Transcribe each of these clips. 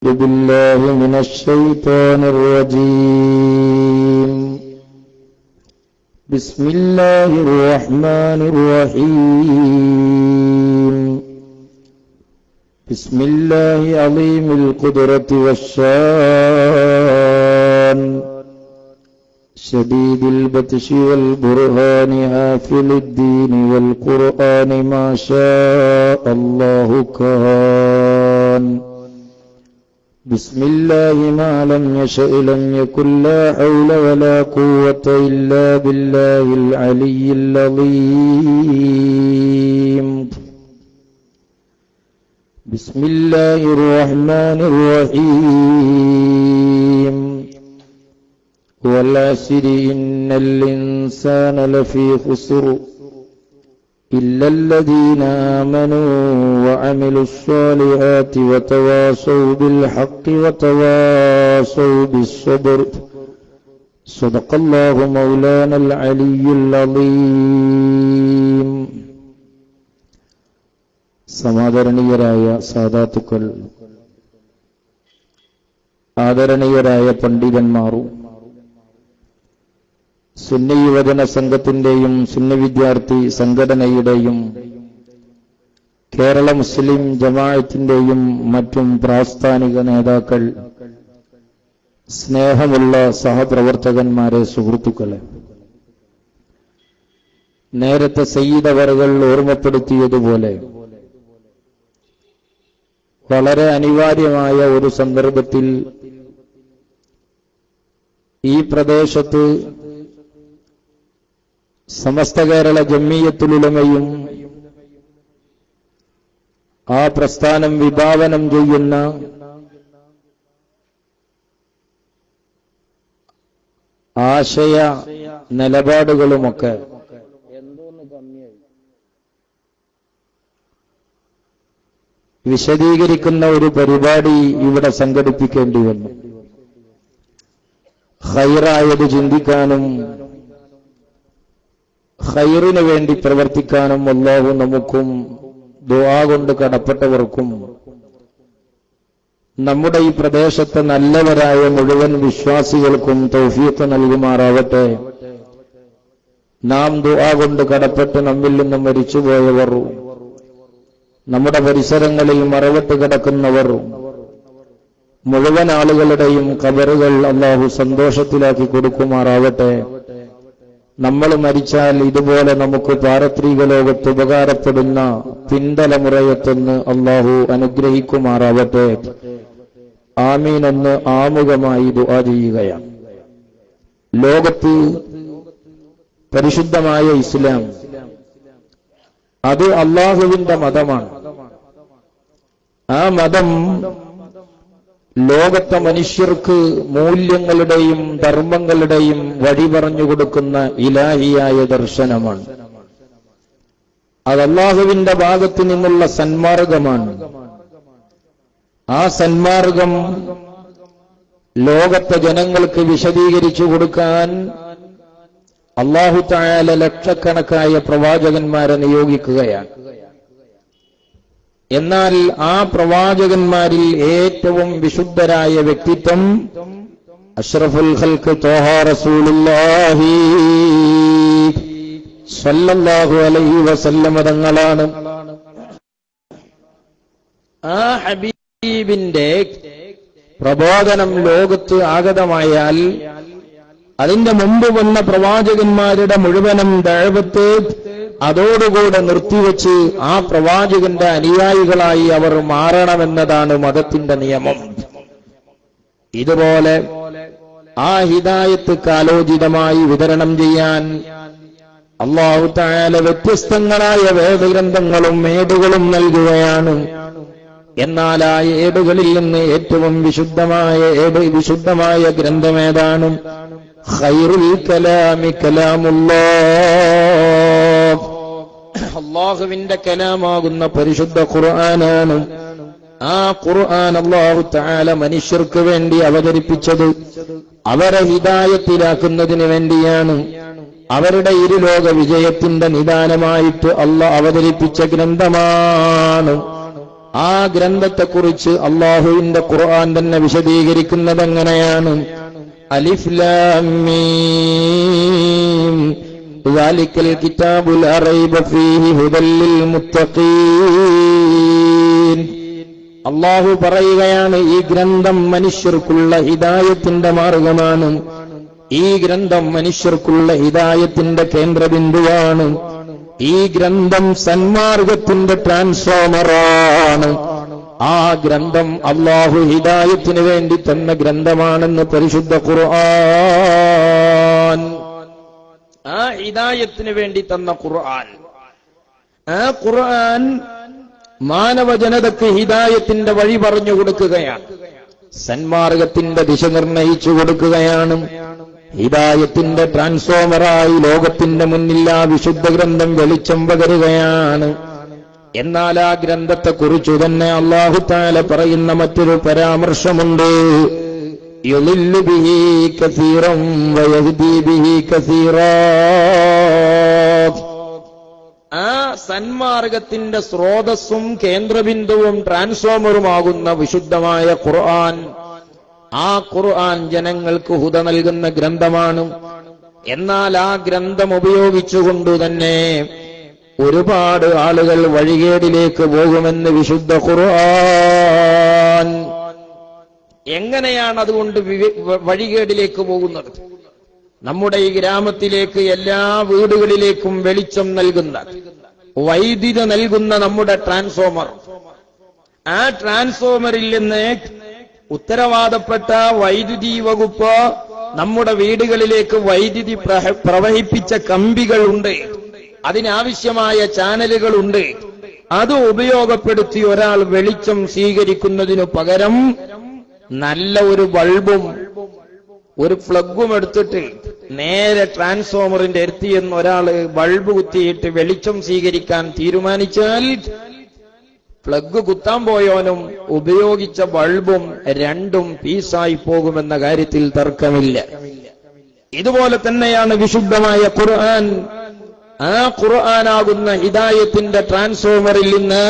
بالله من الشيطان الرجيم بسم الله الرحمن الرحيم بسم الله عظيم القدرة والشان شديد البطش والبرهان حافل الدين والقرآن ما شاء الله كان بسم الله ما لم يشأ لم يكن لا حول ولا قوة إلا بالله العلي العظيم بسم الله الرحمن الرحيم والعصر إن الإنسان لفي خسر إلا الذين آمنوا وعملوا الصالحات وتواصوا بالحق وتواصوا بالصبر صدق الله مولانا العلي العظيم. സമാദരണീയരായ സാദാത്തുക്കൾ, ആദരണീയരായ പണ്ഡിതന്മാരും സുന്നി യുവജന സംഘത്തിന്റെയും സുന്നി വിദ്യാർത്ഥി സംഘടനയുടെയും കേരള മുസ്ലിം ജമാഅത്തിന്റെയും മറ്റും പ്രാസ്ഥാനിക നേതാക്കൾ, സ്നേഹമുള്ള സഹപ്രവർത്തകന്മാരെ, സുഹൃത്തുക്കളെ, നേരത്തെ സയ്യിദ് അവറുകൾ ഓർമ്മപ്പെടുത്തിയതുപോലെ വളരെ അനിവാര്യമായ ഒരു സന്ദർഭത്തിൽ ഈ പ്രദേശത്ത് സമസ്ത കേരള ജംഇയ്യത്തുൽ ഉലമയും ആ പ്രസ്ഥാനം വിഭാവനം ചെയ്യുന്ന ആശയ നിലപാടുകളുമൊക്കെ വിശദീകരിക്കുന്ന ഒരു പരിപാടി ഇവിടെ സംഘടിപ്പിക്കേണ്ടി വന്നു. ഖൈറായത് ചിന്തിക്കാനും ഖൈറിനു വേണ്ടി പ്രവർത്തിക്കാനും അല്ലാഹു നമുക്കും ദുആ കൊണ്ട് കടപ്പെട്ടവർക്കും നമ്മുടെ ഈ പ്രദേശത്തെ നല്ലവരായ മുഴുവൻ വിശ്വാസികൾക്കും തൗഫീഖ് നൽകുമാറാവട്ടെ. നാം ദുആ കൊണ്ട് കടപ്പെട്ട് നമ്മിൽ നിന്ന് മരിച്ചുപോയവർ, നമ്മുടെ പരിസരങ്ങളിൽ മറവിട്ട് കിടക്കുന്നവർ, മുഴുവൻ ആളുകളുടെയും ഖബറുകൾ അല്ലാഹു സന്തോഷത്തിലാക്കി കൊടുക്കുമാറാവട്ടെ. നമ്മൾ മരിച്ചാൽ ഇതുപോലെ നമുക്ക് പാരത്രിക ലോകത്ത് ഉപകാരപ്പെടുന്ന പിൻതലമുറയെത്തുന്ന് അല്ലാഹു അനുഗ്രഹിക്കുമാറാവട്ടെ. ആമീൻ എന്ന് ആമുഖമായി ദുആ ചെയ്യുകയാണ്. ലോകത്ത് പരിശുദ്ധമായ ഇസ്ലാം അത് അല്ലാഹുവിന്റെ മതമാണ്. ആ മതം ലോകത്തെ മനുഷ്യർക്ക് മൂല്യങ്ങളുടെയും ധർമ്മങ്ങളുടെയും വഴി പറഞ്ഞു കൊടുക്കുന്ന ഇലാഹിയായ ദർശനമാണ്. അത് അല്ലാഹുവിന്റെ ഭാഗത്തു നിന്നുള്ള സന്മാർഗമാണ്. ആ സന്മാർഗം ലോകത്തെ ജനങ്ങൾക്ക് വിശദീകരിച്ചു കൊടുക്കാൻ അല്ലാഹു തആല ലക്ഷക്കണക്കായ പ്രവാചകന്മാരെ നിയോഗിക്കുകയാണ്. എന്നാൽ ആ പ്രവാചകന്മാരിൽ ഏറ്റവും വിശുദ്ധരായ വ്യക്തിത്വം അഷ്റഫുൽ ഖൽഖ് ത്വാഹ റസൂലുള്ളാഹി സ്വല്ലല്ലാഹു അലൈഹി വസല്ലം തങ്ങളാണ്. ആ ഹബീബിന്റെ പ്രബോധനം ലോകത്ത് ആഗതമായാൽ അതിന്റെ മുമ്പ് വന്ന പ്രവാചകന്മാരുടെ മുഴുവനും ദഅവത്ത് അതോടുകൂടെ നിർത്തിവെച്ച് ആ പ്രവാചകന്റെ അനുയായികളായി അവർ മാറണമെന്നതാണ് മതത്തിന്റെ നിയമം. ഇതുപോലെ ആ ഹിദായത്ത് കാലോചിതമായി വിതരണം ചെയ്യാൻ അല്ലാഹു തആല വ്യത്യസ്തങ്ങളായ വേദഗ്രന്ഥങ്ങളും ഏടുകളും നൽകുകയാണ്. എന്നാൽ ആ ഏടുകളിൽ നിന്ന് ഏറ്റവും വിശുദ്ധമായ ഗ്രന്ഥമേതാണ്? ഖൈറുൽ കലാമി കലാമുല്ലാഹ്, അല്ലാഹുവിന്റെ കലാമാകുന്ന പരിശുദ്ധ ഖുർആനാണ്. ആ ഖുർആൻ അല്ലാഹു തആല മനുഷ്യർക്ക് വേണ്ടി അവതരിപ്പിച്ചത് അവരെ ഹിദായത്തിലാക്കുന്നതിന് വേണ്ടിയാണ്. അവരുടെ ഇരുലോക വിജയത്തിന്റെ നിദാനമായിട്ട് അല്ലാഹു അവതരിപ്പിച്ച ഗ്രന്ഥമാണ്. ആ ഗ്രന്ഥത്തെക്കുറിച്ച് അല്ലാഹുവിന്റെ ഖുർആൻ തന്നെ വിശദീകരിക്കുന്നത് എങ്ങനെയാണ്? അലിഫ് ലാം മീം ദാലിക്കൽ കിതാബുൽ ലാ റൈബ ഫീഹി ഹുദൽ ലിൽ മുത്തഖീൻ. അല്ലാഹു പറയുകയാണ്, ഈ ഗ്രന്ഥം മനുഷ്യർക്കുള്ള ഹിദായത്തിന്റെ മാർഗമാണ്. ഈ ഗ്രന്ഥം മനുഷ്യർക്കുള്ള ഹിദായത്തിന്റെ കേന്ദ്രബിന്ദുവാണ്. ഈ ഗ്രന്ഥം സന്മാർഗത്തിന്റെ ട്രാൻസ്ഫോമറാണ്. ആ ഗ്രന്ഥം അല്ലാഹു ഹിദായത്തിന് വേണ്ടി തന്ന ഗ്രന്ഥമാണെന്ന് പരിശുദ്ധ ഖുർആൻ. ആ ഹിദായത്തിന് വേണ്ടി തന്ന ഖുർആൻ, ആ ഖുർആൻ മാനവ ജനതയ്ക്ക് ഹിദായത്തിന്റെ വഴി പറഞ്ഞു കൊടുക്കുകയാണ്, സന്മാർഗത്തിന്റെ ദിശ നിർണയിച്ചു കൊടുക്കുകയാണ്. ഹിദായത്തിന്റെ ട്രാൻസ്ഫോമറായി ലോകത്തിന്റെ മുന്നിൽ ആ വിശുദ്ധ ഗ്രന്ഥം വെളിച്ചം പകരുകയാണ്. എന്നാൽ ആ ഗ്രന്ഥത്തെക്കുറിച്ചു തന്നെ അല്ലാഹു തആല പറയുന്ന മറ്റൊരു പരാമർശമുണ്ട്. യുളില്ലു ബിഹി കസീറൻ വയഹ്ദി ബിഹി കസീറാ. ആ സന്മാർഗത്തിന്റെ സ്രോതസ്സും കേന്ദ്രബിന്ദുവും ട്രാൻസ്ഫോമറുമാകുന്ന വിശുദ്ധമായ ഖുർആൻ, ആ ഖുർആൻ ജനങ്ങൾക്ക് ഹുദ നൽകുന്ന ഗ്രന്ഥമാണ്. എന്നാൽ ആ ഗ്രന്ഥം ഉപയോഗിച്ചുകൊണ്ട് തന്നെ ഒരുപാട് ആളുകൾ വഴികേടിലേക്ക് പോകുമെന്ന് വിശുദ്ധ ഖുർആൻ. എങ്ങനെയാണ് അതുകൊണ്ട് വഴികേടിലേക്ക് പോകുന്നത്? നമ്മുടെ ഈ ഗ്രാമത്തിലേക്ക് എല്ലാ വീടുകളിലേക്കും വെളിച്ചം നൽകുന്ന, വൈദ്യുതി നൽകുന്ന നമ്മുടെ ട്രാൻസ്ഫോമർ, ആ ട്രാൻസ്ഫോമറിൽ നിന്ന് ഉത്തരവാദപ്പെട്ട വൈദ്യുതി വകുപ്പ് നമ്മുടെ വീടുകളിലേക്ക് വൈദ്യുതി പ്രവഹിപ്പിച്ച കമ്പികളുണ്ട്, അതിനാവശ്യമായ ചാനലുകളുണ്ട്. അത് ഉപയോഗപ്പെടുത്തി ഒരാൾ വെളിച്ചം സ്വീകരിക്കുന്നതിനു പകരം നല്ല ഒരു ബൾബും ഒരു പ്ലഗും എടുത്തിട്ട് നേരെ ട്രാൻസ്ഫോമറിന്റെ അടുത്ത് ഒരാള് ബൾബ് കുത്തിയിട്ട് വെളിച്ചം സ്വീകരിക്കാൻ തീരുമാനിച്ചാൽ പ്ലഗ് കുത്താൻ പോയോനും ഉപയോഗിച്ച ബൾബും രണ്ടും പീസായി പോകുമെന്ന കാര്യത്തിൽ തർക്കമില്ല. ഇതുപോലെ തന്നെയാണ് വിശുദ്ധമായ ഖുർആൻ. ആ ഖുർആനാകുന്ന ഹിദായത്തിന്റെ ട്രാൻസ്ഫോമറിൽ നിന്ന്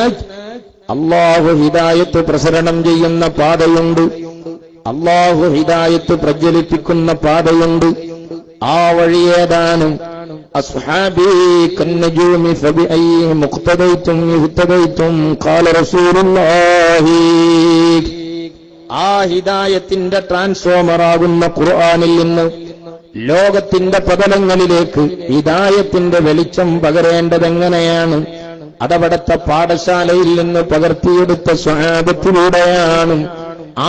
അല്ലാഹു ഹിദായത്ത് പ്രസരണം ചെയ്യുന്ന പാതയുണ്ട്, അല്ലാഹു ഹിദായത്ത് പ്രജ്വലിപ്പിക്കുന്ന പാതയുണ്ട്. ആ വഴി ഏതാണ്? അസ്ഹാബി കന്നജൂമി ഫബിഅയ്യി മുഖ്തദൈതും യുഹ്തദൈതും ഖാല റസൂലുള്ളാഹി. ആ ഹിദായത്തിന്റെ ട്രാൻസ്ഫോമറാകുന്ന ഖുർആനിൽ നിന്ന് ലോകത്തിന്റെ പതലങ്ങളിലേക്ക് ഹിദായത്തിന്റെ വെളിച്ചം പകരേണ്ടതെങ്ങനെയാണ്? അതവിടത്തെ പാഠശാലയിൽ നിന്ന് പകർത്തിയെടുത്ത സ്വഹാബത്തിലൂടെയാണ്.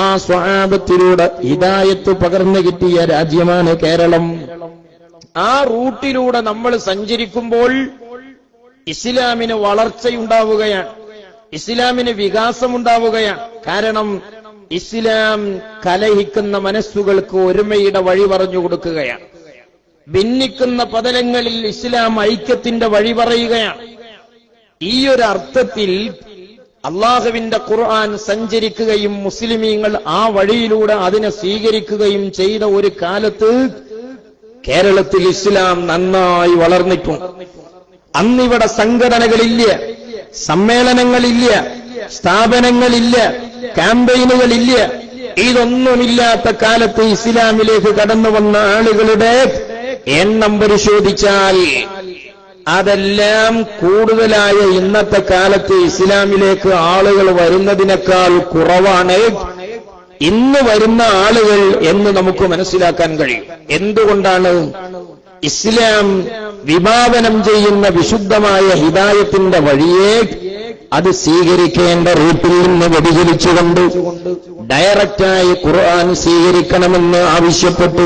ആ സ്വഹാബത്തിലൂടെ ഹിദായത്ത് പകർന്നു കിട്ടിയ രാജ്യമാണ് കേരളം. ആ റൂട്ടിലൂടെ നമ്മൾ സഞ്ചരിക്കുമ്പോൾ ഇസ്ലാമിന് വളർച്ചയുണ്ടാവുകയാണ്, ഇസ്ലാമിന് വികാസമുണ്ടാവുകയാണ്. കാരണം ഇസ്ലാം കലഹിക്കുന്ന മനസ്സുകൾക്ക് ഒരുമയുടെ വഴി പറഞ്ഞു കൊടുക്കുകയാണ്. ഭിന്നിക്കുന്ന പതലങ്ങളിൽ ഇസ്ലാം ഐക്യത്തിന്റെ വഴി പറയുകയാണ്. ഈ ഒരു അർത്ഥത്തിൽ അള്ളാഹുവിന്റെ ഖുർആൻ സഞ്ചരിക്കുകയും മുസ്ലിമീങ്ങൾ ആ വഴിയിലൂടെ അതിനെ സ്വീകരിക്കുകയും ചെയ്ത ഒരു കാലത്ത് കേരളത്തിൽ ഇസ്ലാം നന്നായി വളർന്നിട്ടുണ്ട്. അന്നിവിടെ സംഘടനകളില്ല, സമ്മേളനങ്ങളില്ല, സ്ഥാപനങ്ങളില്ല, ക്യാമ്പയിനുകളില്ല. ഇതൊന്നുമില്ലാത്ത കാലത്ത് ഇസ്ലാമിലേക്ക് കടന്നു വന്ന ആളുകളുടെ എണ്ണം പരിശോധിച്ചാൽ അതെല്ലാം കൂടുതലായ ഇന്നത്തെ കാലത്ത് ഇസ്ലാമിലേക്ക് ആളുകൾ വരുന്നതിനേക്കാൾ കുറവാണ് ഇന്ന് വരുന്ന ആളുകൾ എന്ന് നമുക്ക് മനസ്സിലാക്കാൻ കഴിയും. എന്തുകൊണ്ടാണ്? ഇസ്ലാം വിഭാവനം ചെയ്യുന്ന വിശുദ്ധമായ ഹിദായത്തിന്റെ വഴിയെ അത് സ്വീകരിക്കേണ്ട റൂട്ടിൽ നിന്ന് വ്യതിചലിച്ചുകൊണ്ട് ഡയറക്റ്റായി ഖുർആൻ സ്വീകരിക്കണമെന്ന് ആവശ്യപ്പെട്ടു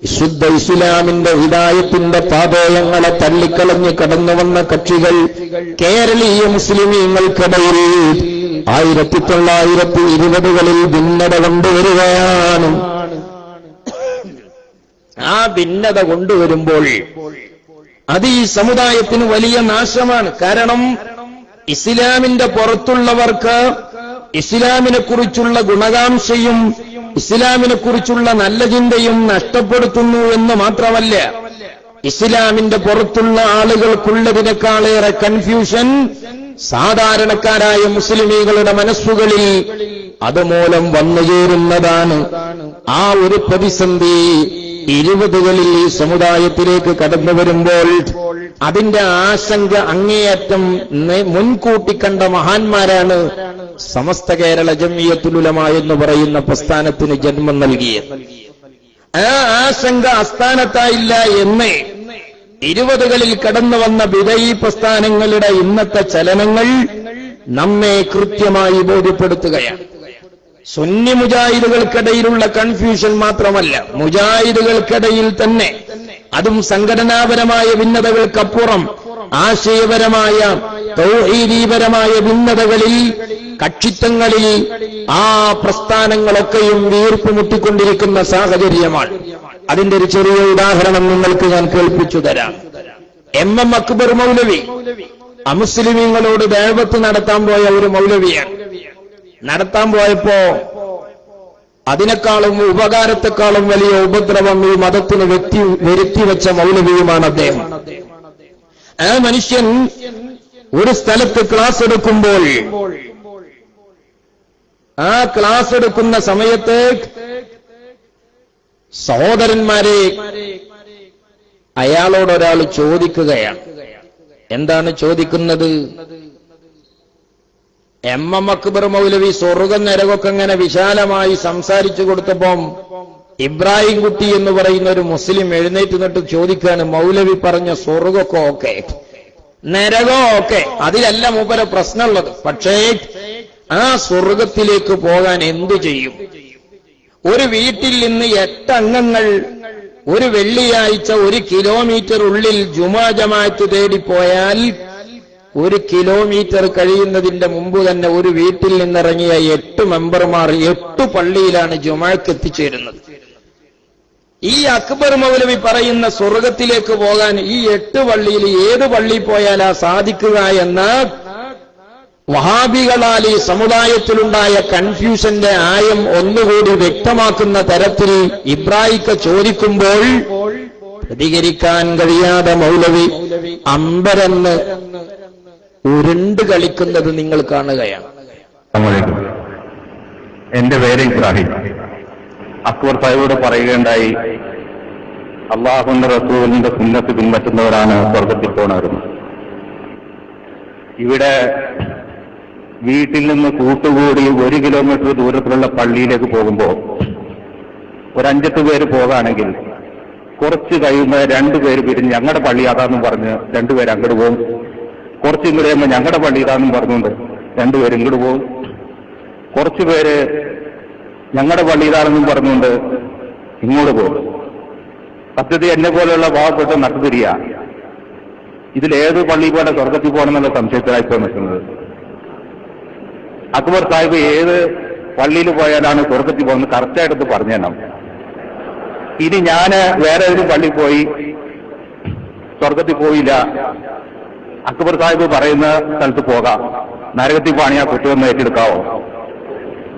വിശുദ്ധ ഇസ്ലാമിന്റെ ഹിദായത്തിന്റെ പാതയങ്ങളെ തള്ളിക്കളഞ്ഞ് കടന്നു വന്ന കക്ഷികൾ കേരളീയ മുസ്ലിമീങ്ങൾക്കിടയിൽ 1920കളിൽ ഭിന്നത കൊണ്ടുവരികയാണ്. ആ ഭിന്നത കൊണ്ടുവരുമ്പോൾ അത് ഈ സമുദായത്തിന് വലിയ നാശമാണ്. കാരണം ഇസ്ലാമിന്റെ പുറത്തുള്ളവർക്ക് ഇസ്ലാമിനെ കുറിച്ചുള്ള ഗുണകാംക്ഷയും ഇസ്ലാമിനെ കുറിച്ചുള്ള നല്ല ചിന്തയും നഷ്ടപ്പെടുത്തുന്നു എന്ന് മാത്രമല്ല, ഇസ്ലാമിന്റെ പുറത്തുള്ള ആളുകൾക്കുള്ളതിനേക്കാളേറെ കൺഫ്യൂഷൻ സാധാരണക്കാരായ മുസ്ലിമീങ്ങളുടെ മനസ്സുകളിൽ അതുമൂലം വന്നുചേരുന്നതാണ്. ആ ഒരു പ്രതിസന്ധി 20കളിൽ ഈ സമുദായത്തിലേക്ക് കടന്നു വരുമ്പോൾ അതിന്റെ ആശങ്ക അങ്ങേയറ്റം മുൻകൂട്ടി കണ്ട മഹാന്മാരാണ് സമസ്ത കേരള ജംഇയ്യത്തുൽ ഉലമ എന്ന് പറയുന്ന പ്രസ്ഥാനത്തിന് ജന്മം നൽകിയത്. ആ ആശങ്ക അസ്ഥാനത്തായില്ല എന്ന് 20കളിൽ കടന്നു വന്ന ബിദഈ പ്രസ്ഥാനങ്ങളുടെ ഇന്നത്തെ ചലനങ്ങൾ നമ്മെ കൃത്യമായി ബോധ്യപ്പെടുത്തുകയാണ്. സുന്നി മുജാഹിദുകൾക്കിടയിലുള്ള കൺഫ്യൂഷൻ മാത്രമല്ല, മുജാഹിദുകൾക്കിടയിൽ തന്നെ അതും സംഘടനാപരമായ ഭിന്നതകൾക്കപ്പുറം ആശയപരമായ തൗഹീദീപരമായ ഭിന്നതകളിൽ കക്ഷിത്വങ്ങളിൽ ആ പ്രസ്ഥാനങ്ങളൊക്കെയും വീർപ്പുമുട്ടിക്കൊണ്ടിരിക്കുന്ന സാഹചര്യമാണ്. അതിന്റെ ഒരു ചെറിയ ഉദാഹരണം നിങ്ങൾക്ക് ഞാൻ കേൾപ്പിച്ചു തരാം. എം അക്ബർ മൗലവി അമുസ്ലിമീങ്ങളോട് ദഅവത്ത് നടത്താൻ പോയ ഒരു മൗലവിയാണ്. നടത്താൻ പോയപ്പോ അതിനേക്കാളും ഉപകാരത്തെക്കാളും വലിയ ഉപദ്രവം ഈ മതത്തിന് വരുത്തിവെച്ച മൗലവിയുമാണ് അദ്ദേഹം. ആ മനുഷ്യൻ ഒരു സ്ഥലത്ത് ക്ലാസ് എടുക്കുമ്പോൾ ആ ക്ലാസ് എടുക്കുന്ന സമയത്ത് സഹോദരന്മാരെ അയാളോടൊരാൾ ചോദിക്കുകയാണ്. എന്താണ് ചോദിക്കുന്നത്? എം അക്ബർ മൗലവി സ്വർഗ്ഗം നരകമൊക്കെ ഇങ്ങനെ വിശാലമായി സംസാരിച്ചു കൊടുത്തപ്പം ഇബ്രാഹിം കുട്ടി എന്ന് പറയുന്ന ഒരു മുസ്ലിം എഴുന്നേറ്റ് നിന്നിട്ട് ചോദിക്കുകയാണ്, മൗലവി പറഞ്ഞ സ്വർഗ്ഗമൊക്കെ ഓക്കെ, നരകം ഓക്കെ, അതിലല്ല മൂപ്പരെ പ്രശ്നമുള്ളത്. പക്ഷേ ആ സ്വർഗത്തിലേക്ക് പോകാൻ എന്തു ചെയ്യും? ഒരു വീട്ടിൽ നിന്ന് 8 അംഗങ്ങൾ ഒരു വെള്ളിയാഴ്ച 1 കിലോമീറ്റർ ഉള്ളിൽ ജുമാ ജമാഅത്ത് തേടിപ്പോയാൽ 1 കിലോമീറ്റർ കഴിയുന്നതിന്റെ മുമ്പ് തന്നെ ഒരു വീട്ടിൽ നിന്നിറങ്ങിയ 8 മെമ്പർമാർ 8 പള്ളിയിലാണ് ജുമാഅക്ക് എത്തിച്ചേരുന്നത്. ഈ അക്ബർ മൗലവി പറയുന്ന സ്വർഗത്തിലേക്ക് പോകാൻ ഈ 8 പള്ളിയിൽ ഏത് പള്ളി പോയാലാ സാധിക്കുക എന്ന വഹാബികളാൽ ഈ സമുദായത്തിലുണ്ടായ കൺഫ്യൂഷന്റെ ആയം ഒന്നുകൂടി വ്യക്തമാക്കുന്ന തരത്തിൽ ഇബ്രാഹിക്ക ചോദിക്കുമ്പോൾ പ്രതികരിക്കാൻ കഴിയാതെ മൗലവി അമ്പരന്ന് ഉരുണ്ട് കളിക്കുന്നത് നിങ്ങൾ കാണുകയാണ്. എന്റെ പേര് ഇബ്രാഹിം. അക്ബർ സാഹിബോട് പറയുകയുണ്ടായി, അള്ളാഹുവിന്റെ റസൂലിന്റെ സുന്നത്ത് പിൻപറ്റുന്നവരാണ് സ്വർഗത്തിൽ പോണവരുന്നത്. ഇവിടെ വീട്ടിൽ നിന്ന് കൂട്ടുകൂടി 1 കിലോമീറ്റർ ദൂരത്തിലുള്ള പള്ളിയിലേക്ക് പോകുമ്പോൾ ഒരു 5-8 പേര് പോകാണെങ്കിൽ കുറച്ച് കഴിയുമ്പോൾ 2 പേര് പിരിഞ്ഞ് ഞങ്ങളുടെ പള്ളി അതാന്നും പറഞ്ഞ് 2 പേര് അങ്ങോട്ട് പോകും. കുറച്ച് ഇങ്ങോട്ട് കഴിയുമ്പോൾ ഞങ്ങളുടെ പള്ളി ഇതാന്നും പറഞ്ഞുകൊണ്ട് 2 പേര് ഇങ്ങോട്ട് പോകും. കുറച്ച് പേര് ഞങ്ങളുടെ പള്ളി ഇതാണെന്നും പറഞ്ഞുകൊണ്ട് ഇങ്ങോട്ട് പോകും. സത്യത്തിൽ എന്നെ പോലെയുള്ള പാവപ്പെട്ട നട്ടുതിരിയ ഇതിലേത് പള്ളി പോലെ സ്വർഗത്തിൽ പോകണമെന്നുള്ള സംശയത്തിലായിപ്പോ നിൽക്കുന്നത്. അക്ബർ സാഹിബ് ഏത് പള്ളിയിൽ പോയാലാണ് സ്വർഗത്തിൽ പോകുന്നത് കറക്റ്റായിട്ടത് പറഞ്ഞു തരണം. ഇനി ഞാൻ വേറെ ഒരു പള്ളി പോയി സ്വർഗത്തിൽ പോയില്ല, അക്ബർ സാഹിബ് പറയുന്ന സ്ഥലത്ത് പോകാം, നരകത്തിൽ പണിയാ കുറ്റമൊന്ന് ഏറ്റെടുക്കാവോ?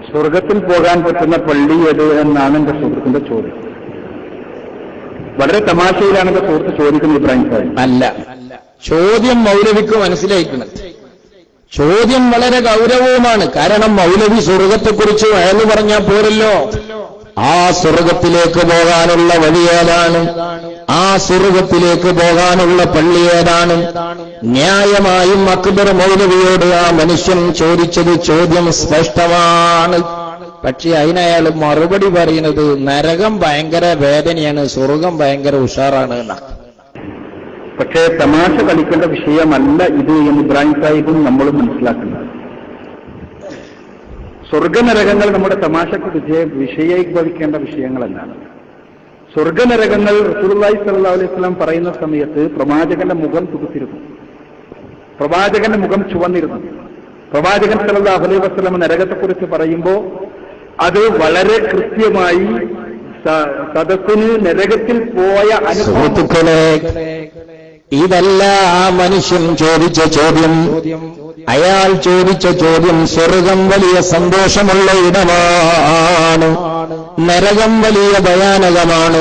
സ്വർഗത്തിൽ പോകാൻ പറ്റുന്ന പള്ളി ഏത് എന്നാണ് എന്റെ സുഹൃത്തിന്റെ ചോദ്യം. വളരെ തമാശയിലാണ് എന്റെ സുഹൃത്ത് ചോദിക്കുന്നത്. ഇബ്രാഹിം സാഹിബ് അല്ല, ചോദ്യം മൗലവിക്ക് മനസ്സിലായിക്കണം. ചോദ്യം വളരെ ഗൗരവവുമാണ്. കാരണം മൗലവി സ്വർഗത്തെക്കുറിച്ച് വഴന്നു പറഞ്ഞാൽ പോരല്ലോ. ആ സ്വർഗത്തിലേക്ക് പോകാനുള്ള വഴി ഏതാണ്? ആ സ്വർഗത്തിലേക്ക് പോകാനുള്ള പള്ളി ഏതാണ്? ന്യായമായും അക്ബർ മൗലവിയോട് ആ മനുഷ്യൻ ചോദിച്ചത് ചോദ്യം സ്പഷ്ടമാണ്. പക്ഷെ അതിനയാൾ മറുപടി പറയുന്നത് നരകം ഭയങ്കര വേദനയാണ്, സ്വർഗം ഭയങ്കര ഉഷാറാണ് എന്നാണ്. പക്ഷേ തമാശ കളിക്കേണ്ട വിഷയമല്ല ഇത് എന്ന് ഇബ്രാഹിം സാഹിബും നമ്മളും മനസ്സിലാക്കുന്നത്. സ്വർഗനരകങ്ങൾ നമ്മുടെ തമാശക്ക് വിഷയീഭവിക്കേണ്ട വിഷയങ്ങളല്ല. സ്വർഗനരകങ്ങൾ റസൂലുള്ളാഹി സ്വല്ലല്ലാഹു അലൈഹി വസല്ലം പറയുന്ന സമയത്ത് പ്രവാചകന്റെ മുഖം തുടുത്തിരുന്നു, പ്രവാചകന്റെ മുഖം ചുവന്നിരുന്നു. പ്രവാചകൻ സ്വല്ലല്ലാഹു അലൈഹി വസല്ലം നരകത്തെക്കുറിച്ച് പറയുമ്പോൾ അത് വളരെ കൃത്യമായി സദസ്സിന് നരകത്തിൽ പോയ അനുഭവത്തുക്കളെ ഇതല്ല ആ മനുഷ്യൻ ചോദിച്ച ചോദ്യം. അയാൾ ചോദിച്ച ചോദ്യം സ്വർഗം വലിയ സന്തോഷമുള്ള ഇടമാണ്, നരകം വലിയ ഭയാനകമാണ്.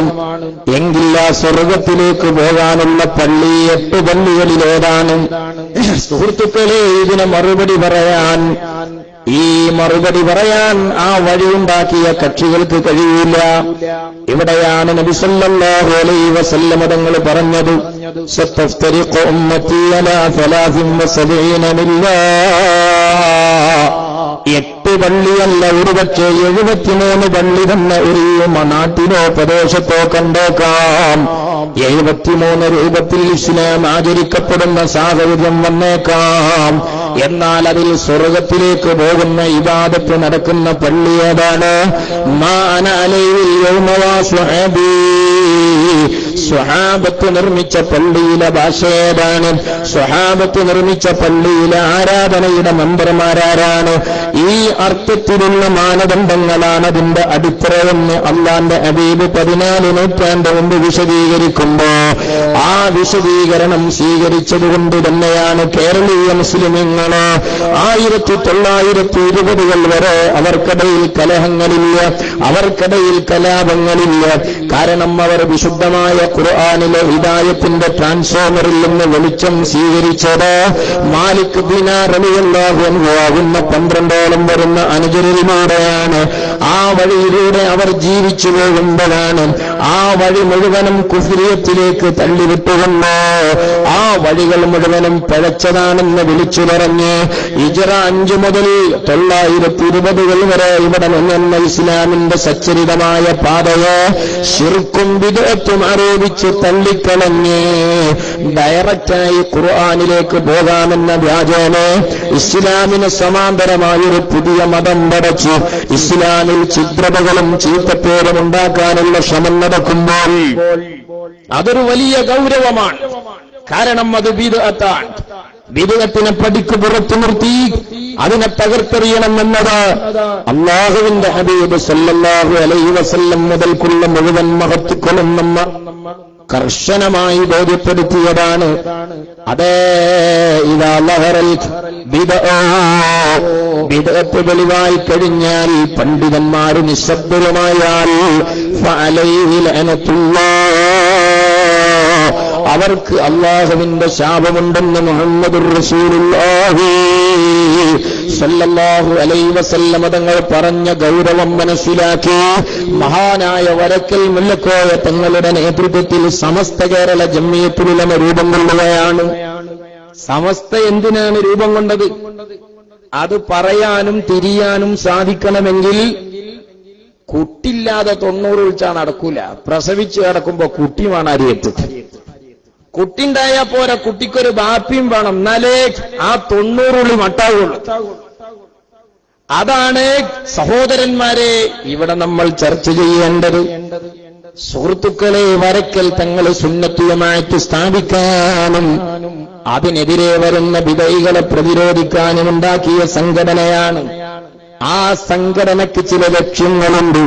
എങ്കിൽ ആ സ്വർഗത്തിലേക്ക് പോകാനുള്ള പള്ളി 8 പള്ളികളിലേതാണ്? സുഹൃത്തുക്കളെ, ഇതിന് മറുപടി പറയാൻ, ഈ മറുപടി പറയാൻ ആ വഴിയുണ്ടാക്കിയ കക്ഷികൾക്ക് കഴിയില്ല. ഇവിടെയാണ് നബി സല്ലല്ലാഹു അലൈഹി വസല്ലം തങ്ങൾ പറഞ്ഞത്, സതഫ്തരിഖു ഉമ്മത്തി അലാ 73 മില്ല. 8 പള്ളിയല്ല, ഒരുപക്ഷെ 73 പള്ളി തന്നെ ഒരു നാട്ടിലോ പ്രദേശത്തോ കണ്ടേക്കാം. 73 രൂപത്തിൽ ഇസ്ലാം ആചരിക്കപ്പെടുന്ന സാഹചര്യം വന്നേക്കാം. എന്നാൽ അതിൽ സ്വർഗത്തിലേക്ക് പോകുന്ന ഇബാദത്ത് നടക്കുന്ന പള്ളി ഏതാണ്? മാ അന അലൈഹിൽ യൗമ വാ സ്വഹാബി. സ്വഹാബത്ത് നിർമ്മിച്ച പള്ളിയിലെ ഭാഷ ഏതാണ്? സ്വഹാബത്ത് നിർമ്മിച്ച പള്ളിയിലെ ആരാധനയുടെ മെമ്പർമാരാരാണ്? ഈ അർത്ഥത്തിലുള്ള മാനദണ്ഡങ്ങളാണ് അതിന്റെ അടിത്തറയെന്ന് അള്ളാന്റെ ഹബീബ് 14 നൂറ്റാണ്ട് മുമ്പ് വിശദീകരിക്കുമ്പോ ആ വിശദീകരണം സ്വീകരിച്ചതുകൊണ്ട് തന്നെയാണ് കേരളീയ മുസ്ലിമീങ്ങൾ 1920-കൾ വരെ അവർക്കിടയിൽ കലഹങ്ങളില്ല, അവർക്കിടയിൽ കലാപങ്ങളില്ല. കാരണം അവർ വിശുദ്ധമായ ഖുർആനിലെ ഹിദായത്തിന്റെ ട്രാൻസ്ഫോമറിൽ നിന്ന് വെളിച്ചം സ്വീകരിച്ചത് മാലിക് ദിനാർ റളിയല്ലാഹു അൻഹു ആകുന്ന 12ഓളം വരുന്ന അനുചരരിലൂടെയാണ്. ആ വഴിയിലൂടെ അവർ ജീവിച്ചു പോകുമ്പോഴാണ് ആ വഴി മുഴുവനും കുഫ്രിയത്തിലേക്ക് തള്ളിവിട്ടുകൊണ്ട് ആ വഴികൾ മുഴുവനും പഴച്ചതാണെന്ന് വിളിച്ചു പറഞ്ഞ് ഹിജ്റ 5 മുതൽ 920കൾ വരെ ഇവിടെ നിന്നെന്ന ഇസ്ലാമിന്റെ സച്ചരിതമായ പാതയെ ശിർക്കും ബിദ്അത്തും ആരോപിച്ച് തള്ളിക്കളഞ്ഞ് ഡയറക്റ്റായി ഖുർആനിലേക്ക് പോകാമെന്ന വ്യാജേന ഇസ്ലാമിന് സമാന്തരമായൊരു പുതിയ മതം പടച്ചു ഇസ്ലാമിൽ ഛിദ്രതകളും ചീത്തപ്പേരും ഉണ്ടാക്കാനുള്ള ശ്രമം നടക്കുമ്പോൾ അതൊരു വലിയ ഗൗരവമാണ്. കാരണം അത് ബിദ്അത്താണ്. ബിദ്അത്തിനെ പടിക്ക് പുറത്തു നിർത്തി അതിനെ തകർത്തെറിയണമെന്നത് അല്ലാഹുവിന്റെ ഹബീബ് സല്ലല്ലാഹു അലൈഹി വസല്ലം മുതൽക്കുള്ള മുഴുവൻ മഹത്തുക്കളും നമ്മ കർശനമായി ബോധ്യപ്പെടുത്തിയതാണ്. അതേ, ഇദാ ലഹറൽ ബിദ്അത്ത് വെളിവായി കഴിഞ്ഞാൽ, പണ്ഡിതന്മാര് നിശബ്ദരുമായാൽ ഫഅലൈഹി ലഅനത്തുല്ലാഹ്, അവർക്ക് അല്ലാഹുവിന്റെ ശാപമുണ്ടെന്ന് മുഹമ്മദുർ റസൂലുള്ളാഹി സല്ലല്ലാഹു അലൈഹി വസല്ലം തങ്ങൾ പറഞ്ഞ ഗൗരവം മനസ്സിലാക്കി മഹാനായ വരക്കൽ മുല്ലക്കോയ തങ്ങളുടെ നേതൃത്വത്തിൽ സമസ്ത കേരള ജംഇയ്യത്തുൽ ഉലമ രൂപം കൊള്ളുകയാണ്. സമസ്ത എന്തിനാണ് രൂപം കൊണ്ടത്? അത് പറയാനും തിരിയാനും സാധിക്കണമെങ്കിൽ കുട്ടില്ലാതെ 90 വിളിച്ചാൽ നടക്കൂല. പ്രസവിച്ച് കിടക്കുമ്പോ കുട്ടി വേണം അരിയത്ത്. കുട്ടിണ്ടായാ പോരാ, കുട്ടിക്കൊരു ബാപ്പിയും വേണം, എന്നാലേ ആ 90 മട്ടാവുള്ളൂ. അതാണ് സഹോദരന്മാരെ ഇവിടെ നമ്മൾ ചർച്ച ചെയ്യേണ്ടത്. സുഹൃത്തുക്കളെ, വരക്കൽ തങ്ങൾ സുന്നത്ത് ജമാഅത്ത് സ്ഥാപിക്കാനും അതിനെതിരെ വരുന്ന ബിദഅകളെ പ്രതിരോധിക്കാനും ഉണ്ടാക്കിയ സംഘടനയാണ്. ആ സംഘടനയ്ക്ക് ചില ലക്ഷ്യങ്ങളുണ്ട്.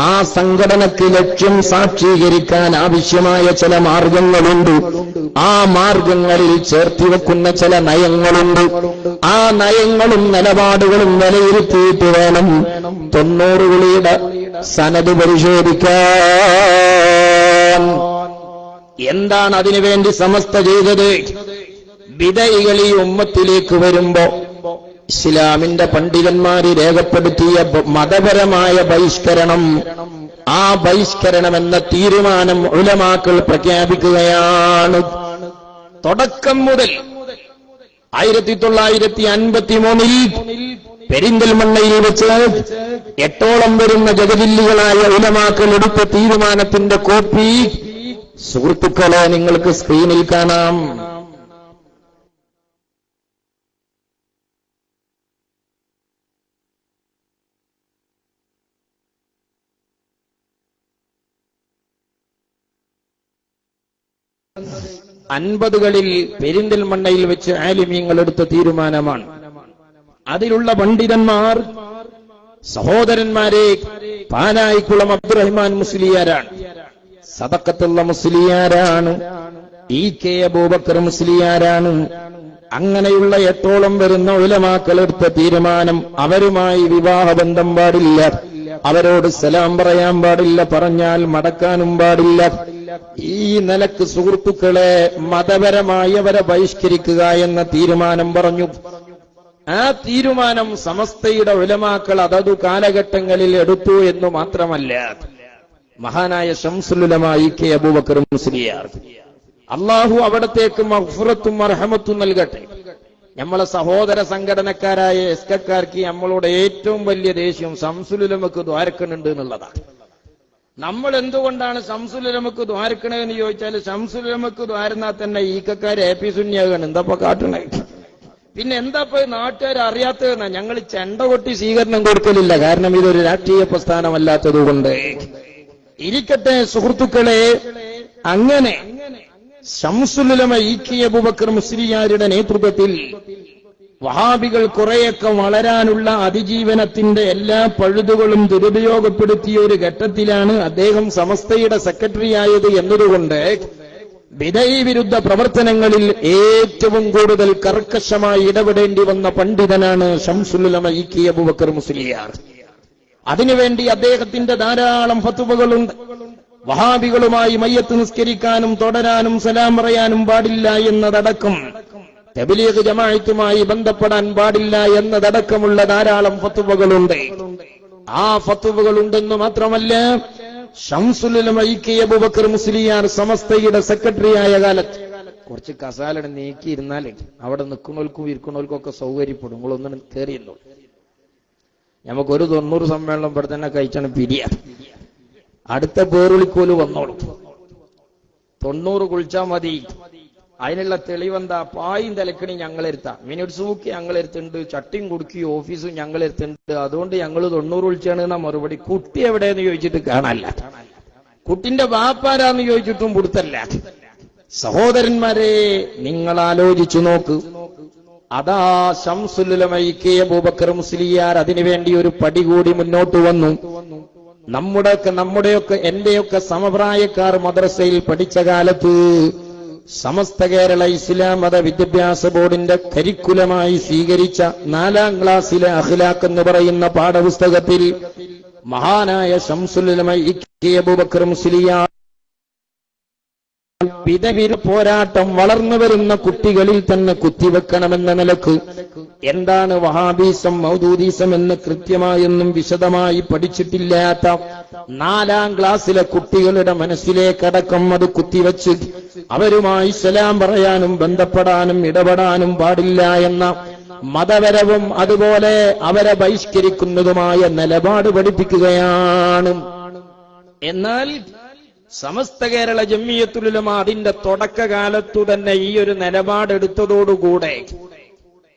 ആ സംഘടനയ്ക്ക് ലക്ഷ്യം സാക്ഷീകരിക്കാൻ ആവശ്യമായ ചില മാർഗങ്ങളുണ്ട്. ആ മാർഗങ്ങളിൽ ചേർത്തിവെക്കുന്ന ചില നയങ്ങളുണ്ട്. ആ നയങ്ങളും നിലപാടുകളും വിലയിരുത്തിയിട്ട് വേണം 90കളുടെ സനത് പരിശോധിക്കാൻ. എന്താണ് അതിനുവേണ്ടി സമസ്ത ചെയ്തത്? ബിദഅകൾ ഈ ഉമ്മത്തിലേക്ക് വരുമ്പോ ഇസ്ലാമിന്റെ പണ്ഡിതന്മാര് രേഖപ്പെടുത്തിയ മതപരമായ ബഹിഷ്കരണം, ആ ബഹിഷ്കരണം എന്ന തീരുമാനം ഉലമാക്കൾ പ്രഖ്യാപിക്കുകയാണ്. തുടക്കം മുതൽ 1953 പെരിന്തൽമണ്ണയിൽ വെച്ച് 8ഓളം വരുന്ന ജഗതില്ലികളായ ഉലമാക്കൾ എടുത്ത തീരുമാനത്തിന്റെ കോപ്പി സുഹൃത്തുക്കളെ നിങ്ങൾക്ക് സ്ക്രീനിൽ കാണാം. '50കളിൽ പെരിന്തൽമണ്ണയിൽ വെച്ച് ആലിമീങ്ങൾ എടുത്ത തീരുമാനമാണ്. അതിലുള്ള പണ്ഡിതന്മാർ സഹോദരന്മാരെ പാനായിക്കുളം അബ്ദുറഹ്മാൻ മുസ്ലിയാരാണ്, സദഖത്തുള്ള മുസ്ലിയാരാണ്, EK അബൂബക്കർ മുസ്ലിയാരാണ്. അങ്ങനെയുള്ള 8ഓളം വരുന്ന ഉലമാക്കൾ എടുത്ത തീരുമാനം, അവരുമായി വിവാഹബന്ധം പാടില്ല, അവരോട് സലാം പറയാൻ പാടില്ല, പറഞ്ഞാൽ മടക്കാനും പാടില്ല, ഈ നിലക്ക് സുഹൃത്തുക്കളെ മതപരമായി അവരെ ബഹിഷ്കരിക്കുക എന്ന തീരുമാനം പറഞ്ഞു. ആ തീരുമാനം സമസ്തയുടെ ഉലമാക്കൾ അതതു കാലഘട്ടങ്ങളിൽ എടുത്തു എന്ന് മാത്രമല്ല, മഹാനായ ശംസുൽ ഉലമാ കെ അബൂബക്കർ മുസ്ലിയാർ, അള്ളാഹു അവിടത്തേക്ക് മഗ്ഫിറത്തും മർഹമത്തും നൽകട്ടെ. നമ്മളെ സഹോദര സംഘടനക്കാരായ എസ്കക്കാർക്ക് നമ്മളോട് ഏറ്റവും വലിയ ദേഷ്യം ശംസുൽ ഉലമക്ക് ദ്വാരക്കണുണ്ട് എന്നുള്ളതാണ്. നമ്മൾ എന്തുകൊണ്ടാണ് ശംസുൽ ഉലമക്ക് ദ്വാരക്കണെന്ന് ചോദിച്ചാൽ, ശംസുൽ ഉലമക്ക് ദ്വാരുന്നാൽ തന്നെ ഈക്കക്കാർ എ പി സുന്നിയാകാണ്. എന്താപ്പ കാട്ടണേ? പിന്നെ എന്താപ്പ നാട്ടുകാർ അറിയാത്തതെന്നാ? ഞങ്ങൾ ചെണ്ട കൊട്ടി സ്വീകരണം കൊടുക്കലില്ല, കാരണം ഇതൊരു രാഷ്ട്രീയ പ്രസ്ഥാനമല്ലാത്തതുകൊണ്ട്. ഇരിക്കട്ടെ സുഹൃത്തുക്കളെ, അങ്ങനെ ശംസുൽ ഉലമ കെ അബൂബക്കർ മുസ്ലിയാരുടെ നേതൃത്വത്തിൽ വഹാബികൾ കുറെയൊക്കെ വളരാനുള്ള അതിജീവനത്തിന്റെ എല്ലാ പഴുതുകളും ദുരുപയോഗപ്പെടുത്തിയ ഒരു ഘട്ടത്തിലാണ് അദ്ദേഹം സമസ്തയുടെ സെക്രട്ടറി ആയത് എന്നതുകൊണ്ട് ബിദഈ വിരുദ്ധ പ്രവർത്തനങ്ങളിൽ ഏറ്റവും കൂടുതൽ കർക്കശമായി ഇടപെടേണ്ടി വന്ന പണ്ഡിതനാണ് ശംസുൽ ഉലമ കെ അബൂബക്കർ മുസ്ലിയാർ. അതിനുവേണ്ടി അദ്ദേഹത്തിന്റെ ധാരാളം ഫത്വകളുണ്ട്. വഹാബികളുമായി മയ്യത്ത് നിസ്കരിക്കാനും തുടരാനും സലാം പറയാനും പാടില്ല എന്നതടക്കം, തബ്ലീഗ് ജമാഅത്തുമായി ബന്ധപ്പെടാൻ പാടില്ല എന്നതടക്കമുള്ള ധാരാളം ഫത്വകളുണ്ട്. ആ ഫത്വകളുണ്ടെന്ന് മാത്രമല്ല, ശംസുൽ ഉലമ കെ അബൂബക്കർ മുസ്ലിയാർ സമസ്തയുടെ സെക്രട്ടറി ആയ കാലത്ത് കുറച്ച് കസാല നീക്കിയിരുന്നാലേ അവിടെ നിൽക്കുന്നവർക്കും ഇരിക്കുന്നവർക്കും ഒക്കെ സൗകര്യപ്പെടും. നിങ്ങളൊന്നും കയറിയല്ലോ. നമുക്കൊരു 90 സമ്മേളനം ഇവിടെ തന്നെ കഴിച്ചാണ് പിരിയ. അടുത്ത പേറുളിക്കോല് വന്നോളും. 90 കുളിച്ചാൽ മതി. അതിനുള്ള തെളിവെന്താ? പായും തലക്കണി ഞങ്ങളെടുത്താ, മിനിറ്റ്സ് ബുക്ക് ഞങ്ങളെടുത്തുണ്ട്, ചട്ടിയും കുടുക്കി ഓഫീസും ഞങ്ങളെടുത്തുണ്ട്. അതുകൊണ്ട് ഞങ്ങൾ 90 വിളിച്ചാണ് എന്നാ മറുപടി. കുട്ടി എവിടെയെന്ന് ചോദിച്ചിട്ട് കാണാല്ല. കുട്ടിന്റെ ബാപ്പാരാന്ന് ചോദിച്ചിട്ടും പുറത്തല്ല. സഹോദരന്മാരെ, നിങ്ങൾ ആലോചിച്ചു നോക്ക്. അതാ ശംസുൽ ഉലമ കെ അബൂബക്കർ മുസ്ലിയാർ അതിനുവേണ്ടി ഒരു പടി കൂടി മുന്നോട്ട് വന്നു. നമ്മുടെയൊക്കെ എന്റെയൊക്കെ സമപ്രായക്കാർ മദ്രസയിൽ പഠിച്ച കാലത്ത് സമസ്ത കേരള ഇസ്ലാം മത വിദ്യാഭ്യാസ ബോർഡിന്റെ കരിക്കുലമായി സ്വീകരിച്ച 4ാം ക്ലാസ്സിലെ അഖ്ലാഖ് എന്ന് പറയുന്ന പാഠപുസ്തകത്തിൽ മഹാനായ ശംസുൽ ഉലമ കെ അബൂബക്കർ മുസ്ലിയാർ പിതവിരു പോരാട്ടം വളർന്നു വരുന്ന കുട്ടികളിൽ തന്നെ കുത്തിവെക്കണമെന്ന നിലക്ക് എന്താണ് വഹാബീസം മൗദൂദീസം എന്ന് കൃത്യമായൊന്നും വിശദമായി പഠിച്ചിട്ടില്ലാത്ത 4ാം ക്ലാസ്സിലെ കുട്ടികളുടെ മനസ്സിലേക്കടക്കം അത് കുത്തിവെച്ച് അവരുമായി സലാം പറയാനും ബന്ധപ്പെടാനും ഇടപെടാനും പാടില്ല എന്ന മതപരവും അതുപോലെ അവരെ ബഹിഷ്കരിക്കുന്നതുമായ നിലപാട് പഠിപ്പിക്കുകയാണ്. എന്നാൽ സമസ്ത കേരള ജംഇയ്യത്തുൽ ഉലമ അതിന്റെ തുടക്കകാലത്തു തന്നെ ഈ ഒരു നിലപാടെടുത്തതോടുകൂടെ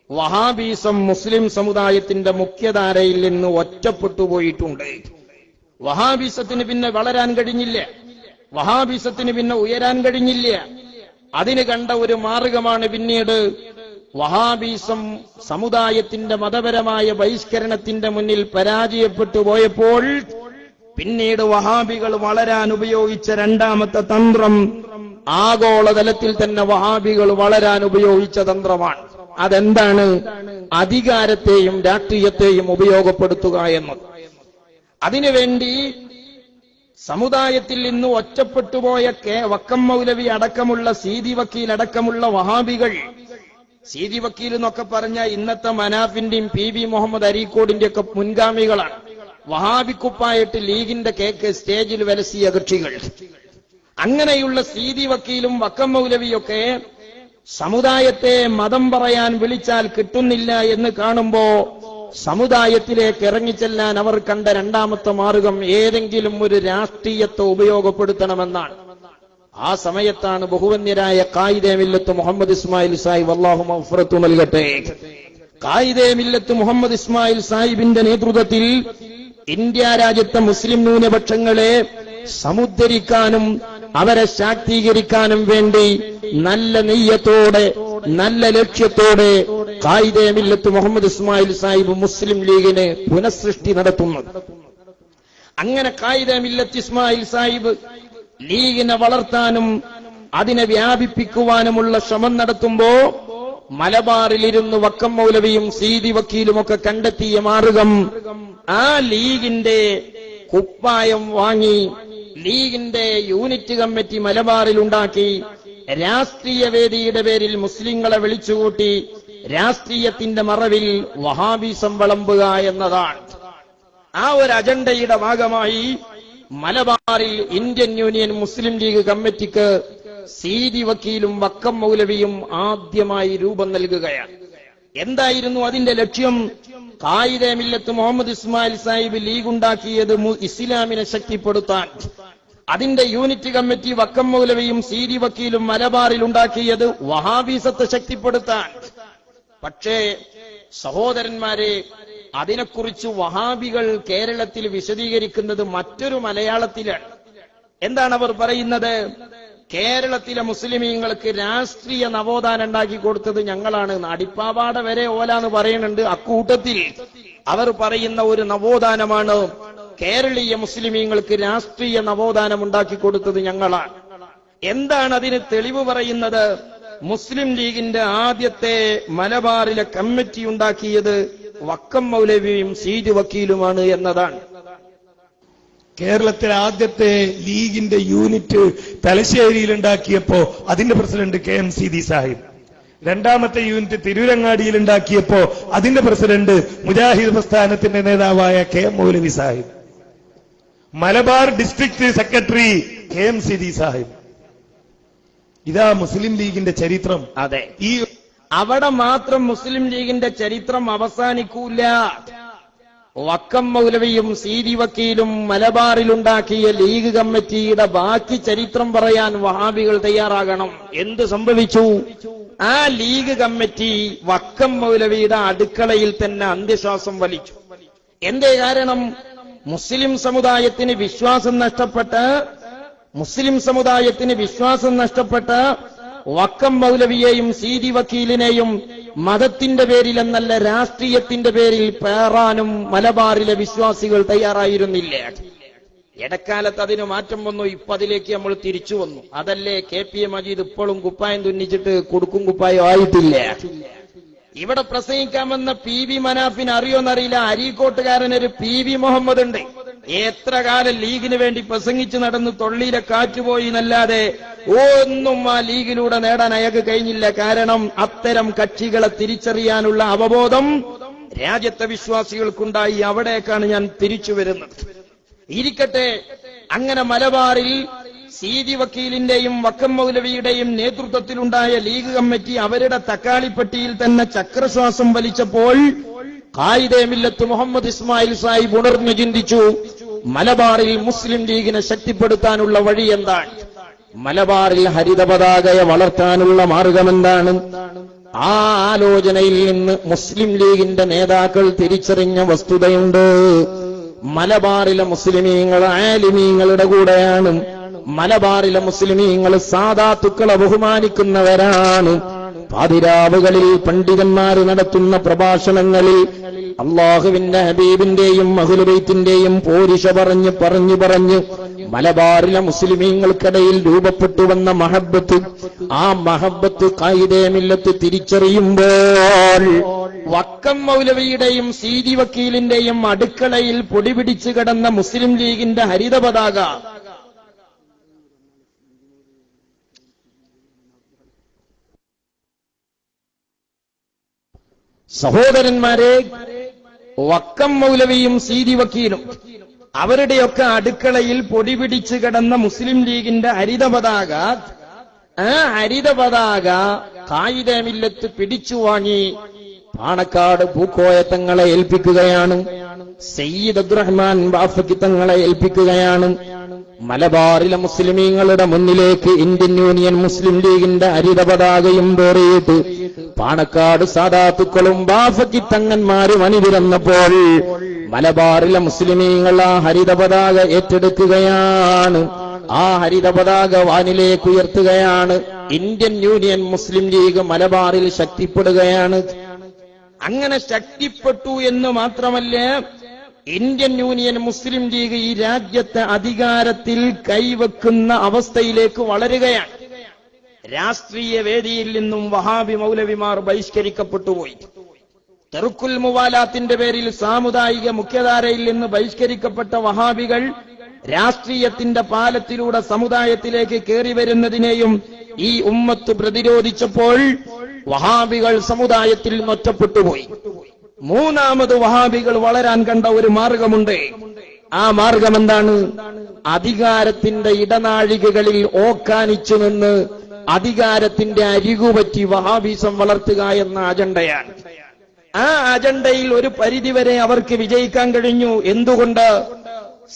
വഹാബീസം മുസ്ലിം സമുദായത്തിന്റെ മുഖ്യധാരയിൽ നിന്ന് ഒറ്റപ്പെട്ടു പോയിട്ടുണ്ട്. വഹാബീസത്തിന് പിന്നെ വളരാൻ കഴിഞ്ഞില്ല, വഹാബീസത്തിന് പിന്നെ ഉയരാൻ കഴിഞ്ഞില്ല. അതിന് കണ്ട ഒരു മാർഗമാണ് പിന്നീട് വഹാബീസം സമുദായത്തിന്റെ മതപരമായ ബഹിഷ്കരണത്തിന്റെ മുന്നിൽ പരാജയപ്പെട്ടു പോയപ്പോൾ പിന്നീട് വഹാബികൾ വളരാൻ ഉപയോഗിച്ച രണ്ടാമത്തെ തന്ത്രം ആഗോളതലത്തിൽ തന്നെ വഹാബികൾ വളരാൻ ഉപയോഗിച്ച തന്ത്രമാണ്. അതെന്താണ്? അധികാരത്തെയും രാഷ്ട്രീയത്തെയും ഉപയോഗപ്പെടുത്തുക എന്നത്. അതിനുവേണ്ടി സമുദായത്തിൽ നിന്ന് ഒറ്റപ്പെട്ടുപോയ വക്കം മൗലവി അടക്കമുള്ള സീതി വക്കീൽ അടക്കമുള്ള വഹാബികൾ, സീതി വക്കീൽ എന്നൊക്കെ പറഞ്ഞ ഇന്നത്തെ മനാഫിന്റെയും PB മുഹമ്മദ് അരീക്കോടിന്റെ ഒക്കെ മുൻഗാമികളാണ്. വഹാബിക്കുപ്പായിട്ട് ലീഗിന്റെ കേക്ക് സ്റ്റേജിൽ വലസിയ കക്ഷികൾ. അങ്ങനെയുള്ള സീതി വക്കീലും വക്കം മൗലവിയൊക്കെ സമുദായത്തെ മതം പറയാൻ വിളിച്ചാൽ കിട്ടുന്നില്ല എന്ന് കാണുമ്പോ സമുദായത്തിലേക്ക് ഇറങ്ങിച്ചെല്ലാൻ അവർ കണ്ട രണ്ടാമത്തെ മാർഗം ഏതെങ്കിലും ഒരു രാഷ്ട്രീയത്തെ ഉപയോഗപ്പെടുത്തണമെന്നാണ്. ആ സമയത്താണ് ബഹുവന്യരായ ഖായിദെ മില്ലത്ത് മുഹമ്മദ് ഇസ്മായിൽ സാഹിബ്, അല്ലാഹു മഗ്ഫിറത്ത് നൽകട്ടെ, ഖായിദെ മില്ലത്ത് മുഹമ്മദ് ഇസ്മായിൽ സാഹിബിന്റെ നേതൃത്വത്തിൽ ഇന്ത്യ രാജ്യത്തെ മുസ്ലിം ന്യൂനപക്ഷങ്ങളെ സമുദ്ധരിക്കാനും അവരെ ശാക്തീകരിക്കാനും വേണ്ടി നല്ല നെയ്യത്തോടെ നല്ല ലക്ഷ്യത്തോടെ ഖായിദെ മില്ലത്ത് മുഹമ്മദ് ഇസ്മായിൽ സാഹിബ് മുസ്ലിം ലീഗിന് പുനഃസൃഷ്ടി നടത്തുന്നത്. അങ്ങനെ ഖായിദെ മില്ലത്ത് ഇസ്മായിൽ സാഹിബ് ലീഗിനെ വളർത്താനും അതിനെ വ്യാപിപ്പിക്കുവാനുമുള്ള ശ്രമം നടത്തുമ്പോ മലബാറിലിരുന്ന് വക്കം മൗലവിയും സീതി വക്കീലുമൊക്കെ കണ്ടെത്തിയ മാർഗം ആ ലീഗിന്റെ കുപ്പായം വാങ്ങി ലീഗിന്റെ യൂണിറ്റ് കമ്മിറ്റി മലബാറിൽ ഉണ്ടാക്കി. രാഷ്ട്രീയ വേദിയുടെ പേരിൽ മുസ്ലിങ്ങളെ വിളിച്ചുകൂട്ടി രാഷ്ട്രീയത്തിന്റെ മറവിൽ വഹാബിസം വിളമ്പുക എന്നതാണ്. ആ ഒരു അജണ്ടയുടെ ഭാഗമായി മലബാറിൽ ഇന്ത്യൻ യൂണിയൻ മുസ്ലിം ലീഗ് കമ്മിറ്റിക്ക് സീതി വക്കീലും വക്കം മൗലവിയും ആദ്യമായി രൂപം നൽകുകയാണ്. എന്തായിരുന്നു അതിന്റെ ലക്ഷ്യം? ഖായിദെ മില്ലത്ത് മുഹമ്മദ് ഇസ്മായിൽ സാഹിബ് ലീഗ് ഉണ്ടാക്കിയത് ഇസ്ലാമിനെ ശക്തിപ്പെടുത്താൻ. അതിന്റെ യൂണിറ്റ് കമ്മിറ്റി വക്കം മൗലവിയും സീതി വക്കീലും മലബാറിൽ ഉണ്ടാക്കിയത് വഹാബിസത്തെ ശക്തിപ്പെടുത്താൻ. പക്ഷേ സഹോദരന്മാരെ, അതിനെക്കുറിച്ച് വഹാബികൾ കേരളത്തിൽ വിശദീകരിക്കുന്നത് മറ്റൊരു മലയാളത്തിലാണ്. എന്താണ് അവർ പറയുന്നത്? കേരളത്തിലെ മുസ്ലിമീങ്ങൾക്ക് രാഷ്ട്രീയ നവോത്ഥാനം ഉണ്ടാക്കി കൊടുത്തത് ഞങ്ങളാണ്. അടിപ്പാവാട വരെ ഓലാന്ന് പറയുന്നുണ്ട്. അക്കൂട്ടത്തിൽ അവർ പറയുന്ന ഒരു നവോത്ഥാനമാണ് കേരളീയ മുസ്ലിമീങ്ങൾക്ക് രാഷ്ട്രീയ നവോത്ഥാനം ഉണ്ടാക്കി കൊടുത്തത് ഞങ്ങളാണ്. എന്താണ് അതിന് തെളിവ് പറയുന്നത്? മുസ്ലിം ലീഗിന്റെ ആദ്യത്തെ മലബാറിലെ കമ്മിറ്റി ഉണ്ടാക്കിയത് വക്കം മൗലവിയും സീതി വക്കീലുമാണ് എന്നതാണ്. കേരളത്തിലെ ആദ്യത്തെ ലീഗിന്റെ യൂണിറ്റ് തലശ്ശേരിയിൽ ഉണ്ടാക്കിയപ്പോ അതിന്റെ പ്രസിഡന്റ് KM സീതി സാഹിബ്. രണ്ടാമത്തെ യൂണിറ്റ് തിരൂരങ്ങാടിയിൽ ഉണ്ടാക്കിയപ്പോ അതിന്റെ പ്രസിഡന്റ് മുജാഹിദ് പ്രസ്ഥാനത്തിന്റെ നേതാവായ KM Moulavi Sahib. Malabar district secretary KM Seethi Sahib. ഇതാ മുസ്ലിം ലീഗിന്റെ ചരിത്രം. അതെ, ഈ അവിടെ മാത്രം മുസ്ലിം ലീഗിന്റെ ചരിത്രം അവസാനിക്കൂല. വക്കം മൗലവിയും സീതി വക്കീലും മലബാറിലുണ്ടാക്കിയ ലീഗ് കമ്മിറ്റിയുടെ ബാക്കി ചരിത്രം പറയാൻ വഹാബികൾ തയ്യാറാകണം. എന്ത് സംഭവിച്ചു? ആ ലീഗ് കമ്മിറ്റി വക്കം മൗലവിയുടെ അടുക്കളയിൽ തന്നെ അന്ത്യശ്വാസം വലിച്ചു. എന്തേ കാരണം? മുസ്ലിം സമുദായത്തിന് വിശ്വാസം നഷ്ടപ്പെട്ട വക്കം മൗലവിയെയും സീതി വക്കീലിനെയും മതത്തിന്റെ പേരിലെന്നല്ല രാഷ്ട്രീയത്തിന്റെ പേരിൽ പേറാനും മലബാറിലെ വിശ്വാസികൾ തയ്യാറായിരുന്നില്ല. ഇടക്കാലത്ത് അതിന് മാറ്റം വന്നു. ഇപ്പൊ അതിലേക്ക് നമ്മൾ തിരിച്ചു വന്നു. അതല്ലേ KP മജീദ് ഇപ്പോഴും കുപ്പായം തുന്നിച്ചിട്ട് കൊടുക്കും കുപ്പായം ആയിട്ടില്ല. ഇവിടെ പ്രസംഗിക്കാമെന്ന PV മനാഫിന് അറിയോന്നറിയില്ല. അരീക്കോട്ടുകാരനൊരു PV മുഹമ്മദ് ഉണ്ട്. എത്ര കാലം ലീഗിന് വേണ്ടി പ്രസംഗിച്ചു നടന്ന് തൊള്ളിയിലെ കാറ്റുപോയി എന്നല്ലാതെ ഒന്നും ആ ലീഗിലൂടെ നേടാൻ അയാൾക്ക് കഴിഞ്ഞില്ല. കാരണം അത്തരം കക്ഷികളെ തിരിച്ചറിയാനുള്ള അവബോധം രാജ്യത്തെ വിശ്വാസികൾക്കുണ്ടായി. അവിടേക്കാണ് ഞാൻ തിരിച്ചു വരുന്നത്. ഇരിക്കട്ടെ, അങ്ങനെ മലബാറിൽ സീതി വക്കീലിന്റെയും വക്കം മൗലവിയുടെയും നേതൃത്വത്തിലുണ്ടായ ലീഗ് കമ്മിറ്റി അവരുടെ തക്കാളിപ്പെട്ടിയിൽ തന്നെ ചക്രശ്വാസം വലിച്ചപ്പോൾ ഖായിദെ മില്ലത്ത് മുഹമ്മദ് ഇസ്മായിൽ സാഹിബ് ഉണർന്നു ചിന്തിച്ചു, മലബാറിൽ മുസ്ലിം ലീഗിനെ ശക്തിപ്പെടുത്താനുള്ള വഴി എന്താണ്? മലബാറിൽ ഹരിത പതാകയെ വളർത്താനുള്ള മാർഗമെന്താണ്? ആ ആലോചനയിൽ നിന്ന് മുസ്ലിം ലീഗിന്റെ നേതാക്കൾ തിരിച്ചറിഞ്ഞ വസ്തുതയുണ്ട്. മലബാറിലെ മുസ്ലിമീങ്ങൾ ആലിമീങ്ങളുടെ കൂടെയാണ്. മലബാറിലെ മുസ്ലിമീങ്ങൾ സാദാത്തുക്കളെ ബഹുമാനിക്കുന്നവരാണ്. പാതിരാവുകളിൽ പണ്ഡിതന്മാർ നടത്തുന്ന പ്രഭാഷണങ്ങളിൽ അള്ളാഹുവിന്റെ ഹബീബിന്റെയും അഹ്ലുബൈത്തിന്റെയും പോരിശ പറഞ്ഞ് മലബാറിലെ മുസ്ലിമീങ്ങൾക്കിടയിൽ രൂപപ്പെട്ടു വന്ന മഹബത്ത്, ആ മഹബത്ത് ഖായിദെ മില്ലത്ത് തിരിച്ചറിയുമ്പോൾ വക്കം മൗലവിയുടെയും സീതി വക്കീലിന്റെയും അടുക്കളയിൽ പൊടിപിടിച്ചു കിടന്ന മുസ്ലിം ലീഗിന്റെ ഹരിത പതാക സഹോദരന്മാരെ, വക്കം മൗലവിയും സീതി വക്കീലും അവരുടെയൊക്കെ അടുക്കളയിൽ പൊടിപിടിച്ചു കിടന്ന മുസ്ലിം ലീഗിന്റെ ഹരിത പതാക, ആ ഹരിത പതാക ഖായിദെ മില്ലത്ത് പിടിച്ചു വാങ്ങി പാണക്കാട് പൂക്കോയ തങ്ങളെ ഏൽപ്പിക്കുകയാണ്. സയ്യിദ് അബ്ദുറഹ്മാൻ ബാഫക്കി തങ്ങളെ ഏൽപ്പിക്കുകയാണ്. മലബാറിലെ മുസ്ലിമീങ്ങളുടെ മുന്നിലേക്ക് ഇന്ത്യൻ യൂണിയൻ മുസ്ലിം ലീഗിന്റെ ഹരിത പതാകയും പേറിയിട്ട് പാണക്കാട് സാദാത്തുക്കളും ബാഫക്കി തങ്ങന്മാരും അണിനിരന്നപ്പോൾ മലബാറിലെ മുസ്ലിമീങ്ങൾ ആ ഹരിത പതാക ഏറ്റെടുക്കുകയാണ്. ആ ഹരിത പതാക വാനിലേക്ക് ഉയർത്തുകയാണ്. ഇന്ത്യൻ യൂണിയൻ മുസ്ലിം ലീഗ് മലബാറിൽ ശക്തിപ്പെടുകയാണ്. അങ്ങനെ ശക്തിപ്പെട്ടു എന്ന് മാത്രമല്ല, ഇന്ത്യൻ യൂണിയൻ മുസ്ലിം ലീഗ് ഈ രാജ്യത്തെ അധികാരത്തിൽ കൈവെക്കുന്ന അവസ്ഥയിലേക്ക് വളരുകയാണ്. രാഷ്ട്രീയ വേദിയിൽ നിന്നും വഹാബി മൗലവിമാർ ബഹിഷ്കരിക്കപ്പെട്ടുപോയി. തെറുക്കുൽ മുവാലാത്തിന്റെ പേരിൽ സാമുദായിക മുഖ്യധാരയിൽ നിന്ന് ബഹിഷ്കരിക്കപ്പെട്ട വഹാബികൾ രാഷ്ട്രീയത്തിന്റെ പാലത്തിലൂടെ സമുദായത്തിലേക്ക് കയറി വരുന്നതിനെയും ഈ ഉമ്മത്ത് പ്രതിരോധിച്ചപ്പോൾ വഹാബികൾ സമുദായത്തിൽ ഒറ്റപ്പെട്ടുപോയി. മൂന്നാമത് വഹാബികൾ വളരാൻ കണ്ട ഒരു മാർഗമുണ്ട്. ആ മാർഗം എന്താണ്? അധികാരത്തിന്റെ ഇടനാഴികകളിൽ ഓക്കാനിച്ചു നിന്ന് അധികാരത്തിന്റെ അരികുപറ്റി വഹാബിസം വളർത്തുക എന്ന അജണ്ടയാണ്. ആ അജണ്ടയിൽ ഒരു പരിധിവരെ അവർക്ക് വിജയിക്കാൻ കഴിഞ്ഞു. എന്തുകൊണ്ട്?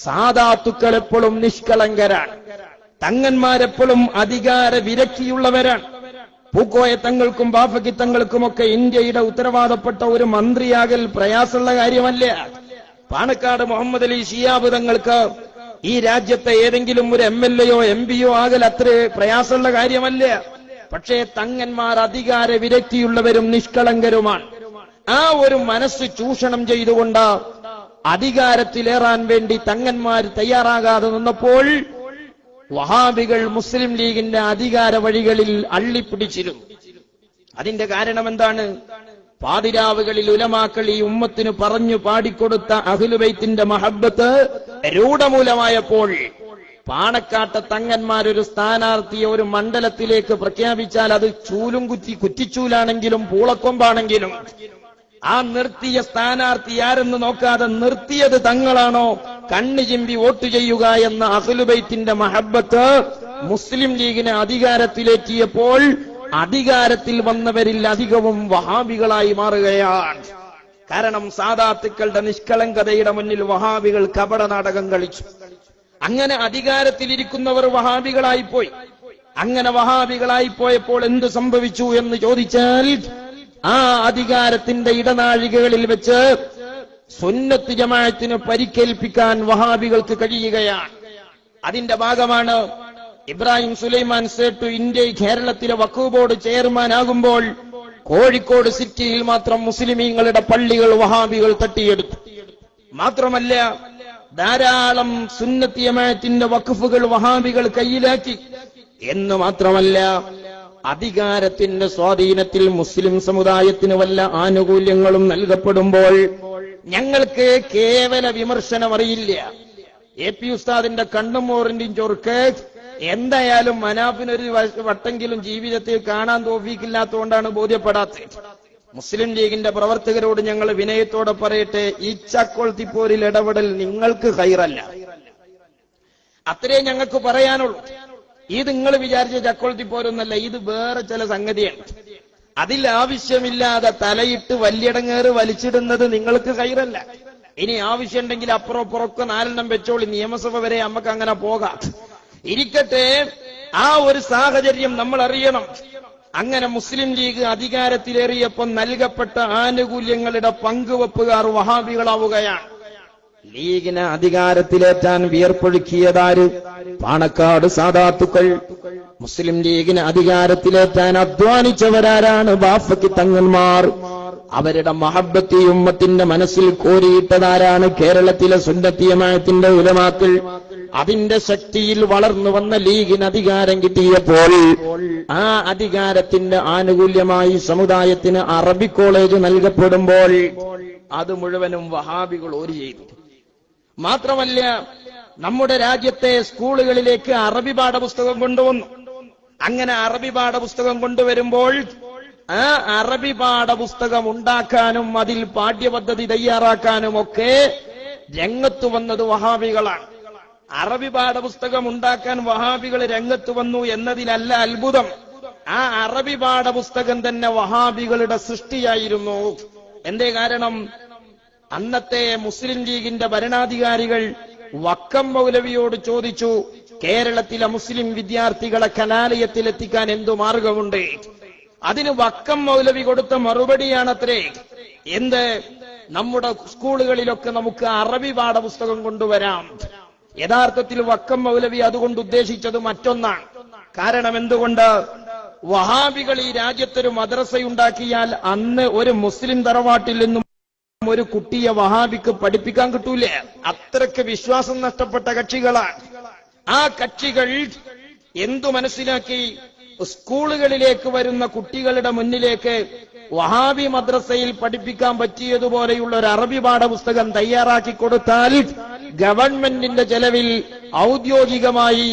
സാദാത്തുക്കൾ എപ്പോഴും നിഷ്കളങ്കരാണ്, തങ്ങന്മാരെപ്പോഴും അധികാര വിരക്തിയുള്ളവരാണ്. പൂക്കോയ തങ്ങൾക്കും ബാഫക്കി തങ്ങൾക്കുമൊക്കെ ഇന്ത്യയുടെ ഉത്തരവാദപ്പെട്ട ഒരു മന്ത്രിയാകൽ പ്രയാസമുള്ള കാര്യമല്ല. പാണക്കാട് മുഹമ്മദ് അലി ശിഹാബ് തങ്ങൾക്ക് ഈ രാജ്യത്തെ ഏതെങ്കിലും ഒരു MLA യോ MP യോ ആകൽ അത്ര പ്രയാസമുള്ള കാര്യമല്ല. പക്ഷേ തങ്ങന്മാർ അധികാര വിരക്തിയുള്ളവരും നിഷ്കളങ്കരുമാണ്. ആ ഒരു മനസ്സ് ചൂഷണം ചെയ്തുകൊണ്ട് അധികാരത്തിലേറാൻ വേണ്ടി തങ്ങന്മാർ തയ്യാറാകാതെ നിന്നപ്പോൾ വഹാബികൾ മുസ്ലിം ലീഗിന്റെ അധികാര വഴികളിൽ അള്ളിപ്പിടിച്ചിരുന്നു. അതിന്റെ കാരണം എന്താണ്? പാതിരാവുകളിൽ ഉലമാക്കൾ ഈ ഉമ്മത്തിന് പറഞ്ഞു പാടിക്കൊടുത്ത അഹ്ലുബൈത്തിന്റെ മഹബ്ബത്ത് രൂഢമൂലമായപ്പോൾ പാണക്കാട്ടെ തങ്ങന്മാരൊരു സ്ഥാനാർത്ഥിയെ ഒരു മണ്ഡലത്തിലേക്ക് പ്രഖ്യാപിച്ചാൽ അത് ചൂലും കുറ്റിച്ചൂലാണെങ്കിലും പൂളക്കൊമ്പാണെങ്കിലും ആ നിർത്തിയ സ്ഥാനാർത്ഥി ആരെന്ന് നോക്കാതെ നിർത്തിയത് തങ്ങളാണോ കണ്ണു ചിമ്പി വോട്ട് ചെയ്യുക എന്ന അഹ്ലുബൈത്തിന്റെ മഹബ്ബത്ത് മുസ്ലിം ലീഗിനെ അധികാരത്തിലേറ്റിയപ്പോൾ അധികാരത്തിൽ വന്നവരിൽ അധികവും വഹാബികളായി മാറുകയാണ്. കാരണം സാദാത്തുക്കളുടെ നിഷ്കളങ്കതയുടെ മുന്നിൽ വഹാബികൾ കപട നാടകം കളിച്ചു. അങ്ങനെ അധികാരത്തിലിരിക്കുന്നവർ വഹാബികളായിപ്പോയി. അങ്ങനെ വഹാബികളായിപ്പോയപ്പോൾ എന്ത് സംഭവിച്ചു എന്ന് ചോദിച്ചാൽ ആ അധികാരത്തിന്റെ ഇടനാഴികകളിൽ വെച്ച് സുന്നത്ത് ജമാഅത്തിന് പരിക്കേൽപ്പിക്കാൻ വഹാബികൾക്ക് കഴിയുകയാണ്. അതിന്റെ ഭാഗമാണ് ഇബ്രാഹിം സുലൈമാൻ സേട്ടു കേരളത്തിലെ വഖഫ് ബോർഡ് ചെയർമാനാകുമ്പോൾ കോഴിക്കോട് സിറ്റിയിൽ മാത്രം മുസ്ലിമീങ്ങളുടെ പള്ളികൾ വഹാബികൾ തട്ടിയെടുത്തു. മാത്രമല്ല ധാരാളം സുന്നത്ത് ജമാഅത്തിന്റെ വഖഫുകൾ വഹാബികൾ കയ്യിലാക്കി എന്ന് മാത്രമല്ല, അധികാരത്തിന്റെ സ്വാധീനത്തിൽ മുസ്ലിം സമുദായത്തിന് വല്ല ആനുകൂല്യങ്ങളും നൽകപ്പെടുമ്പോൾ ഞങ്ങൾക്ക് കേവല വിമർശനം അറിയില്ല. AP ഉസ്താദിന്റെ കണ്ണുമോറിന്റെയും ചൊർക്ക് എന്തായാലും മനാഫിനൊരു വട്ടെങ്കിലും ജീവിതത്തിൽ കാണാൻ തോഫീക്കില്ലാത്തതുകൊണ്ടാണ് ബോധ്യപ്പെടാത്തത്. മുസ്ലിം ലീഗിന്റെ പ്രവർത്തകരോട് ഞങ്ങൾ വിനയത്തോടെ പറയട്ടെ, ഈ ചക്കോൾത്തിപ്പോരിൽ ഇടപെടൽ നിങ്ങൾക്ക് ഹൈറല്ല. അത്രേ ഞങ്ങൾക്ക് പറയാനുള്ളൂ. ഇത് നിങ്ങൾ വിചാരിച്ച ചക്കോൾത്തിപ്പോരൊന്നല്ല, ഇത് വേറെ ചില സംഗതിയാണ്. അതിൽ ആവശ്യമില്ലാതെ തലയിട്ട് വല്യടങ്ങേറ് വലിച്ചിടുന്നത് നിങ്ങൾക്ക് ഹൈറല്ല. ഇനി ആവശ്യമുണ്ടെങ്കിൽ അപ്പുറം പുറക്കെ 4 വെച്ചോളി, നിയമസഭ വരെ നമുക്ക് അങ്ങനെ പോകാം. ഇരിക്കട്ടെ, ആ ഒരു സാഹചര്യം നമ്മൾ അറിയണം. അങ്ങനെ മുസ്ലിം ലീഗ് അധികാരത്തിലേറിയപ്പോൾ നൽകപ്പെട്ട ആനുകൂല്യങ്ങളുടെ പങ്കുവെപ്പുകാർ വഹാബികളാവുകയാണ്. ലീഗിനെ അധികാരത്തിലേറ്റാൻ വിയർപ്പൊഴുക്കിയതാര്? പാണക്കാട് സാദാത്തുക്കൾ. മുസ്ലിം ലീഗിനെ അധികാരത്തിലേറ്റാൻ അധ്വാനിച്ചവരാരാണ്? ബാഫക്കി തങ്ങന്മാർ. അവരുടെ മഹബ്ബത്തി ഉമ്മത്തിന്റെ മനസ്സിൽ കോരിയിട്ടതാരാണ്? കേരളത്തിലെ സുന്നത്ത് ജമാഅത്തിന്റെ ഉലമാക്കൾ. അതിന്റെ ശക്തിയിൽ വളർന്നു വന്ന ലീഗിന് അധികാരം കിട്ടിയപ്പോൾ ആ അധികാരത്തിന്റെ ആനുകൂല്യമായി സമുദായത്തിന് അറബി കോളേജ് നൽകപ്പെടുമ്പോൾ അത് മുഴുവനും വഹാബികൾ ഓരി ചെയ്തു. മാത്രമല്ല, നമ്മുടെ രാജ്യത്തെ സ്കൂളുകളിലേക്ക് അറബി പാഠപുസ്തകം കൊണ്ടുവന്നു. അങ്ങനെ അറബി പാഠപുസ്തകം കൊണ്ടുവരുമ്പോൾ ആ അറബി പാഠപുസ്തകം ഉണ്ടാക്കാനും അതിൽ പാഠ്യപദ്ധതി തയ്യാറാക്കാനും ഒക്കെ രംഗത്ത് വന്നത് വഹാബികളാണ്. അറബി പാഠപുസ്തകം ഉണ്ടാക്കാൻ വഹാബികൾ രംഗത്ത് വന്നു എന്നതിലല്ല അത്ഭുതം. ആ അറബി പാഠപുസ്തകം തന്നെ വഹാബികളുടെ സൃഷ്ടിയായിരുന്നു. എന്തേ കാരണം? അന്നത്തെ മുസ്ലിം ലീഗിന്റെ ഭരണാധികാരികൾ വക്കം മൗലവിയോട് ചോദിച്ചു, കേരളത്തിലെ മുസ്ലിം വിദ്യാർത്ഥികളെ കലാലയത്തിലെത്തിക്കാൻ എന്തു മാർഗമുണ്ട്? അതിന് വക്കം മൗലവി കൊടുത്ത മറുപടിയാണത്രേ, എന്ത്, നമ്മുടെ സ്കൂളുകളിലൊക്കെ നമുക്ക് അറബി പാഠപുസ്തകം കൊണ്ടുവരാം. യഥാർത്ഥത്തിൽ വക്കം മൗലവി അതുകൊണ്ട് ഉദ്ദേശിച്ചത് മറ്റൊന്നാണ്. കാരണം എന്തുകൊണ്ട്? വഹാബികൾ ഈ രാജ്യത്തൊരു മദ്രസയുണ്ടാക്കിയാൽ അന്ന് ഒരു മുസ്ലിം തറവാട്ടിൽ നിന്നും ഒരു കുട്ടിയെ വഹാബിക്ക് പഠിപ്പിക്കാൻ കിട്ടൂല. അത്രയ്ക്ക് വിശ്വാസം നഷ്ടപ്പെട്ട കക്ഷികളാണ്. ആ കക്ഷികൾ എന്തു മനസ്സിലാക്കി? സ്കൂളുകളിലേക്ക് വരുന്ന കുട്ടികളുടെ മുന്നിലേക്ക് വഹാബി മദ്രസയിൽ പഠിപ്പിക്കാൻ പറ്റിയതുപോലെയുള്ള ഒരു അറബി പാഠപുസ്തകം തയ്യാറാക്കി കൊടുത്താൽ ഗവൺമെന്റിന്റെ ചെലവിൽ ഔദ്യോഗികമായി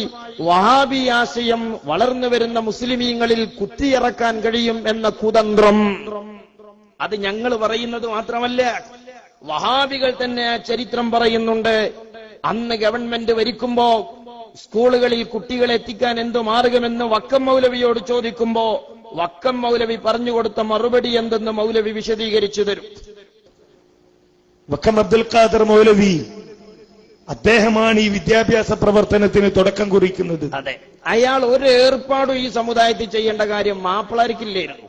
വഹാബി ആശയം വളർന്നു വരുന്ന മുസ്ലിമീങ്ങളിൽ കുത്തിയിറക്കാൻ കഴിയും എന്ന കുതന്ത്രം, അത് ഞങ്ങൾ പറയുന്നത് മാത്രമല്ല, വഹാബികൾ തന്നെ ആ ചരിത്രം പറയുന്നുണ്ട്. അന്ന് ഗവൺമെന്റ് ഭരിക്കുമ്പോ സ്കൂളുകളിൽ കുട്ടികളെ എത്തിക്കാൻ എന്തു മാർഗമെന്ന് വക്കം മൗലവിയോട് ചോദിക്കുമ്പോ വക്കം മൗലവി പറഞ്ഞുകൊടുത്ത മറുപടി എന്തെന്ന് മൗലവി വിശദീകരിച്ചു തരും. വക്കം അബ്ദുൽ ഖാദർ മൗലവി, അദ്ദേഹമാണ് ഈ വിദ്യാഭ്യാസ പ്രവർത്തനത്തിന് തുടക്കം കുറിക്കുന്നത്. അതെ, അയാൾ ഒരു ഏർപ്പാടും ഈ സമുദായത്തിൽ ചെയ്യേണ്ട കാര്യം മാപ്പിളാർക്കില്ലായിരുന്നു.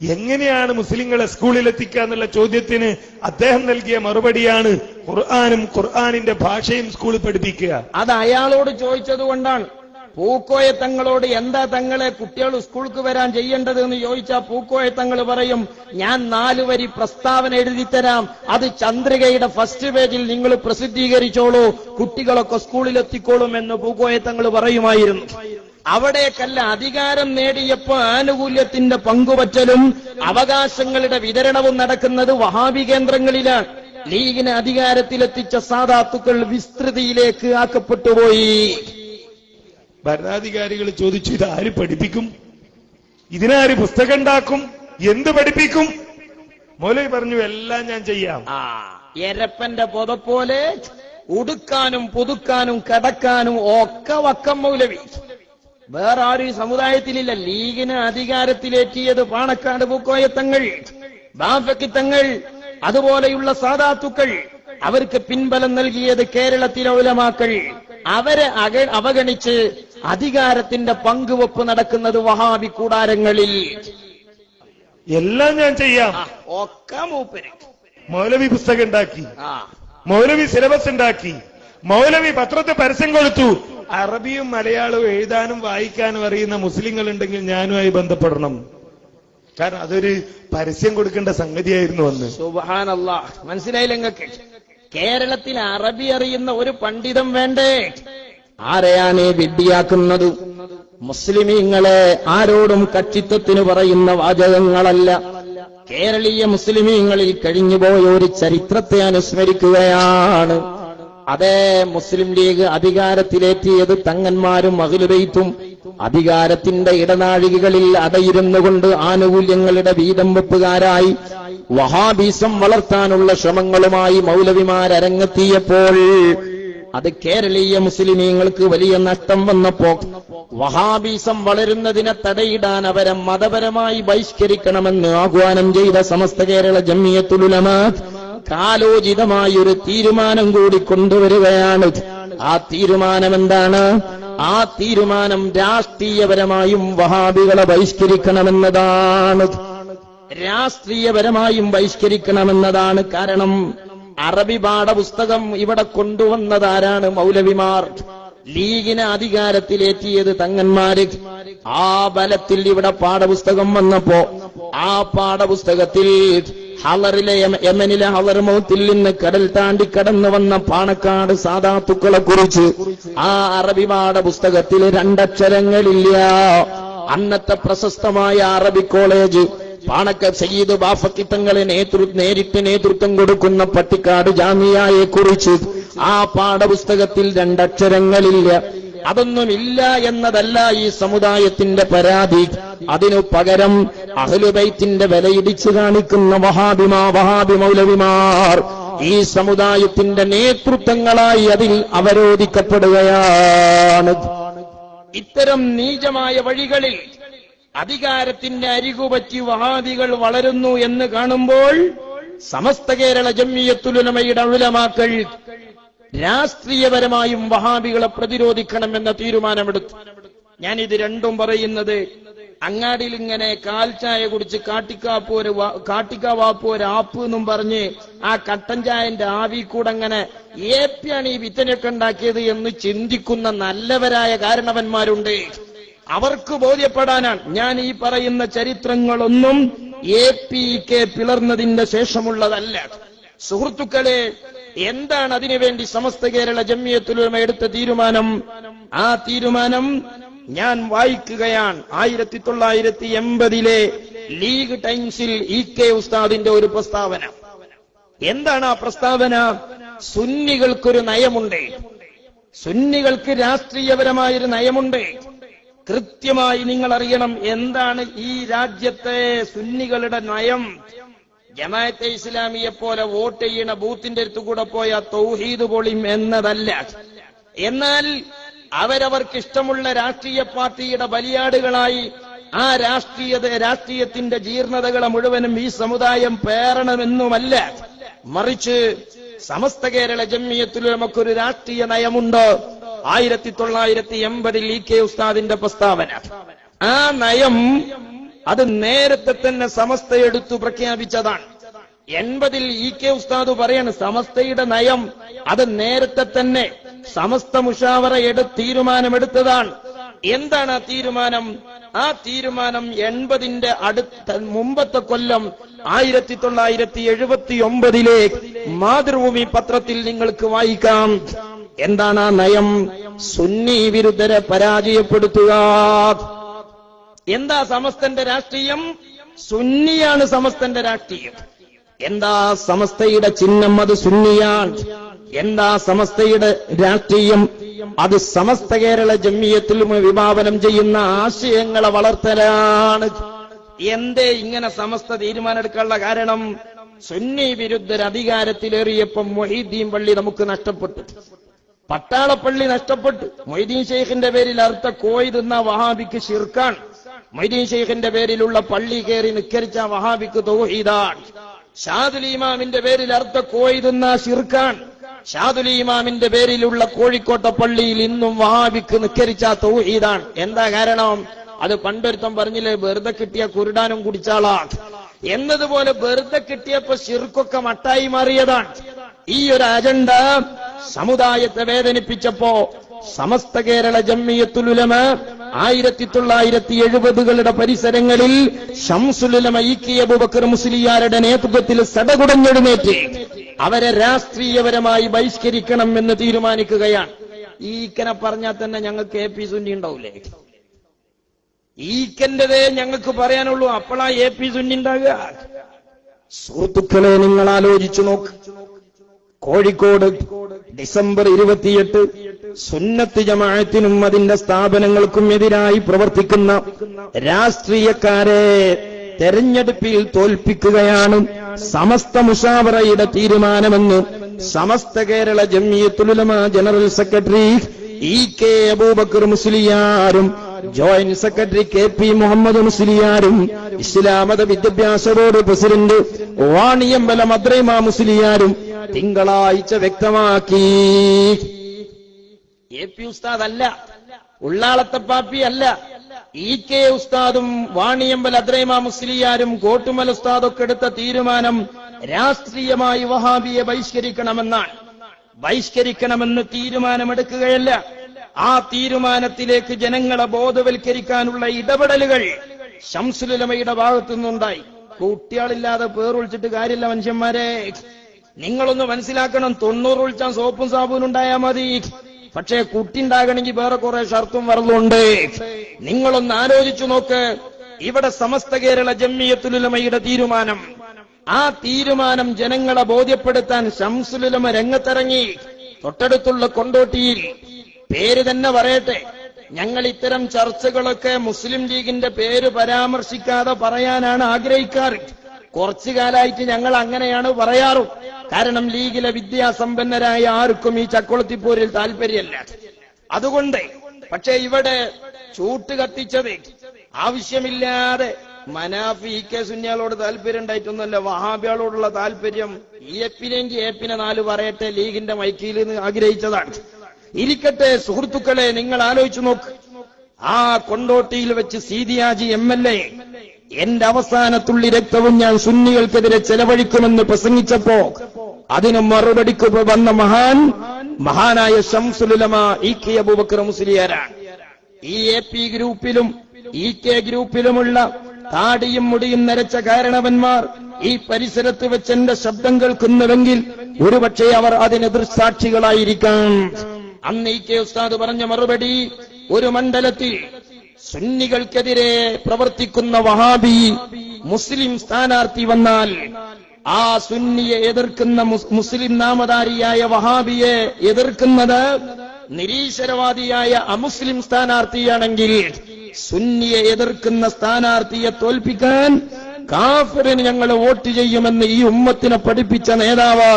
എങ്ങനെയാണ് മുസ്ലിങ്ങളെ സ്കൂളിലെത്തിക്കുക എന്നുള്ള ചോദ്യത്തിന് അദ്ദേഹം നൽകിയ മറുപടിയാണ് ഖുർആനും ഖുർആനിന്റെ ഭാഷയും സ്കൂളിൽ പഠിപ്പിക്കുക. അത് അയാളോട് ചോദിച്ചതുകൊണ്ടാണ്. പൂക്കോയ തങ്ങളോട് എന്താ തങ്ങളെ കുട്ടികൾ സ്കൂൾക്ക് വരാൻ ചെയ്യേണ്ടത് എന്ന് ചോദിച്ചാൽ പൂക്കോയ തങ്ങൾ പറയും, ഞാൻ 4 വരി പ്രസ്താവന എഴുതിത്തരാം, അത് ചന്ദ്രികയുടെ ഫസ്റ്റ് പേജിൽ നിങ്ങൾ പ്രസിദ്ധീകരിച്ചോളൂ, കുട്ടികളൊക്കെ സ്കൂളിലെത്തിക്കോളും എന്ന് പൂക്കോയ തങ്ങൾ പറയുമായിരുന്നു. അവിടേക്കല്ല, അധികാരം നേടിയപ്പോ ആനുകൂല്യത്തിന്റെ പങ്കുപറ്റലും അവകാശങ്ങളുടെ വിതരണവും നടക്കുന്നത് വഹാബി കേന്ദ്രങ്ങളിലാണ്. ലീഗിനെ അധികാരത്തിലെത്തിച്ച സാദാത്തുക്കൾ വിസ്തൃതിയിലേക്ക് ആക്കപ്പെട്ടുപോയി. ഭരണാധികാരികൾ ചോദിച്ചു, ഇത് ആര് പഠിപ്പിക്കും, ഇതിനാര് പുസ്തകം ഉണ്ടാക്കും, എന്ത് പഠിപ്പിക്കും? മൗലവി പറഞ്ഞു, എല്ലാം ഞാൻ ചെയ്യാം. എരപ്പന്റെ പൊതപ്പോലെ ഉടുക്കാനും പുതുക്കാനും കിടക്കാനും ഒക്കെ വക്കം മൗലവി. വേറെ ആരും ഈ സമുദായത്തിലില്ല. ലീഗിന് അധികാരത്തിലേറ്റിയത് പാണക്കാട് പൂക്കോയത്തങ്ങൾ, ബാഫക്കിത്തങ്ങൾ, അതുപോലെയുള്ള സാദാത്തുക്കൾ. അവർക്ക് പിൻബലം നൽകിയത് കേരളത്തിലെ ഉലമാക്കൾ. അവരെ അവഗണിച്ച് അധികാരത്തിന്റെ പങ്കുവെപ്പ് നടക്കുന്നത് വഹാബി കൂടാരങ്ങളിൽ. എല്ലാം ഞാൻ ചെയ്യാം, ഒക്കെ മൂപ്പര്. മൗലവി പുസ്തകം ഉണ്ടാക്കി, മൗലവി സിലബസ് ഉണ്ടാക്കി, മൗലവി പത്രത്തിൽ പരസ്യം കൊടുത്തു. അറബിയും മലയാളവും എഴുതാനും വായിക്കാനും അറിയുന്ന മുസ്ലിങ്ങൾ ഉണ്ടെങ്കിൽ ഞാനുമായി ബന്ധപ്പെടണം. കാരണം അതൊരു പരസ്യം കൊടുക്കേണ്ട സംഗതിയായിരുന്നു അന്ന്. സുബ്ഹാനല്ലാഹ്, മനസ്സിലായില്ല നിങ്ങൾക്ക്? കേരളത്തിൽ അറബി അറിയുന്ന ഒരു പണ്ഡിതം വേണ്ടേ? ആരെയാണ് വിഡ്ഢിയാക്കുന്നത്? മുസ്ലിമീങ്ങളെ ആരോടും കക്ഷിത്വത്തിന് പറയുന്ന വാചകങ്ങളല്ല. കേരളീയ മുസ്ലിമീങ്ങളിൽ കഴിഞ്ഞുപോയ ഒരു ചരിത്രത്തെ അനുസ്മരിക്കുകയാണ്. അതേ, മുസ്ലിം ലീഗ് അധികാരത്തിലേറ്റിയത് തങ്ങന്മാരും അഹ്ലുബൈത്തും അധികാരത്തിന്റെ ഇടനാഴികകളിൽ അടയിരുന്നുകൊണ്ട് ആനുകൂല്യങ്ങളുടെ വീതം വെപ്പുകാരായി വഹാബീസം വളർത്താനുള്ള ശ്രമങ്ങളുമായി മൗലവിമാരരങ്ങെത്തിയപ്പോൾ അത് കേരളീയ മുസ്ലിമീങ്ങൾക്ക് വലിയ നഷ്ടം വന്നപ്പോ വഹാബീസം വളരുന്നതിനെ തടയിടാൻ അവരെ മതപരമായി ബഹിഷ്കരിക്കണമെന്ന് ആഹ്വാനം ചെയ്ത സമസ്ത കേരള ജംഇയ്യത്തുൽ ഉലമാ കാലോചിതമായൊരു തീരുമാനം കൂടി കൊണ്ടുവരികയാണ്. ആ തീരുമാനം എന്താണ്? ആ തീരുമാനം രാഷ്ട്രീയപരമായും വഹാബികളെ ബഹിഷ്കരിക്കണമെന്നതാണ്. രാഷ്ട്രീയപരമായും ബഹിഷ്കരിക്കണമെന്നതാണ്. കാരണം അറബി പാഠപുസ്തകം ഇവിടെ കൊണ്ടുവന്നതാരാണ്? മൗലവിമാർ. ലീഗിനെ അധികാരത്തിലേറ്റിയത് തങ്ങന്മാര്. ആ ബലത്തിൽ ഇവിടെ പാഠപുസ്തകം വന്നപ്പോ ആ പാഠപുസ്തകത്തിൽ ഹളറിലെ യമനിലെ ഹളർമൗത്തിൽ നിന്ന് കടൽ താണ്ടി കടന്നു വന്ന പാണക്കാട് സാദാത്തുക്കളെ കുറിച്ച് ആ അറബി പാഠപുസ്തകത്തിൽ 2 അക്ഷരങ്ങളില്ല. അന്നത്തെ പ്രശസ്തമായ അറബി കോളേജ് പാണക്ക സയ്യിദ് ബാഫക്കിത്തങ്ങളെ നേരിട്ട് നേതൃത്വം കൊടുക്കുന്ന പട്ടിക്കാട് ജാമിയയെ കുറിച്ച് ആ പാഠപുസ്തകത്തിൽ 2 അക്ഷരങ്ങളില്ല. അതൊന്നുമില്ല എന്നതല്ല ഈ സമുദായത്തിന്റെ പരാതി. അതിനു പകരം അഹ്ലുബൈത്തിന്റെ വിലയിടിച്ചു കാണിക്കുന്ന വഹാബി മൗലവിമാർ ഈ സമുദായത്തിന്റെ നേതൃത്വങ്ങളായി അതിൽ അവരോധിക്കപ്പെടുകയാണ്. ഇത്തരം നീചമായ വഴികളിൽ അധികാരത്തിന്റെ അരികുപറ്റി വഹാബികൾ വളരുന്നു എന്ന് കാണുമ്പോൾ സമസ്ത കേരള ജംഇയ്യത്തുൽ ഉലമയുടെ ഉലമാക്കൾ രാഷ്ട്രീയപരമായും വഹാബികളെ പ്രതിരോധിക്കണമെന്ന തീരുമാനമെടുത്തു. ഞാനിത് രണ്ടും പറയുന്നത് അങ്ങാടിയിൽ ഇങ്ങനെ കാൽച്ചായ കുടിച്ച് കാട്ടിക്കാവാപ്പോ ഒരു ആപ്പ് എന്നും പറഞ്ഞ് ആ കട്ടൻ ചായന്റെ ആവി കൂടെ അങ്ങനെ ഏപ്പിയാണ് ഈ വിത്തനൊക്കെ ഉണ്ടാക്കിയത് എന്ന് ചിന്തിക്കുന്ന നല്ലവരായ കാരണവന്മാരുണ്ട്. അവർക്ക് ബോധ്യപ്പെടാനാണ് ഞാൻ ഈ പറയുന്ന ചരിത്രങ്ങളൊന്നും APK പിളർന്നതിന്റെ ശേഷമുള്ളതല്ല. സുഹൃത്തുക്കളെ, എന്താണ് അതിനുവേണ്ടി സമസ്ത കേരള ജംഇയ്യത്തുൽ ഉലമ എടുത്ത തീരുമാനം? ആ തീരുമാനം ഞാൻ വായിക്കുകയാണ്. 1980 ലീഗ് ടൈംസിൽ EK ഉസ്താദിന്റെ ഒരു പ്രസ്താവന. എന്താണ് ആ പ്രസ്താവന? സുന്നികൾക്കൊരു നയമുണ്ട്. സുന്നികൾക്ക് രാഷ്ട്രീയപരമായൊരു നയമുണ്ട്. കൃത്യമായി നിങ്ങൾ അറിയണം എന്താണ് ഈ രാജ്യത്തെ സുന്നികളുടെ നയം. ജമാഅത്തെ ഇസ്ലാമിയെ പോലെ വോട്ട് ചെയ്യണ ബൂത്തിന്റെ അടുത്തുകൂടെ പോയ തൗഹീദ് പൊളിം എന്നതല്ല. എന്നാൽ അവരവർക്ക് ഇഷ്ടമുള്ള രാഷ്ട്രീയ പാർട്ടിയുടെ ബലിയാടുകളായി ആ രാഷ്ട്രീയത്തിന്റെ ജീർണതകളെ മുഴുവനും ഈ സമുദായം പേറണമെന്നുമല്ല, മറിച്ച് സമസ്ത കേരള ജംഇയ്യത്തുൽ ഉലമക്കൊരു രാഷ്ട്രീയ നയമുണ്ട്. 1980 ഇ.കെ. ഉസ്താദിന്റെ പ്രസ്താവന. ആ നയം അത് നേരത്തെ തന്നെ സമസ്ത എടുത്തു പ്രഖ്യാപിച്ചതാണ്. 80 ഇ.കെ. ഉസ്താദ് പറയാണ് സമസ്തയുടെ നയം അത് നേരത്തെ തന്നെ സമസ്ത മുഷാവറ തീരുമാനമെടുത്തതാണ്. എന്താണ് ആ തീരുമാനം? ആ തീരുമാനം 80ന്റെ മുമ്പത്തെ കൊല്ലം 1979 മാതൃഭൂമി പത്രത്തിൽ നിങ്ങൾക്ക് വായിക്കാം. എന്താണ് ആ നയം? സുന്നി വിരുദ്ധരെ പരാജയപ്പെടുത്തുക. എന്താ സമസ്തന്റെ രാഷ്ട്രീയം? സുന്നിയാണ് സമസ്തന്റെ രാഷ്ട്രീയം. എന്താ സമസ്തയുടെ ചിഹ്നം? അത് സുന്നിയാണ്. എന്താ സമസ്തയുടെ രാഷ്ട്രീയം? അത് സമസ്ത കേരള ജംഇയ്യത്തുൽ വിഭാവനം ചെയ്യുന്ന ആശയങ്ങളെ വളർത്തലാണ്. എന്തേ ഇങ്ങനെ സമസ്ത തീരുമാനമെടുക്കാനുള്ള കാരണം? സുന്നി വിരുദ്ധർ അധികാരത്തിലേറിയപ്പം മൊഹീദ്ദീൻ പള്ളി നമുക്ക് നഷ്ടപ്പെട്ടു, പട്ടാളപ്പള്ളി നഷ്ടപ്പെട്ടു. മൊയ്തീൻ ഷെയ്ഖിന്റെ പേരിൽ അർത്ഥ കോഴി തിന്ന വഹാബിക്ക് ശിർക്കാണ്. മൊയ്തീൻ ഷെയ്ഖിന്റെ പേരിലുള്ള പള്ളി കയറി നിക്കരിച്ച വഹാബിക്ക് തൗഹീദാണ്. ഷാദുൽ ഇമാമിന്റെ പേരിൽ അർത്ഥ കോഴി തിന്ന ശിർക്കാണ്. ഷാദുൽ ഇമാമിന്റെ പേരിലുള്ള കോഴിക്കോട്ടെ പള്ളിയിൽ ഇന്നും വഹാബിക്ക് നിക്കരിച്ച തൗഹീദാണ്. എന്താ കാരണം? അത് പണ്ടൊരുത്തം പറഞ്ഞില്ലേ, വെറുതെ കിട്ടിയ കുരുടാനും കുടിച്ചാളാ എന്നതുപോലെ വെറുതെ കിട്ടിയപ്പോ ശിർക്കൊക്കെ മട്ടായി മാറിയതാണ്. ഈ ഒരു അജണ്ട സമുദായത്തെ വേദനിപ്പിച്ചപ്പോ സമസ്ത കേരള ജംഇയ്യത്തുൽ ഉലമ 1970കളുടെ പരിസരങ്ങളിൽ ശംസുൽ ഉലമ ഇ.കെ. അബൂബക്കർ മുസ്ലിയാരുടെ നേതൃത്വത്തിൽ സടകുടഞ്ഞെഴുന്നേറ്റ് അവരെ രാഷ്ട്രീയപരമായി ബഹിഷ്കരിക്കണം എന്ന് തീരുമാനിക്കുകയാണ്. ഈക്കനെ പറഞ്ഞാൽ തന്നെ ഞങ്ങൾക്ക് AP സുന്നി ഉണ്ടാവൂലേ? ഈക്കന്റേതേ ഞങ്ങൾക്ക് പറയാനുള്ളൂ. അപ്പോഴാ AP സുന്നി ഉണ്ടാകുക? സുഹൃത്തുക്കളെ, നിങ്ങൾ ആലോചിച്ചു നോക്ക്. കോഴിക്കോട് ഡിസംബർ 28 സുന്നത്ത് ജമാഅത്തിനും അതിന്റെ സ്ഥാപനങ്ങൾക്കും എതിരായി പ്രവർത്തിക്കുന്ന രാഷ്ട്രീയക്കാരെ തെരഞ്ഞെടുപ്പിൽ തോൽപ്പിക്കുകയാണ് സമസ്ത മുഷാവറയുടെ തീരുമാനമെന്ന് Samastha Kerala Jamiyyathul Ulama general secretary E K. Aboobacker മുസ്ലിയാരും ജോയിന്റ് സെക്രട്ടറി KP മുഹമ്മദ് മുസ്ലിയാരും ഇസ്ലാമത വിദ്യാഭ്യാസ ബോർഡ് പ്രസിഡന്റ് വാണിയമ്പലം അദ്രൈമ മുസ്ലിയാരും തിങ്കളാഴ്ച വ്യക്തമാക്കി. AP ഉസ്താദ് അല്ല, ഉള്ളാളത്തെ പാപ്പി അല്ല, ഇ.കെ. ഉസ്താദും വാണിയമ്പൽ അദ്രൈമ മുസ്ലിയാരും കോട്ടുമൽ ഉസ്താദൊക്കെ എടുത്ത തീരുമാനം രാഷ്ട്രീയമായി വഹാബിയെ ബഹിഷ്കരിക്കണമെന്നാണ്. ബഹിഷ്കരിക്കണമെന്ന് തീരുമാനമെടുക്കുകയല്ല, ആ തീരുമാനത്തിലേക്ക് ജനങ്ങളെ ബോധവൽക്കരിക്കാനുള്ള ഇടപെടലുകൾ ശംസുൽ ഉലമയുടെ ഭാഗത്തു നിന്നുണ്ടായി. കുട്ടികളില്ലാതെ പേറൊളിച്ചിട്ട് കാര്യമില്ല മനുഷ്യന്മാരെ. നിങ്ങളൊന്ന് മനസ്സിലാക്കണം, 90 ഒളിച്ചാൻ സോപ്പും സാബൂനും ഉണ്ടായാൽ മതി. പക്ഷേ കുട്ടി ഉണ്ടാകണമെങ്കിൽ വേറെ കുറെ ഷർത്തും വറലുണ്ട്. നിങ്ങളൊന്ന് ആലോചിച്ചു നോക്ക്. ഇവിടെ സമസ്ത കേരള ജംഇയ്യത്തുൽ ഉലമയുടെ തീരുമാനം, ആ തീരുമാനം ജനങ്ങളെ ബോധ്യപ്പെടുത്താൻ ശംസുൽ ഉലമ രംഗത്തിറങ്ങി. തൊട്ടടുത്തുള്ള കൊണ്ടോട്ടിയിൽ, പേര് തന്നെ പറയട്ടെ, ഞങ്ങൾ ഇത്തരം ചർച്ചകളൊക്കെ മുസ്ലിം ലീഗിന്റെ പേര് പരാമർശിക്കാതെ പറയാനാണ് ആഗ്രഹിക്കാറ്. കുറച്ചു കാലമായിട്ട് ഞങ്ങൾ അങ്ങനെയാണ് പറയാറും. കാരണം ലീഗിലെ വിദ്യാസമ്പന്നരായ ആർക്കും ഈ ചക്കുളത്തിപ്പോരിൽ താല്പര്യമല്ല. അതുകൊണ്ട് പക്ഷെ ഇവിടെ ചൂട്ട് കത്തിച്ചത് ആവശ്യമില്ലാതെ മനാഫി ഇ.കെ. സുന്നികളോട് താല്പര്യം ഉണ്ടായിട്ടൊന്നുമല്ല, വഹാബികളോടുള്ള താല്പര്യം AP-നെ 4 പറയട്ടെ ലീഗിന്റെ മൈക്കിൽ നിന്ന് ആഗ്രഹിച്ചതാണ്. ഇരിക്കട്ടെ സുഹൃത്തുക്കളെ, നിങ്ങൾ ആലോചിച്ചു നോക്ക്. ആ കൊണ്ടോട്ടിയിൽ വെച്ച് സീതിയാജി MLA എന്റെ അവസാനത്തുള്ളി രക്തവും ഞാൻ സുന്നികൾക്കെതിരെ ചെലവഴിക്കുമെന്ന് പ്രസംഗിച്ചപ്പോ അതിന് മറുപടിക്ക് വന്ന മഹാനായ ശംസുൽ ഉലമ ഇ.കെ. അബൂബക്കർ മുസ്ലിയാരാണ്. ഈ AP ഗ്രൂപ്പിലും ഇ.കെ. ഗ്രൂപ്പിലുമുള്ള താടിയും മുടിയും നരച്ച കാരണവന്മാർ ഈ പരിസരത്ത് വെച്ച് എന്റെ ശബ്ദം കേൾക്കുന്നുവെങ്കിൽ ഒരുപക്ഷെ അവർ അതിന് ദൃക്സാക്ഷികളായിരിക്കാം. അന്ന് ഇ.കെ. ഉസ്താദ് പറഞ്ഞ മറുപടി, ഒരു മണ്ഡലത്തിൽ സുന്നികൾക്കെതിരെ പ്രവർത്തിക്കുന്ന വഹാബി മുസ്ലിം സ്ഥാനാർത്ഥി വന്നാൽ ആ സുന്നിയെ എതിർക്കുന്ന മുസ്ലിം നാമധാരിയായ വഹാബിയെ എതിർക്കുന്നത് നിരീശ്വരവാദിയായ അമുസ്ലിം സ്ഥാനാർത്ഥിയാണെങ്കിൽ സുന്നിയെ എതിർക്കുന്ന സ്ഥാനാർത്ഥിയെ തോൽപ്പിക്കാൻ കാഫിറിന് ഞങ്ങൾ വോട്ട് ചെയ്യുമെന്ന് ഈ ഉമ്മത്തിനെ പഠിപ്പിച്ച നേതാവ്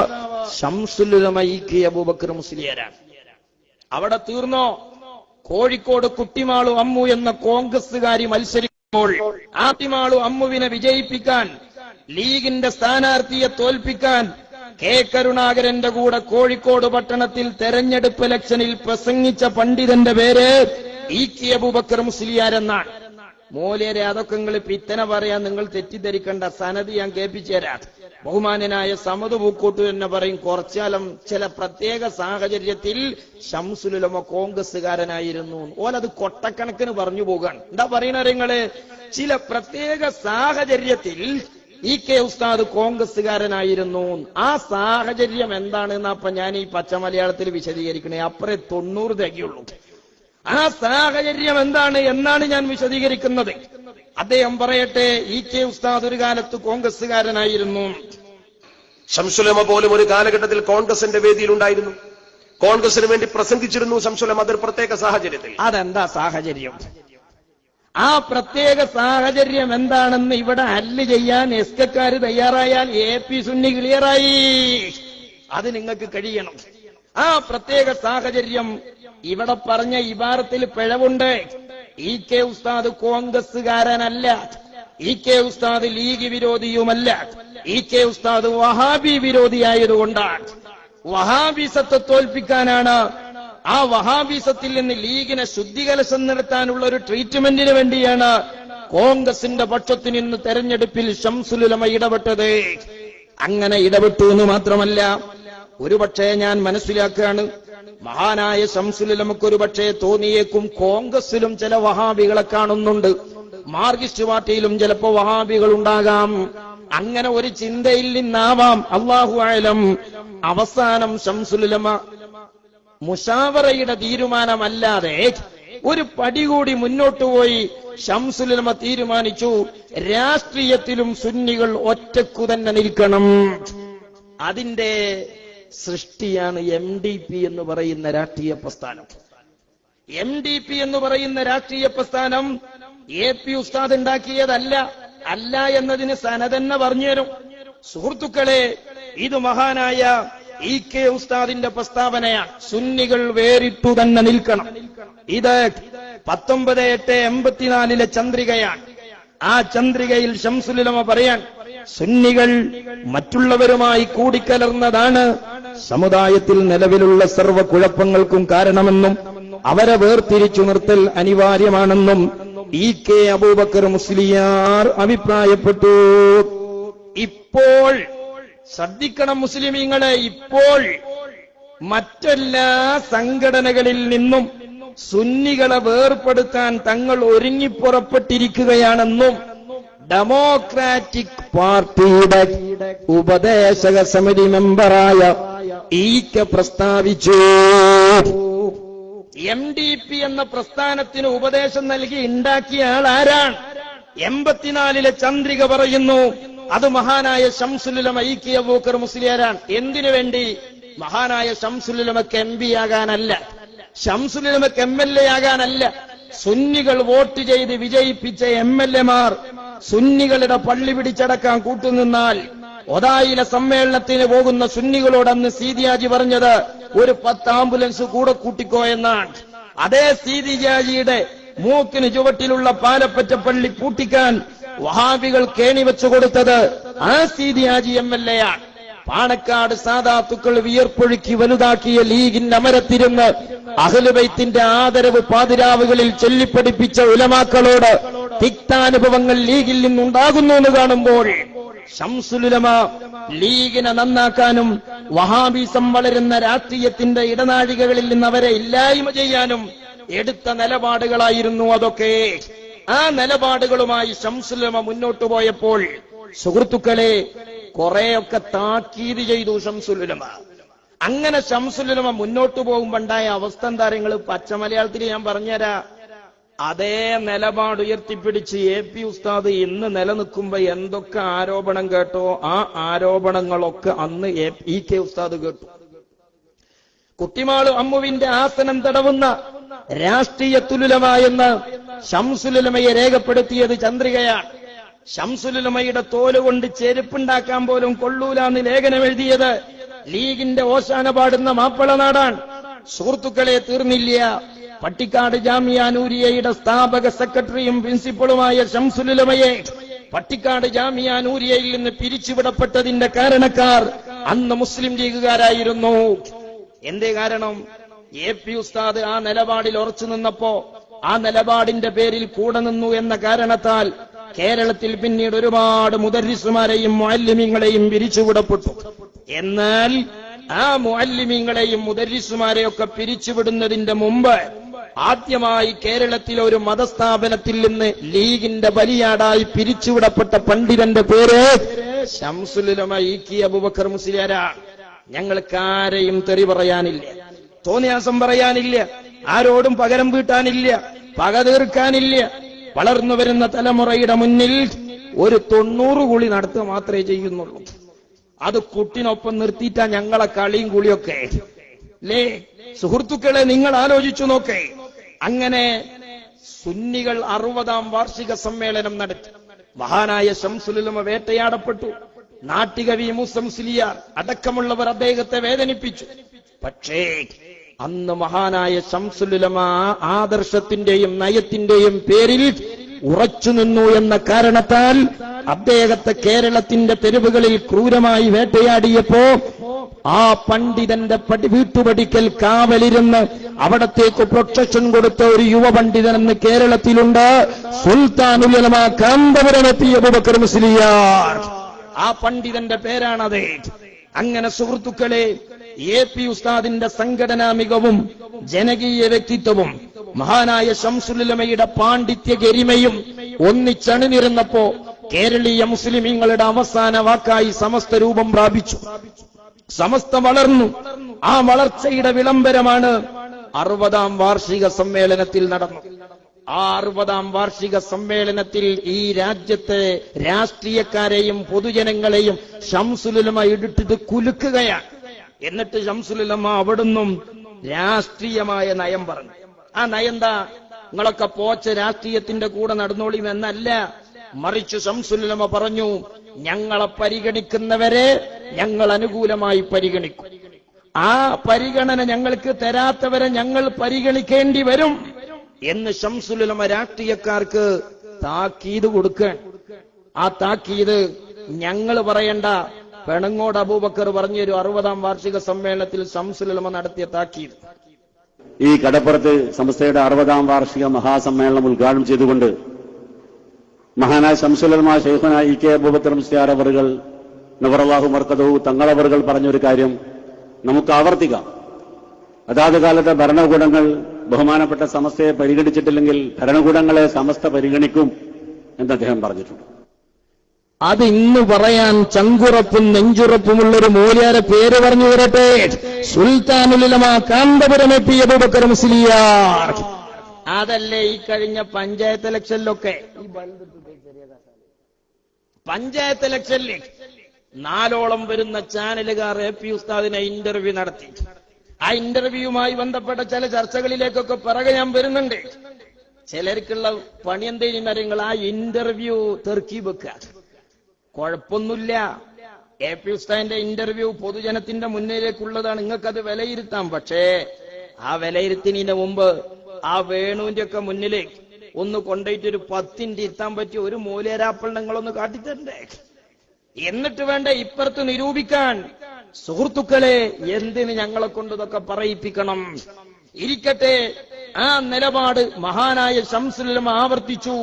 ശംസുൽ ഉലമ ഇ.കെ. അബൂബക്കർ മുസ്ലിയാരാണ്. അവിടെ തീർന്നോ? കോഴിക്കോട് കുട്ടിമാളു അമ്മു എന്ന കോൺഗ്രസുകാരി മത്സരിക്കുമ്പോൾ ആത്തിമാളു അമ്മുവിനെ വിജയിപ്പിക്കാൻ, ലീഗിന്റെ സ്ഥാനാർത്ഥിയെ തോൽപ്പിക്കാൻ കെ കരുണാകരന്റെ കൂടെ കോഴിക്കോട് പട്ടണത്തിൽ തെരഞ്ഞെടുപ്പ് ഇലക്ഷനിൽ പ്രസംഗിച്ച പണ്ഡിതന്റെ പേര് ഇ.കെ. അബൂബക്കർ മുസ്ലിയാരെന്നാണ്. മോലിയരെ അതൊക്കെ നിങ്ങൾ പിത്തന പറയാൻ നിങ്ങൾ തെറ്റിദ്ധരിക്കേണ്ട, സനത് ഞാൻ കേൾപ്പിച്ചു തരാം. ബഹുമാനനായ സമദ് പൂക്കോട്ടു തന്നെ പറയും, കുറച്ചാലം ചില പ്രത്യേക സാഹചര്യത്തിൽ ശംസുൽ ഉലമ കോൺഗ്രസുകാരനായിരുന്നു. ഓലത് കൊട്ടക്കണക്കിന് പറഞ്ഞു പോകാൻ എന്താ പറയണ നിങ്ങള്? ചില പ്രത്യേക സാഹചര്യത്തിൽ ഇ.കെ. ഉസ്താദ് കോൺഗ്രസുകാരനായിരുന്നു. ആ സാഹചര്യം എന്താണെന്ന് അപ്പൊ ഞാൻ ഈ പച്ച മലയാളത്തിൽ വിശദീകരിക്കണേ. അപ്പറേ 90 തികയുള്ളൂ. ആ സാഹചര്യം എന്താണ് എന്നാണ് ഞാൻ വിശദീകരിക്കുന്നത്. അദ്ദേഹം പറയട്ടെ, ഇ.കെ. ഉസ്താദ് ഒരു കാലത്ത് കോൺഗ്രസുകാരനായിരുന്നു. ശംസുൽ ഉലമ പോലും ഒരു കാലഘട്ടത്തിൽ കോൺഗ്രസിന്റെ വേദിയിലുണ്ടായിരുന്നു. കോൺഗ്രസിന് വേണ്ടി പ്രസംഗിച്ചിരുന്നു ശംസുൽ ഉലമ. അതൊരു പ്രത്യേക സാഹചര്യത്തിൽ. അതെന്താ സാഹചര്യം? ആ പ്രത്യേക സാഹചര്യം എന്താണെന്ന് ഇവിടെ ഹല്ല് ചെയ്യാൻ എസ്കക്കാര് തയ്യാറായാൽ AP സുന്നി ക്ലിയറായി. അത് നിങ്ങൾക്ക് കഴിയണം. ആ പ്രത്യേക സാഹചര്യം ഇവിടെ പറഞ്ഞ ഇബാറത്തിൽ പിഴവുണ്ട്. ഇ.കെ. ഉസ്താദ് കോൺഗ്രസുകാരനല്ല, ഇ.കെ. ഉസ്താദ് ലീഗ് വിരോധിയുമല്ല, ഇ.കെ. ഉസ്താദ് വഹാബി വിരോധിയായതുകൊണ്ടാണ്. വഹാബിസത്തെ തോൽപ്പിക്കാനാണ്, ആ വഹാബിസത്തിൽ നിന്ന് ലീഗിനെ ശുദ്ധികലശം നടത്താനുള്ള ഒരു ട്രീറ്റ്മെന്റിന് വേണ്ടിയാണ് കോൺഗ്രസിന്റെ പക്ഷത്ത് നിന്ന് തെരഞ്ഞെടുപ്പിൽ ശംസുൽ ഉലമ ഇടപെട്ടത്. അങ്ങനെ ഇടപെട്ടു എന്ന് മാത്രമല്ല, ഒരുപക്ഷെ ഞാൻ മനസ്സിലാക്കുകയാണ്, മഹാനായ ശംസുൽ ഉലമക്ക് ഒരുപക്ഷെ തോന്നിയേക്കും കോൺഗ്രസിലും ചില വഹാബികളെ കാണുന്നുണ്ട്, മാർക്സിസ്റ്റ് പാർട്ടിയിലും ചിലപ്പോ വഹാബികൾ ഉണ്ടാകാം. അങ്ങനെ ഒരു ചിന്തയിൽ നിന്നാവാം, അല്ലാഹു അഅലം. അവസാനം ശംസുൽ ഉലമ മുശാവറയുടെ തീരുമാനമല്ലാതെ ഒരു പടി കൂടി മുന്നോട്ട് പോയി ശംസുൽ ഉലമ തീരുമാനിച്ചു, രാഷ്ട്രീയത്തിലും സുന്നികൾ ഒറ്റക്കു തന്നെ നിൽക്കണം. അതിന്റെ സൃഷ്ടിയാണ് MDP എന്ന് പറയുന്ന രാഷ്ട്രീയ പ്രസ്ഥാനം. MDP എന്ന് പറയുന്ന രാഷ്ട്രീയ പ്രസ്ഥാനം AP ഉസ്താദ് ഉണ്ടാക്കിയതല്ല. അല്ല എന്നതിന് സനദെന്നെ പറഞ്ഞുതരും. സുഹൃത്തുക്കളെ, ഇത് മഹാനായ ഇ.കെ. ഉസ്താദിന്റെ പ്രസ്താവനയാണ്. സുന്നികൾ വേറിട്ടു തന്നെ നിൽക്കണം. ഇത് 19/8/84 ചന്ദ്രികയാണ്. ആ ചന്ദ്രികയിൽ ശംസുൽ ഉലമ പറയാൻ, സുന്നികൾ മറ്റുള്ളവരുമായി കൂടിക്കലർന്നതാണ് സമുദായത്തിൽ നിലവിലുള്ള സർവ്വ കുഴപ്പങ്ങൾക്കും കാരണമെന്നും അവരെ വേർതിരിച്ചു നിർത്തൽ അനിവാര്യമാണെന്നും ഇ.കെ. അബൂബക്കർ മുസ്ലിയാർ അഭിപ്രായപ്പെട്ടു. ഇപ്പോൾ ശ്രദ്ധിക്കണം മുസ്ലിമീങ്ങളെ, ഇപ്പോൾ മറ്റെല്ലാ സംഘടനകളിൽ നിന്നും സുന്നികളെ വേർപെടുത്താൻ തങ്ങൾ ഒരുങ്ങിപ്പുറപ്പെട്ടിരിക്കുകയാണെന്നും ഡെമോക്രാറ്റിക് പാർട്ടിയുടെ ഉപദേശക സമിതി മെമ്പറായ ഇ.കെ. പ്രസ്താവിച്ചു. MDP എന്ന പ്രസ്ഥാനത്തിന് ഉപദേശം നൽകി ഉണ്ടാക്കിയ ആൾ ആരാണ്? 84 ചന്ദ്രിക പറയുന്നു, അത് മഹാനായ ശംസുൽ ഉലമ ഇ.കെ. അബൂബക്കർ മുസ്ലിയാരാണ്. എന്തിനു വേണ്ടി? മഹാനായ ശംസുൽ ഉലമക്ക് MP ആകാനല്ല, ശംസുൽ ഉലമക്ക് MLA ആകാനല്ല. സുന്നികൾ വോട്ട് ചെയ്ത് വിജയിപ്പിച്ച MLA-മാർ സുന്നികളുടെ പള്ളി പിടിച്ചടക്കാൻ കൂട്ടുനിന്നാൽ ഒതായിലെ സമ്മേളനത്തിന് പോകുന്ന സുന്നികളോട് അന്ന് സീതിയാജി പറഞ്ഞത് ഒരു 10 ആംബുലൻസ് കൂടെ കൂട്ടിക്കോ എന്നാണ്. അതേ സീതിയാജിയുടെ മൂക്കിന് ചുവട്ടിലുള്ള പാലപ്പറ്റ പള്ളി പൂട്ടിക്കാൻ വഹാബികൾ കേണി വെച്ചു കൊടുത്തത് ആ സീതിയാജി MLA ആണ്. പാണക്കാട് സാദാത്തുക്കൾ വിയർപ്പൊഴുക്കി വലുതാക്കിയ ലീഗിന്റെ അമരത്തിരുന്ന് അഹ്ലുബൈത്തിന്റെ ആദരവ് പാതിരാവുകളിൽ ചൊല്ലിപ്പഠിപ്പിച്ച ഉലമാക്കളോട് തിക്താനുഭവങ്ങൾ ലീഗിൽ നിന്നുണ്ടാകുന്നു എന്ന് കാണുമ്പോൾ ശംസുൽ ഉലമ ലീഗിനെ നന്നാക്കാനും വഹാബിസം വളരുന്ന രാഷ്ട്രീയത്തിന്റെ ഇടനാഴികകളിൽ നിന്ന് അവരെ ഇല്ലായ്മ ചെയ്യാനും എടുത്ത നിലപാടുകളായിരുന്നു അതൊക്കെ. ആ നിലപാടുകളുമായി ശംസുൽ ഉലമ മുന്നോട്ടു പോയപ്പോൾ സുഹൃത്തുക്കളെ കുറെയൊക്കെ താക്കീത് ചെയ്തു ശംസുൽ ഉലമ. അങ്ങനെ ശംസുൽ ഉലമ മുന്നോട്ടു പോകുമ്പോണ്ടായ അവസ്ഥ എന്താ? നിങ്ങൾ പച്ച മലയാളത്തിൽ ഞാൻ പറഞ്ഞുതരാ. അതേ നിലപാട് ഉയർത്തിപ്പിടിച്ച് AP ഉസ്താദ് ഇന്ന് നിലനിൽക്കുമ്പോ എന്തൊക്കെ ആരോപണം കേട്ടോ ആ ആരോപണങ്ങളൊക്കെ അന്ന് EK ഉസ്താദ് കേട്ടു. കുട്ടിമാള് അമ്മുവിന്റെ ആസനം തടവുന്ന രാഷ്ട്രീയത്തുലുലമ എന്ന് ശംസുലുലമയെ രേഖപ്പെടുത്തിയത് ചന്ദ്രികയാണ്. ശംസുലുലമയുടെ തോലുകൊണ്ട് ചെരുപ്പുണ്ടാക്കാൻ പോലും കൊള്ളൂലാന്ന് ലേഖനം എഴുതിയത് ലീഗിന്റെ ഓശാന പാടുന്ന മാപ്പിള നാടാണ്. സുഹൃത്തുക്കളെ, തീർന്നില്ല. പട്ടിക്കാട് ജാമിയ നൂരിയയുടെ സ്ഥാപക സെക്രട്ടറിയും പ്രിൻസിപ്പളുമായ ശംസുലുലമയെ പട്ടിക്കാട് ജാമിയ നൂരിയയിൽ നിന്ന് പിരിച്ചുവിടപ്പെട്ടതിന്റെ കാരണക്കാർ അന്ന് മുസ്ലിം ലീഗുകാരായിരുന്നു. എന്തേ കാരണം? AP ഉസ്താദ് ആ നിലപാടിൽ ഉറച്ചു നിന്നപ്പോ ആ നിലപാടിന്റെ പേരിൽ കൂടെ നിന്നു എന്ന കാരണത്താൽ കേരളത്തിൽ പിന്നീട് ഒരുപാട് മുദർരിസുമാരെയും മുഅല്ലിമീങ്ങളെയും പിരിച്ചുവിടപ്പെട്ടു. എന്നാൽ ആ മുഅല്ലിമീങ്ങളെയും മുദർരിസുമാരെയൊക്കെ പിരിച്ചുവിടുന്നതിന്റെ മുമ്പ് ആദ്യമായി കേരളത്തിലെ ഒരു മതസ്ഥാപനത്തിൽ നിന്ന് ലീഗിന്റെ ബലിയാടായി പിരിച്ചുവിടപ്പെട്ട പണ്ഡിതന്റെ പേര് ശംസുലുലമ EK അബൂബക്കർ മുസ്ലിയാരാണ്. ഞങ്ങൾക്ക് ആരെയും തെറി പറയാനില്ല, തോന്നിയാസം പറയാനില്ല, ആരോടും പകരം വീട്ടാനില്ല, പക തീർക്കാനില്ല. വളർന്നു വരുന്ന തലമുറയുടെ മുന്നിൽ ഒരു 90 കുളി നടത്തുക മാത്രമേ ചെയ്യുന്നുള്ളൂ. അത് കുട്ടിനൊപ്പം നിർത്തിയിട്ടാ ഞങ്ങളെ കളിയും കുളിയൊക്കെ അല്ലേ? സുഹൃത്തുക്കളെ, നിങ്ങൾ ആലോചിച്ചു നോക്കേ. അങ്ങനെ സുന്നികൾ 60ാം വാർഷിക സമ്മേളനം നടത്തി. മഹാനായ ശംസുലുലമ വേട്ടയാടപ്പെട്ടു. നാട്ടികവി മൂസ മുസ്ലിയാർ അടക്കമുള്ളവർ അദ്ദേഹത്തെ വേദനിപ്പിച്ചു. പക്ഷേ അന്ന് മഹാനായ ശംസുലുലമ ആദർശത്തിന്റെയും നയത്തിന്റെയും പേരിൽ ഉറച്ചു നിന്നു എന്ന കാരണത്താൽ അദ്ദേഹത്തെ കേരളത്തിന്റെ തെരുവുകളിൽ ക്രൂരമായി വേട്ടയാടിയപ്പോ ആ പണ്ഡിതന്റെ വീട്ടുപടിക്കൽ കാവലിരുന്ന് അവിടത്തേക്ക് പ്രൊട്ടക്ഷൻ കൊടുത്ത ഒരു യുവ പണ്ഡിതൻ എന്ന് കേരളത്തിലുണ്ട്. സുൽത്താനുൽ ഉലമ കാന്തപുരം അബൂബക്കർ മുസ്ലിയാർ. ആ പണ്ഡിതന്റെ പേരാണത്. അങ്ങനെ സുഹൃത്തുക്കളെ, AP ഉസ്താദിന്റെ സംഘടനാ മികവും ജനകീയ വ്യക്തിത്വവും മഹാനായ ശംസുലുലമയുടെ പാണ്ഡിത്യ ഗരിമയും ഒന്നിച്ചണിനിരുന്നപ്പോ കേരളീയ മുസ്ലിമീങ്ങളുടെ അവസാന വാക്കായി സമസ്ത രൂപം പ്രാപിച്ചു. സമസ്ത വളർന്നു. ആ വളർച്ചയുടെ വിളംബരമാണ് 60ാം വാർഷിക സമ്മേളനത്തിൽ നടന്നു. ആ 60ാം വാർഷിക സമ്മേളനത്തിൽ ഈ രാജ്യത്തെ രാഷ്ട്രീയക്കാരെയും പൊതുജനങ്ങളെയും ശംസുലുലമ ഇട്ടിട്ട് കുലുക്കുകയാണ്. എന്നിട്ട് ശംസുലുലമ അവിടുന്നും രാഷ്ട്രീയമായ നയം പറഞ്ഞു. ആ നയന്താ? നിങ്ങളൊക്കെ പോച്ച രാഷ്ട്രീയത്തിന്റെ കൂടെ നടന്നോളിയും എന്നല്ല, മറിച്ച് ശംസുലുലമ പറഞ്ഞു, ഞങ്ങളെ പരിഗണിക്കുന്നവരെ ഞങ്ങൾ അനുകൂലമായി പരിഗണിക്കും. ആ പരിഗണന ഞങ്ങൾക്ക് തരാത്തവരെ ഞങ്ങൾ പരിഗണിക്കേണ്ടി വരും എന്ന് ശംസുലുലമ രാഷ്ട്രീയക്കാർക്ക് താക്കീത് കൊടുക്കാൻ. ആ താക്കീത് ഞങ്ങൾ പറയണ്ട, പെണങ്ങോട് അബൂബക്കർ പറഞ്ഞൊരു 60ാം വാർഷിക സമ്മേളനത്തിൽ ശംസുലുലമ നടത്തിയ താക്കീത്. ഈ കടപ്പുറത്ത് സമസ്തയുടെ 60ാം വാർഷിക മഹാസമ്മേളനം ഉദ്ഘാടനം ചെയ്തുകൊണ്ട് മഹാനായ ശംസുലുലമ ശൈഖുന EK അബൂബക്കർ മുസ്ലിയാർ അവറുകൾ നവറല്ലാഹു മർക്കദഹു തങ്ങളവറുകൾ പറഞ്ഞൊരു കാര്യം നമുക്ക് ആവർത്തിക്കാം. അതാത് കാലത്തെ ഭരണകൂടങ്ങൾ ബഹുമാനപ്പെട്ട സമസ്തയെ പരിഗണിച്ചിട്ടില്ലെങ്കിൽ ഭരണകൂടങ്ങളെ സമസ്ത പരിഗണിക്കും എന്ന് അദ്ദേഹം പറഞ്ഞിട്ടുണ്ട്. അത് ഇന്ന് പറയാൻ ചങ്കുറപ്പും നെഞ്ചുറപ്പുമുള്ളൊരു മൂല്യാരെ പേര് പറഞ്ഞു വരട്ടെ. സുൽത്താനുൽ ഉലമ കാന്തപുരം അബൂബക്കർ മുസ്ലിയാർ. അതല്ലേ ഈ കഴിഞ്ഞ പഞ്ചായത്ത് ഇലക്ഷനിലൊക്കെ പഞ്ചായത്ത് ഇലക്ഷനിൽ 4ഓളം വരുന്ന ചാനലുകാർ AP ഉസ്താദിനെ ഇന്റർവ്യൂ നടത്തി. ആ ഇന്റർവ്യൂവുമായി ബന്ധപ്പെട്ട ചില ചർച്ചകളിലേക്കൊക്കെ പിറകെ ഞാൻ വരുന്നുണ്ട്. ചിലർക്കുള്ള പണി എന്തേലും കാര്യങ്ങൾ ആ ഇന്റർവ്യൂ തെറുക്കി വെക്കുക. കുഴപ്പമൊന്നുമില്ല. AP ഉസ്താദിന്റെ ഇന്റർവ്യൂ പൊതുജനത്തിന്റെ മുന്നിലേക്കുള്ളതാണ്, നിങ്ങൾക്കത് വിലയിരുത്താം. പക്ഷേ ആ വിലയിരുത്തിന് മുമ്പ് ആ വേണുവിന്റെ ഒക്കെ മുന്നിലേക്ക് ഒന്ന് കൊണ്ടുപോയിട്ട് ഒരു 10 മിനിറ്റ് ഇരുത്താൻ പറ്റിയ ഒരു മൂലേരാപ്പിൾ നിങ്ങളൊന്ന് കാട്ടിത്തരണ്ടേ? എന്നിട്ട് വേണ്ട ഇപ്പുറത്ത് നിരൂപിക്കാൻ. സുഹൃത്തുക്കളെ, എന്തിന് ഞങ്ങളെ കൊണ്ട് ഇതൊക്കെ പറയിപ്പിക്കണം? ഇരിക്കട്ടെ, ആ നിലപാട് മഹാനായ ശംസുലുലമ ആവർത്തിച്ചു.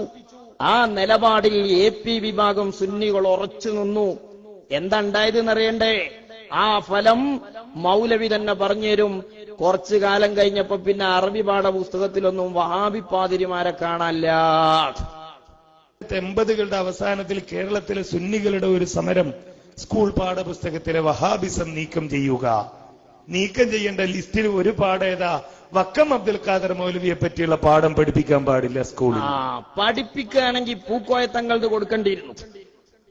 ആ നിലപാടിൽ AP വിഭാഗം സുന്നികൾ ഉറച്ചു നിന്നു. എന്താ ഉണ്ടായതെന്നറിയണ്ടേ? ആ ഫലം മൗലവി തന്നെ പറഞ്ഞുതരും. കുറച്ചു കാലം കഴിഞ്ഞപ്പോ പിന്നെ അറബി പാഠപുസ്തകത്തിലൊന്നും വഹാബി പാതിരിമാരെ കാണാനില്ല. 80കളുടെ അവസാനത്തിൽ കേരളത്തിലെ സുന്നികളുടെ ഒരു സമരം, സ്കൂൾ പാഠപുസ്തകത്തിലെ വഹാബിസം നീക്കം ചെയ്യുക. നീക്കം ചെയ്യേണ്ട ലിസ്റ്റിൽ ഒരു പാഠേതാ വക്കം അബ്ദുൽ ഖാദർ മൗലവിയെ പറ്റിയുള്ള പാഠം പഠിപ്പിക്കാൻ പാടില്ല സ്കൂളിൽ. പഠിപ്പിക്കുകയാണെങ്കിൽ പൂക്കോയ തങ്ങളത് കൊടുക്കേണ്ടിയിരുന്നു.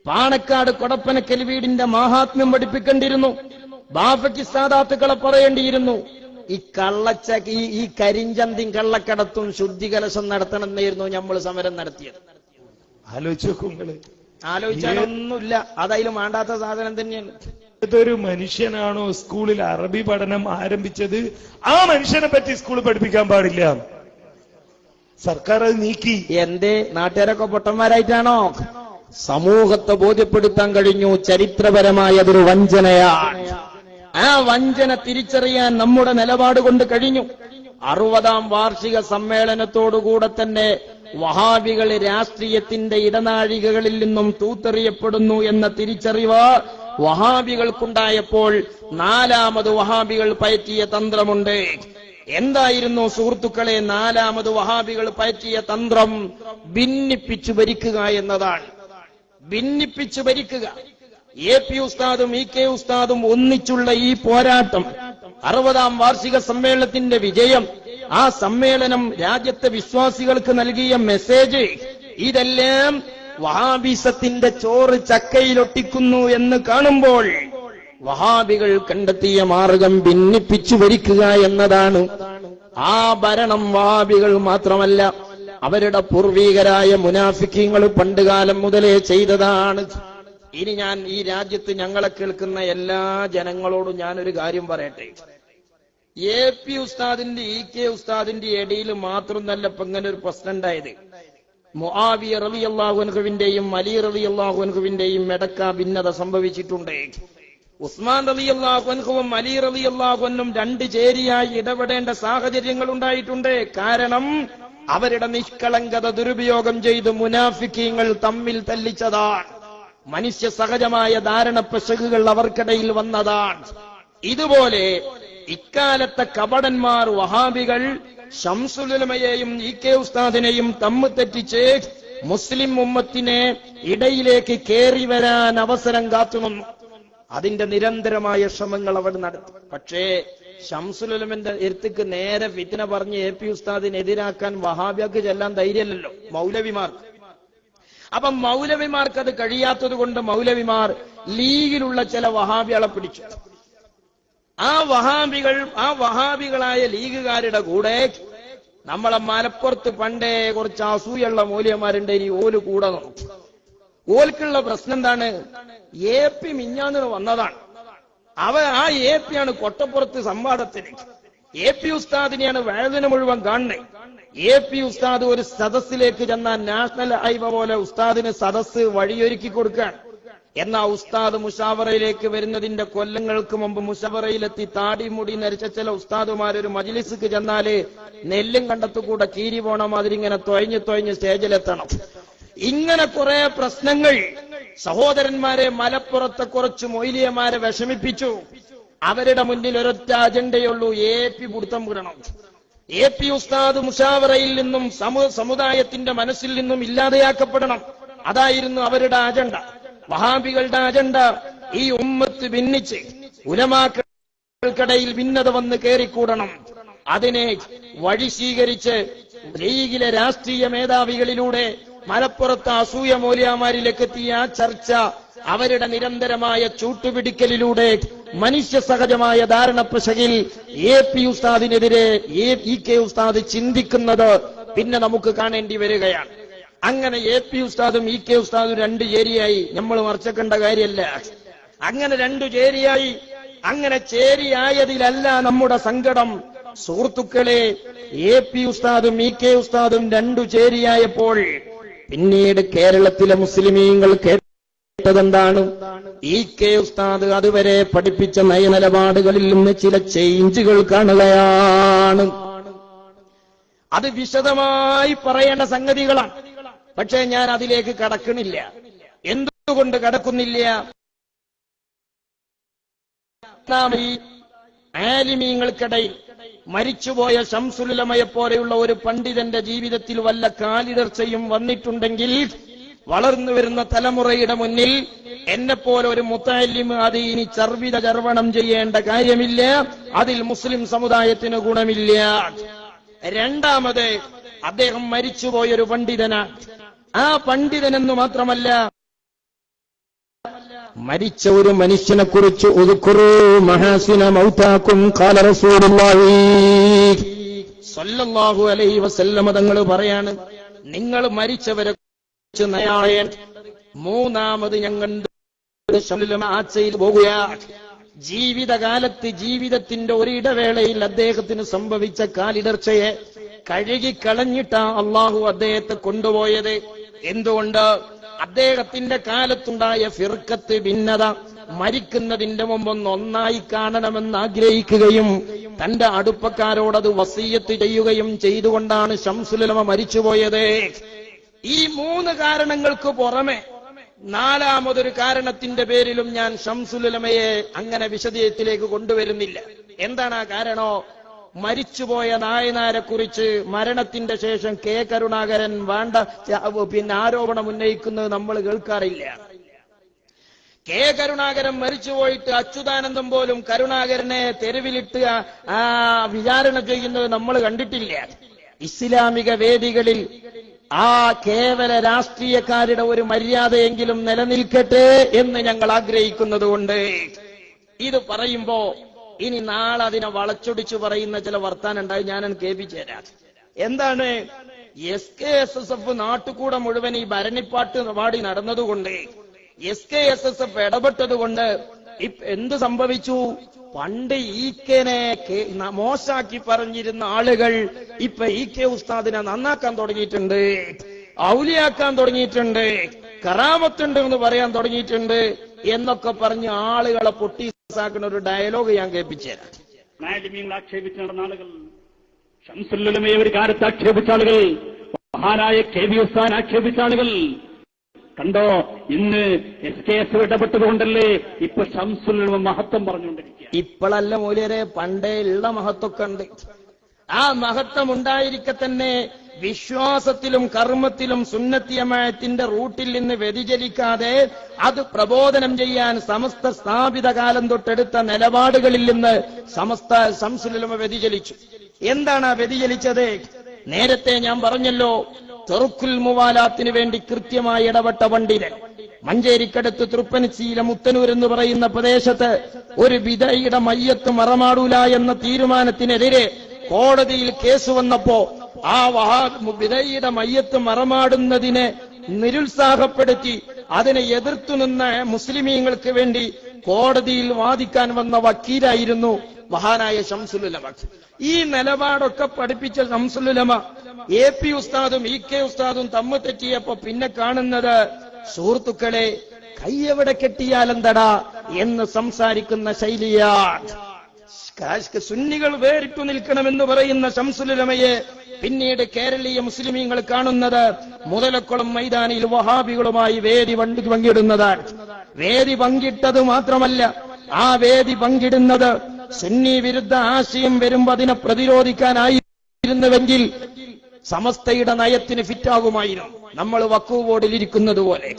പാണക്കാട് കൊടപ്പനക്കൽ വീടിന്റെ മാഹാത്മ്യം പഠിപ്പിക്കേണ്ടിയിരുന്നു. ബാഫയ്ക്ക് സാദാത്തുക്കളെ പറയേണ്ടിയിരുന്നു. ഈ കള്ളച്ചക്ക് ഈ കരിഞ്ചന്തിൻ കള്ളക്കടത്തും ശുദ്ധികലശം നടത്തണമെന്നായിരുന്നു നമ്മൾ സമരം നടത്തിയത്. ആലോചിച്ച് നോക്കുങ്ങള്. ആലോചിച്ചാലൊന്നുമില്ല, അതതിലും വേണ്ടാത്ത സാധനം തന്നെയാണ്. ഇതൊരു മനുഷ്യനാണോ സ്കൂളിൽ അറബി പഠനം ആരംഭിച്ചത്? ആ മനുഷ്യനെ പറ്റി സ്കൂളിൽ പഠിപ്പിക്കാൻ പാടില്ല. സർക്കാർ അത് നീക്കി. എന്തേ? നാട്ടുകാരൊക്കെ പൊട്ടന്മാരായിട്ടാണോ? സമൂഹത്തെ ബോധ്യപ്പെടുത്താൻ കഴിഞ്ഞു. ചരിത്രപരമായ അതൊരു വഞ്ചനയാണ്. ആ വഞ്ചന തിരിച്ചറിയാൻ നമ്മുടെ നിലപാട് കൊണ്ട് കഴിഞ്ഞു. 60ാം വാർഷിക സമ്മേളനത്തോടുകൂടെ തന്നെ വഹാബികൾ രാഷ്ട്രീയത്തിന്റെ ഇടനാഴികകളിൽ നിന്നും തൂത്തെറിയപ്പെടുന്നു എന്ന തിരിച്ചറിവ് വഹാബികൾക്കുണ്ടായപ്പോൾ 4ാമത് വഹാബികൾ പയറ്റിയ തന്ത്രമുണ്ട്. എന്തായിരുന്നു സുഹൃത്തുക്കളെ 4ാമത് വഹാബികൾ പയറ്റിയ തന്ത്രം? ഭിന്നിപ്പിച്ചു ഭരിക്കുക എന്നതാണ്. ഭിന്നിപ്പിച്ചു ഭരിക്കുക. AP ഉസ്താദും EK ഉസ്താദും ഒന്നിച്ചുള്ള ഈ പോരാട്ടം, 60ാം വാർഷിക സമ്മേളനത്തിന്റെ വിജയം, ആ സമ്മേളനം രാജ്യത്തെ വിശ്വാസികൾക്ക് നൽകിയ മെസ്സേജ്, ഇതെല്ലാം വഹാബിസത്തിന്റെ ചോറ് ചക്കയിലൊട്ടിക്കുന്നു എന്ന് കാണുമ്പോൾ വഹാബികൾ കണ്ടെത്തിയ മാർഗം ഭിന്നിപ്പിച്ചു ഭരിക്കുക എന്നതാണ്. ആ ഭരണം വഹാബികൾ മാത്രമല്ല, അവരുടെ പൂർവീകരായ മുനാഫിക്കീങ്ങൾ പണ്ടുകാലം മുതലേ ചെയ്തതാണ്. ഇനി ഞാൻ ഈ രാജ്യത്ത് ഞങ്ങളെ കേൾക്കുന്ന എല്ലാ ജനങ്ങളോടും ഞാനൊരു കാര്യം പറയട്ടെ. AP ഉസ്താദിന്റെ EK ഉസ്താദിന്റെ ഇടയിൽ മാത്രം നല്ല ഇപ്പൊ ഇങ്ങനെ ഒരു പ്രശ്നം ഉണ്ടായത്. മുആവിയ റളിയല്ലാഹു അൻഹുവിന്റെയും അലി റളിയല്ലാഹു അൻഹുവിന്റെയും ഇടക്ക ഭിന്നത സംഭവിച്ചിട്ടുണ്ട്. ഉസ്മാൻ റളിയല്ലാഹു അൻഹുവും അലി റളിയല്ലാഹു അൻഹും രണ്ട് ചേരിയായി ഇടപെടേണ്ട സാഹചര്യങ്ങൾ ഉണ്ടായിട്ടുണ്ട്. കാരണം അവരുടെ നിഷ്കളങ്കത ദുരുപയോഗം ചെയ്ത് മുനാഫിക്കീങ്ങൾ തമ്മിൽ തല്ലിച്ചതാണ്. മനുഷ്യ സഹജമായ ധാരണ പിശകുകൾ അവർക്കിടയിൽ വന്നതാണ്. ഇതുപോലെ ഇക്കാലത്തെ കപടന്മാർ വഹാബികൾ ശംസുൽ ഉലമയെയും EK ഉസ്താദിനെയും തമ്മിൽ തെറ്റിച്ച് മുസ്ലിം ഉമ്മത്തിനെ ഇടയിലേക്ക് കേറി വരാൻ അവസരം കാത്തുനിന്നു. അതിന്റെ നിരന്തരമായ ശ്രമങ്ങൾ അവർ നടത്തി. പക്ഷേ ശംസുൽ ഉലമന്റെ എഴുത്തുക്ക് നേരെ ഫിത്ന പറഞ്ഞ് AP ഉസ്താദിനെതിരാക്കാൻ വഹാബിയക്ക് ചെല്ലാൻ ധൈര്യമല്ലല്ലോ മൗലവിമാർക്ക്. അപ്പം മൗലവിമാർക്ക് അത് കഴിയാത്തത് കൊണ്ട് മൗലവിമാർ ലീഗിലുള്ള ചില വഹാബികളെ പിടിച്ചു. ആ വഹാബികളായ ലീഗുകാരുടെ കൂടെ നമ്മളെ മലപ്പുറത്ത് പണ്ടേ കുറച്ച് അസൂയുള്ള മൂല്യന്മാരുണ്ട്. ഇനി ഓല് കൂടെ നോക്കും. ഓൽക്കുള്ള പ്രശ്നം എന്താണ്? AP മിഞ്ഞാന്ന് വന്നതാണ്. ആ AP ആണ് കൊട്ടപ്പുറത്ത് സംവാദത്തിന്. AP ഉസ്താദിനെയാണ് വഴുതിന് മുഴുവൻ കാണുന്നത്. AP ഉസ്താദ് ഒരു സദസ്സിലേക്ക് ചെന്നാൽ നാഷണൽ ഹൈവേ പോലെ ഉസ്താദിന് സദസ്സ് വഴിയൊരുക്കി കൊടുക്കാൻ. എന്നാ ഉസ്താദ് മുഷാവറയിലേക്ക് വരുന്നതിന്റെ കൊല്ലങ്ങൾക്ക് മുമ്പ് മുഷാവറയിലെത്തി താടി മുടി നരിച്ച ചില ഉസ്താദുമാരൊരു മജ്ലിസിക്ക് ചെന്നാല് നെല്ലും കണ്ടത്തുകൂടെ കീരി പോണ മാതിരി ഇങ്ങനെ തൊഴഞ്ഞ് സ്റ്റേജിലെത്തണം. ഇങ്ങനെ കുറെ പ്രശ്നങ്ങൾ സഹോദരന്മാരെ മലപ്പുറത്തെ കുറച്ച് മൊയ്ലിയമാരെ വിഷമിപ്പിച്ചു. അവരുടെ മുന്നിൽ ഒരൊറ്റ അജണ്ടയുള്ളൂ, AP പിടുത്തം വിടണം. AP ഉസ്താദ് മുഷാവറയിൽ നിന്നും സമുദായത്തിന്റെ മനസ്സിൽ നിന്നും ഇല്ലാതെയാക്കപ്പെടണം. അതായിരുന്നു അവരുടെ അജണ്ട. വഹാബികളുടെ അജണ്ട ഈ ഉമ്മത്ത് ഭിന്നിച്ച് ഉലമാക്കൾക്കിടയിൽ ഭിന്നത വന്ന് കയറിക്കൂടണം. അതിനെ വഴി സ്വീകരിച്ച് ലീഗിലെ രാഷ്ട്രീയ മേധാവികളിലൂടെ മലപ്പുറത്ത് അസൂയ മൂല്യമാരിലേക്ക് എത്തിയ ആ ചർച്ച അവരുടെ നിരന്തരമായ ചൂട്ടുപിടിക്കലിലൂടെ മനുഷ്യ സഹജമായ ധാരണ പിശകിൽ AP ഉസ്താദിനെതിരെ EK ഉസ്താദ് ചിന്തിക്കുന്നത് പിന്നെ നമുക്ക് കാണേണ്ടി വരികയാണ്. അങ്ങനെ AP ഉസ്താദും EK ഉസ്താദും രണ്ട് ചേരിയായി. നമ്മൾ മറച്ചേക്കേണ്ട കാര്യമല്ല. അങ്ങനെ രണ്ടു ചേരിയായി. അങ്ങനെ ചേരിയായതിലല്ല നമ്മുടെ സങ്കടം. സുഹൃത്തുക്കളെ, AP ഉസ്താദും EK ഉസ്താദും രണ്ടു ചേരിയായപ്പോൾ പിന്നീട് കേരളത്തിലെ മുസ്ലിമീങ്ങൾ കേട്ടതെന്താണ്? EK ഉസ്താദ് അതുവരെ പഠിപ്പിച്ച നയനിലപാടുകളിൽ നിന്ന് ചില ചേഞ്ചുകൾ കാണുകയാണ്. അത് വിശദമായി പറയേണ്ട സംഗതികളാണ്. പക്ഷേ ഞാൻ അതിലേക്ക് കടക്കണില്ല. എന്തുകൊണ്ട് കടക്കുന്നില്ല? ആലിമീങ്ങൾക്കിടയിൽ മരിച്ചുപോയ ശംസുൽ ഉലമയെ പോലെയുള്ള ഒരു പണ്ഡിതന്റെ ജീവിതത്തിൽ വല്ല കാലിടർച്ചയും വന്നിട്ടുണ്ടെങ്കിൽ വളർന്നു വരുന്ന തലമുറയുടെ മുന്നിൽ എന്നെപ്പോലെ ഒരു മുത്തഅല്ലിം അത് ഇനി ചർവിത ചർവണം ചെയ്യേണ്ട കാര്യമില്ല. അതിൽ മുസ്ലിം സമുദായത്തിന് ഗുണമില്ല. രണ്ടാമത്, അദ്ദേഹം മരിച്ചുപോയൊരു പണ്ഡിതനാണ്. ആ പണ്ഡിതനെന്നു മാത്രമല്ല, മരിച്ച ഒരു മനുഷ്യനെ കുറിച്ച് ഉദ്കുറൂ മഹാസിന മൗതാക്കും ഖാല റസൂലുള്ളാഹി സ്വല്ലല്ലാഹു അലൈഹി വസല്ലം തങ്ങൾ പറയാണ്, നിങ്ങൾ മരിച്ചവരെ കുറിച്ച് നയാളയൻ. മൂന്നാമത് ഞങ്ങൾ ആച്ചയിൽ പോകുകയാണ്. ജീവിതകാലത്ത് ജീവിതത്തിന്റെ ഒരിടവേളയിൽ അദ്ദേഹത്തിന് സംഭവിച്ച കാലിടർച്ചയെ കഴുകിക്കളഞ്ഞിട്ടാ അള്ളാഹു അദ്ദേഹത്തെ കൊണ്ടുപോയത്. എന്തുകൊണ്ട്? അദ്ദേഹത്തിന്റെ കാലത്തുണ്ടായ ഫിർഖത്ത് ഭിന്നത മരിക്കുന്നതിന്റെ മുമ്പൊന്ന് ഒന്നായി കാണണമെന്ന് ആഗ്രഹിക്കുകയും തന്റെ അടുപ്പക്കാരോടത് വസീയത്ത് ചെയ്യുകയും ചെയ്തുകൊണ്ടാണ് ശംസുൽ ഉലമ മരിച്ചുപോയത്. ഈ മൂന്ന് കാരണങ്ങൾക്ക് പുറമെ നാലാമതൊരു കാരണത്തിന്റെ പേരിലും ഞാൻ ശംസുൽ ഉലമയെ അങ്ങനെ വിശദീയത്തിലേക്ക് കൊണ്ടുവരുന്നില്ല. എന്താണ് ആ കാരണോ? മരിച്ചുപോയ നായനാരെ കുറിച്ച് മരണത്തിന്റെ ശേഷം കെ കരുണാകരൻ ആരോപണം ഉന്നയിക്കുന്നത് നമ്മൾ കേൾക്കാറില്ല. കെ കരുണാകരൻ മരിച്ചുപോയിട്ട് അച്യുതാനന്ദൻ പോലും കരുണാകരനെ തെരുവിലിട്ട് വിചാരണ ചെയ്യുന്നത് നമ്മൾ കണ്ടിട്ടില്ല. ഇസ്ലാമിക വേദികളിൽ ആ കേവല രാഷ്ട്രീയക്കാരുടെ ഒരു മര്യാദയെങ്കിലും നിലനിൽക്കട്ടെ എന്ന് ഞങ്ങൾ ആഗ്രഹിക്കുന്നതുകൊണ്ട് ഇത് പറയുമ്പോ ഇനി നാളെ അതിനെ വളച്ചൊടിച്ചു പറയുന്ന ചില വർത്താനം ഉണ്ടായി. ഞാനത് കേൾപ്പിച്ചു തരാം. എന്താണ്? SKSSF നാട്ടുകൂടെ മുഴുവൻ ഈ ഭരണിപ്പാട്ട് പാടി നടന്നതുകൊണ്ട്, SKSSF ഇടപെട്ടതുകൊണ്ട് എന്ത് സംഭവിച്ചു? പണ്ട് ഈക്കനെ മോശാക്കി പറഞ്ഞിരുന്ന ആളുകൾ ഇപ്പൊ EK ഉസ്താദിനെ നന്നാക്കാൻ തുടങ്ങിയിട്ടുണ്ട്, ഔലിയാക്കാൻ തുടങ്ങിയിട്ടുണ്ട്, കറാമത്തുണ്ട് എന്ന് പറയാൻ തുടങ്ങിയിട്ടുണ്ട് എന്നൊക്കെ പറഞ്ഞ് ആളുകളെ പൊട്ടിസാക്കുന്ന ഒരു ഡയലോഗ് ഞാൻ കേൾപ്പിച്ചു തരാം. നായലിമീങ്ങൾ ആക്ഷേപിച്ച് നടന്ന ആളുകൾ, ശംസുൽ ഉലമയെ ഒരു കാലത്ത് ആക്ഷേപിച്ച ആളുകൾ, മഹാനായ KB ഉസ്താദിനെ ആക്ഷേപിച്ച ആളുകൾ കണ്ടോ? ഇന്ന് SKS ഇടപെട്ടതുകൊണ്ടല്ലേ ഇപ്പൊ ശംസുൽ ഉലമ മഹത്വം പറഞ്ഞുകൊണ്ടിരിക്കുക. ഇപ്പോഴല്ല മൂല്യരെ, പണ്ടേ ഉള്ള മഹത്വമൊക്കെ ഉണ്ട്. ആ മഹത്വം ഉണ്ടായിരിക്കെ തന്നെ വിശ്വാസത്തിലും കർമ്മത്തിലും സുന്നത്തി ജമാഅത്തിന്റെ റൂട്ടിൽ നിന്ന് വ്യതിചലിക്കാതെ അത് പ്രബോധനം ചെയ്യാൻ സമസ്ത സ്ഥാപിത കാലം തൊട്ടെടുത്ത നിലപാടുകളിൽ നിന്ന് ശംസുൽ ഉലമ വ്യതിചലിച്ചു. എന്താണ് ആ വ്യതിചലിച്ചത്? നേരത്തെ ഞാൻ പറഞ്ഞല്ലോ, തെറുക്കുൽ മുവാലാത്തിന് വേണ്ടി കൃത്യമായി ഇടപെട്ട പണ്ഡിതൻ. മഞ്ചേരിക്കടുത്ത് തൃപ്പനച്ചീല മുത്തനൂർ എന്ന് പറയുന്ന പ്രദേശത്ത് ഒരു ബിദഈയുടെ മയ്യത്ത് മറമാടൂല എന്ന തീരുമാനത്തിനെതിരെ കോടതിയിൽ കേസ് വന്നപ്പോ ആ ബിദഈയുടെ മയ്യത്ത് മറമാടുന്നതിനെ നിരുത്സാഹപ്പെടുത്തി അതിനെ എതിർത്തു നിന്ന മുസ്ലിമീങ്ങൾക്ക് വേണ്ടി കോടതിയിൽ വാദിക്കാൻ വന്ന വക്കീലായിരുന്നു മഹാനായ ശംസുൽ ഉലമ. ഈ നിലപാടൊക്കെ പഠിപ്പിച്ച ശംസുൽ ഉലമ AP ഉസ്താദും EK ഉസ്താദും തമ്മിൽ തെറ്റിയപ്പോ പിന്നെ കാണുന്നത്, സുഹൃത്തുക്കളെ, കയ്യെവിടെ കെട്ടിയാലെന്തടാ എന്ന് സംസാരിക്കുന്ന ശൈലിയാണ്. സുന്നികൾ വേറിട്ടു നിൽക്കണമെന്ന് പറയുന്ന ശംസുൽ ഉലമയെ പിന്നീട് കേരളീയ മുസ്ലിമീങ്ങൾ കാണുന്നത് മുതലക്കുളം മൈതാനിയിൽ വഹാബികളുമായി വേദി പങ്കിടുന്നതാണ്. വേദി പങ്കിട്ടത് മാത്രമല്ല, ആ വേദി പങ്കിടുന്നത് സുന്നി വിരുദ്ധ ആശയം വരുമ്പോ അതിനെ പ്രതിരോധിക്കാനായിരുന്നുവെങ്കിൽ സമസ്തയുടെ നയത്തിന് ഫിറ്റാകുമായിരുന്നു. നമ്മൾ വഖഫ് ബോർഡിൽ ഇരിക്കുന്നത് പോലെ,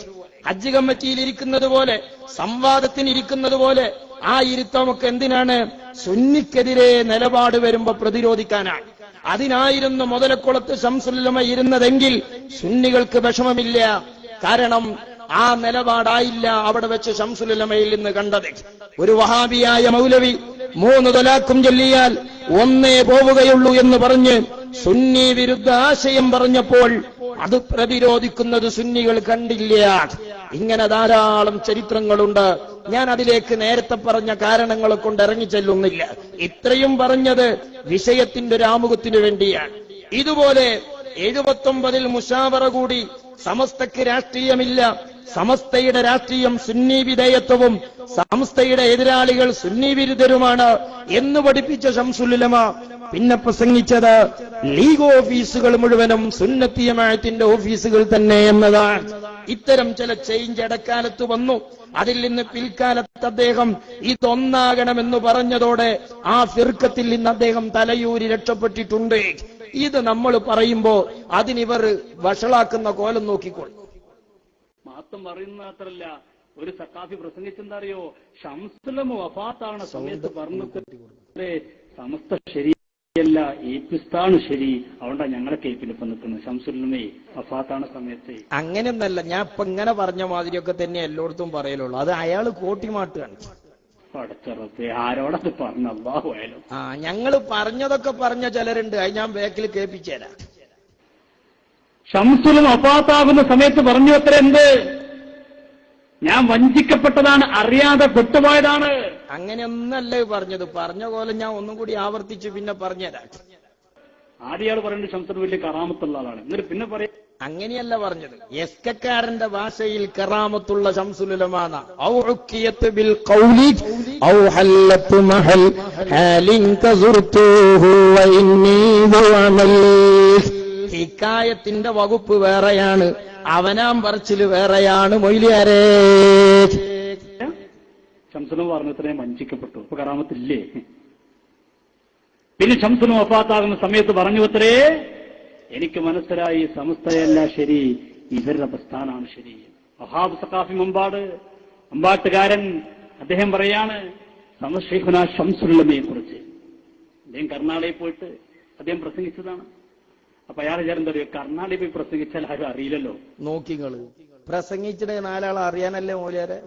ഹജ്ജ് കമ്മിറ്റിയിൽ ഇരിക്കുന്നത് പോലെ, സംവാദത്തിന് ഇരിക്കുന്നത് പോലെ ആ ഇരുത്തമൊക്കെ എന്തിനാണ്? സുന്നിക്കെതിരെ നിലപാട് വരുമ്പോ പ്രതിരോധിക്കാനാണ്. അതിനായിരുന്നു മുതലക്കുളത്ത് ശംസുൽ ഉലമ ഇരുന്നതെങ്കിൽ സുന്നികൾക്ക് വിഷമമില്ല. കാരണം ആ നിലപാടായില്ല അവിടെ വെച്ച് ശംസുൽ ഉലമയിൽ നിന്ന് കണ്ടത്. ഒരു വഹാബിയായ മൗലവി 3 തലാഖും ചൊല്ലിയാൽ ഒന്നേ പോവുകയുള്ളൂ എന്ന് പറഞ്ഞ് സുന്നി വിരുദ്ധ ആശയം പറഞ്ഞപ്പോൾ അത് പ്രതിരോധിക്കുന്നത് സുന്നികൾ കണ്ടില്ല. ഇങ്ങനെ ധാരാളം ചരിത്രങ്ങളുണ്ട്. ഞാൻ അതിലേക്ക് നേരത്തെ പറഞ്ഞ കാരണങ്ങളെ കൊണ്ട് ഇറങ്ങിച്ചെല്ലുന്നില്ല. ഇത്രയും പറഞ്ഞത് വിഷയത്തിന്റെ ഒരു ആമുഖത്തിന് വേണ്ടിയാണ്. ഇതുപോലെ 79 മുശാവറ കൂടി സമസ്തക്ക് രാഷ്ട്രീയമില്ല, സമസ്തയുടെ രാഷ്ട്രീയം സുന്നി വിധേയത്വവും സമസ്തയുടെ എതിരാളികൾ സുന്നി വിരുദ്ധരുമാണ് എന്ന് പഠിപ്പിച്ച ശംസുൽ ഉലമ പിന്നെ പ്രസംഗിച്ചത് ലീഗ് ഓഫീസുകൾ മുഴുവനും സുന്നത്തി ജമാഅത്തിന്റെ ഓഫീസുകൾ തന്നെ എന്നതാണ്. ഇത്തരം ചില ചേഞ്ച് ഇടക്കാലത്ത് വന്നു. അതിൽ നിന്ന് പിൽക്കാലത്ത് അദ്ദേഹം ഇതൊന്നാകണമെന്ന് പറഞ്ഞതോടെ ആ ഫിർഖത്തിൽ നിന്ന് അദ്ദേഹം തലയൂരി രക്ഷപ്പെട്ടിട്ടുണ്ട്. ഇത് നമ്മൾ പറയുമ്പോ അതിനിവർ വഷളാക്കുന്ന കോലം നോക്കിക്കോളും. മഹത്വം പറയുന്ന മാത്രല്ല, ഒരു സഖാഫി പ്രസംഗിച്ചെന്താ അറിയോ? ഷംസുലമ വഫാത്താവണ സമയത്ത് പറഞ്ഞത് സമസ്ത ശരിയല്ല, ഏപ്പിസ്താണ് ശരി, അതുകൊണ്ടാണ് ഞങ്ങളെ കേപ്പിലിപ്പം നിൽക്കുന്നത്. ഷംസുലമേ വഫാത്താവണ സമയത്ത് അങ്ങനെയൊന്നല്ല. ഞാൻ ഇപ്പൊ ഇങ്ങനെ പറഞ്ഞ മാതിരിയൊക്കെ തന്നെ എല്ലായിടത്തും പറയലുള്ളൂ. അത് അയാള് കോട്ടിമാട്ടുകയാണ്. പടച്ചറത്തെ ആരോടത് പറഞ്ഞ അല്ലാഹുവായാലും. ഞങ്ങള് പറഞ്ഞതൊക്കെ പറഞ്ഞ ചിലരുണ്ട്, അത് ഞാൻ ബാക്കിൽ കേൾപ്പിച്ചേരാ. ഷംസുലമ വഫാത്താകുന്ന സമയത്ത് പറഞ്ഞു അത്ര എന്ത്? ഞാൻ വഞ്ചിക്കപ്പെട്ടതാണ്, അറിയാതെ പെട്ടുപോയതാണ്. അങ്ങനെയൊന്നല്ലേ പറഞ്ഞത്. പറഞ്ഞ പോലെ ഞാൻ ഒന്നും കൂടി ആവർത്തിച്ച് പിന്നെ പറഞ്ഞുതരാം. ആദ്യയാൾ പറയുന്നത് ഷംസുൽ വലിയ കറാമത്തുള്ള ആളാണ്, എന്നിട്ട് പിന്നെ പറയാം അങ്ങനെയല്ല പറഞ്ഞത്. എസ്കക്കാരന്റെ ഭാഷയിൽ കറാമത്തുള്ള ശംസുലുലമാന ഹിക്കായത്തിന്റെ വകുപ്പ് വേറെയാണ്, അവനാം പറച്ചില് വേറെയാണ്. മൊയ്ലിയാരേ ഷംസുലം പറഞ്ഞത്രയും വഞ്ചിക്കപ്പെട്ടു, ഇപ്പൊ കറാമത്തില്ലേ? പിന്നെ ഷംസുലം വഫാത്താകുന്ന സമയത്ത് പറഞ്ഞു അത്രേ, എനിക്ക് മനസ്സിലായി സമസ്തയല്ല ശരി, ഇവരുടെ പ്രസ്ഥാനാണ് ശരി. വഹാബ് സഖാഫി മമ്പാട്ടുകാരൻ അദ്ദേഹം പറയാണ് സമശൈഖുന ഷംസുലുലമയെ കുറിച്ച്. അദ്ദേഹം കർണാടകയിൽ പോയിട്ട് അദ്ദേഹം പ്രസംഗിച്ചതാണ്. അപ്പൊ അയാൾ വിചാരം അറിയോ, കർണാടകയിൽ പോയി പ്രസംഗിച്ചാൽ ആരും അറിയില്ലല്ലോ. നോക്കിങ്ങള് പ്രസംഗിച്ചിട്ട് നാലാളെ അറിയാനല്ലേ മോലിയാരെ?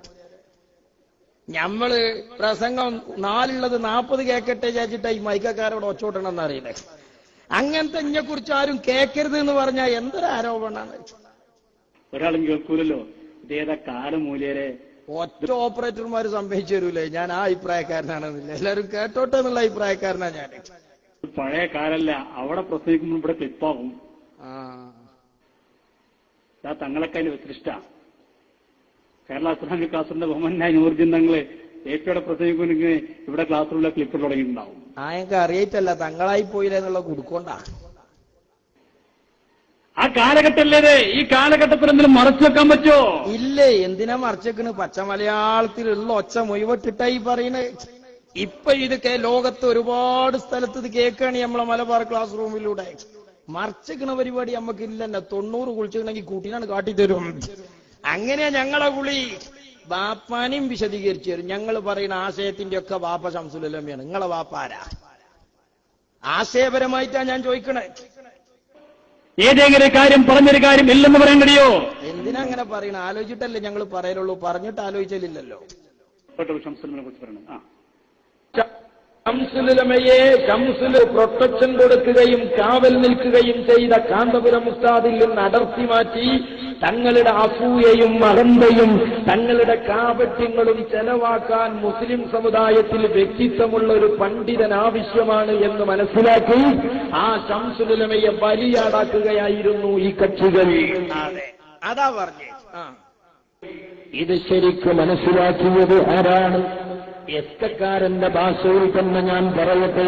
ഞമ്മള് പ്രസംഗം 4 40 കേക്കട്ടെ വിചാരിച്ചിട്ട് ഈ മൈക്കക്കാരോട് ഒച്ചോട്ടണമെന്ന് അറിയില്ലേ. അങ്ങനത്തെ ഇതിനെ കുറിച്ച് ആരും കേൾക്കരുത് എന്ന് പറഞ്ഞാൽ എന്തൊരു ആരോപണമാണ്. ഒരാളും കേൾക്കൂലല്ലോ. ഇതേതാ കാലം മൂല്യരെ ഒറ്റ ഓപ്പറേറ്റർമാര് സംഭവിച്ചു തരൂലേ. ഞാൻ ആ അഭിപ്രായക്കാരനാണെന്നില്ല, എല്ലാവരും കേട്ടോട്ടെ എന്നുള്ള അഭിപ്രായക്കാരനാണ് ഞാൻ. പഴയ കാലല്ല, അവിടെ പ്രസംഗിക്കുമ്പോൾ ഇവിടെ ക്ലിപ്പാകും. തങ്ങളൊക്കെ അതിന് വ്യത്യസ്ത. കേരള ഇസ്ലാമിക് ക്ലാസിന്റെ ബഹുമാനായ നൂർജിൻ തങ്ങള് ഏറ്റവും പ്രസംഗിക്കുന്നെങ്കിൽ ഇവിടെ ക്ലാസ്സിലുള്ള ക്ലിപ്പ് തുടങ്ങിയിട്ടുണ്ടാവും. ആയൊക്കെ അറിയിട്ടല്ല, തങ്ങളായി പോയില്ല എന്നുള്ള കുടുക്കൊണ്ടാ. ആ കാലഘട്ടമല്ലേ? ഈ കാലഘട്ടത്തിൽ എന്തെങ്കിലും മറച്ചു വെക്കാൻ പറ്റുമോ? ഇല്ലേ. എന്തിനാ മറച്ചേക്കണ്? പച്ച മലയാളത്തിലുള്ള ഒച്ച മുഴുവട്ടിട്ടായി പറയണേ. ഇപ്പൊ ഇതൊക്കെ ലോകത്ത് ഒരുപാട് സ്ഥലത്ത് ഇത് കേൾക്കുകയാണ് നമ്മളെ മലബാർ ക്ലാസ് റൂമിലൂടെ. മറച്ചേക്കണ പരിപാടി നമ്മക്ക് ഇല്ലല്ലോ. 90 കുളിച്ചിട്ടുണ്ടെങ്കിൽ കൂട്ടിനാണ് കാട്ടിത്തരും. അങ്ങനെയാ ഞങ്ങളെ കുളി. ബാപ്പാനെയും വിശദീകരിച്ചു തരും. ഞങ്ങൾ പറയുന്ന ആശയത്തിന്റെ ഒക്കെ വാപ്പ ശംസുലുലമയാണ്. നിങ്ങളെ വാപ്പ ആരാ? ആശയപരമായിട്ടാ ഞാൻ ചോദിക്കണേ. ഏതെങ്കിലും കാര്യം പറഞ്ഞൊരു കാര്യം ഇല്ലെന്ന് പറയാൻ കഴിയോ? എന്തിനാ അങ്ങനെ പറയണ? ആലോചിച്ചിട്ടല്ലേ ഞങ്ങൾ പറയലുള്ളൂ, പറഞ്ഞിട്ട് ആലോചിച്ചില്ലല്ലോ. ഷംസുലുലമയെ കുറിച്ച് പറയണം. ശംസുലുലമയെ ശംസുല് പ്രൊട്ടക്ഷൻ കൊടുക്കുകയും കാവൽ നിൽക്കുകയും ചെയ്ത കാന്തപുരം ഉസ്താദിൽ നിന്ന് അടർത്തി മാറ്റി തങ്ങളുടെ അസൂയയും അഹന്തയും തങ്ങളുടെ കാപട്യങ്ങളും ചെലവാക്കാൻ മുസ്ലിം സമുദായത്തിൽ വ്യക്തിത്വമുള്ള ഒരു പണ്ഡിതൻ ആവശ്യമാണ് എന്ന് മനസ്സിലാക്കി ആ ശംസുലുലമയെ ബലിയാടാക്കുകയായിരുന്നു ഈ കക്ഷികൾ. അതാ പറഞ്ഞേ. ഇത് ശരിക്കും മനസ്സിലാക്കിയത് ആരാണ്? എസ്കക്കാരന്റെ ഭാഷയിൽ തന്നെ ഞാൻ പറയട്ടെ,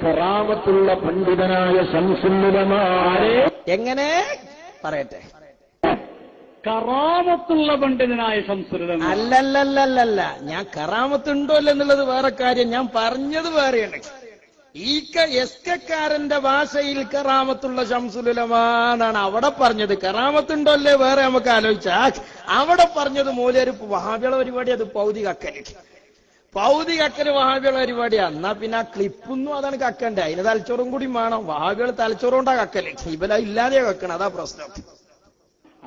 കറാമത്തുള്ള പണ്ഡിതനായ ശംസുലുലമ. എങ്ങനെ പറയട്ടെ? കറാമത്തുള്ള പണ്ഡിതനായ ശംസുലുലമ. അല്ലല്ലല്ലല്ല, ഞാൻ കറാമത്തുണ്ടോ എന്നുള്ളത് വേറെ കാര്യം, ഞാൻ പറഞ്ഞത് വേറെയാണ്. ഈ എസ്കക്കാരന്റെ ഭാഷയിൽ കറാമത്തുള്ള ശംസുലുലമ എന്നാണ് അവിടെ പറഞ്ഞത്. കറാമത്തുണ്ടോ അല്ലേ വേറെ നമുക്ക് ആലോചിച്ചാ. അവിടെ പറഞ്ഞത് മൂലൊരു വഹാബികളുടെ പരിപാടി, അത് പൗതി കക്കല് വഹാബികളുടെ പരിപാടിയാ. എന്നാ പിന്നെ ആ ക്ലിപ്പൊന്നും അതാണ് കക്കണ്ടേ, അതിന് തലച്ചോറും കൂടി വേണം. വഹാബികൾ തലച്ചോറുകൊണ്ടാ കക്കല്, ഇവല ഇല്ലാതെയാ കക്കണം. അതാ പ്രശ്നം.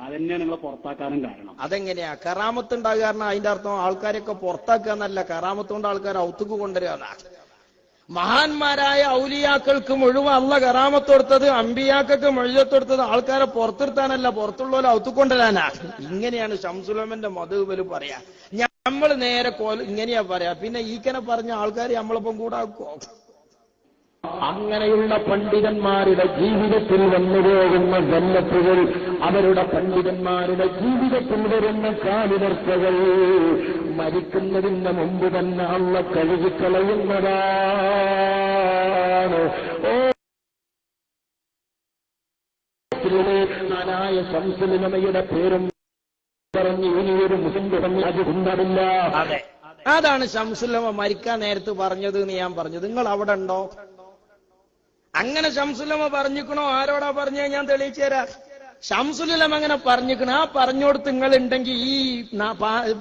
അതന്നെയാണ് നിങ്ങളെ പുറത്താക്കാനും കാരണം. അതെങ്ങനെയാ കറാമത്ത് ഉണ്ടാകുക? കാരണം അതിന്റെ അർത്ഥം ആൾക്കാരെയൊക്കെ പുറത്താക്കുക എന്നല്ല, കറാമത്തുകൊണ്ട് ആൾക്കാരെ ഔത്തുക്ക് കൊണ്ടുവരിക. മഹാന്മാരായ ഔലിയാക്കൾക്ക് മുഴുവൻ അള്ള കറാമത്ത് കൊടുത്തത്, അമ്പിയാക്കൾക്ക് മൊഴിയത്ത് കൊടുത്തത് ആൾക്കാരെ പുറത്തിരുത്താനല്ല, പുറത്തുള്ളവരെ ഔത്തുക്കൊണ്ടുവരാനാ. ഇങ്ങനെയാണ് ശംസുലുലമന്റെ മധുബല് പറയാ. നമ്മൾ നേരെ ഇങ്ങനെയാ പറയാ. പിന്നെ ഈക്കനെ പറഞ്ഞ ആൾക്കാർ നമ്മളിപ്പം കൂടാക്കോ? അങ്ങനെയുള്ള പണ്ഡിതന്മാരുടെ ജീവിതത്തിൽ വന്നുപോകുന്ന ജന്നത്തുകൾ, അവരുടെ പണ്ഡിതന്മാരുടെ ജീവിതത്തിൽ വരുന്ന കാലിവർത്തകൾ മരിക്കുന്നതിന് മുമ്പ് തന്നെ അള്ള കഴുകിക്കളയുന്നതാണ്. നാനായ ശംസുലുലമയുടെ പേരും പറഞ്ഞ് ഇനിയൊരു മുസ്ലിം അത് ഉണ്ടാവില്ല. അതെ, അതാണ് ശംസുലുലമ മരിക്കാൻ നേരത്ത് പറഞ്ഞത് എന്ന് ഞാൻ പറഞ്ഞത്. നിങ്ങൾ അവിടെ ഉണ്ടോ? അങ്ങനെ ശംസുലുലമ പറഞ്ഞിക്കണോ? ആരോടാ പറഞ്ഞ? ഞാൻ തെളിയിച്ചു തരാം. ശംസുലുലമ അങ്ങനെ പറഞ്ഞിരിക്കണ ആ പറഞ്ഞോടത്ത് നിങ്ങൾ ഉണ്ടെങ്കിൽ ഈ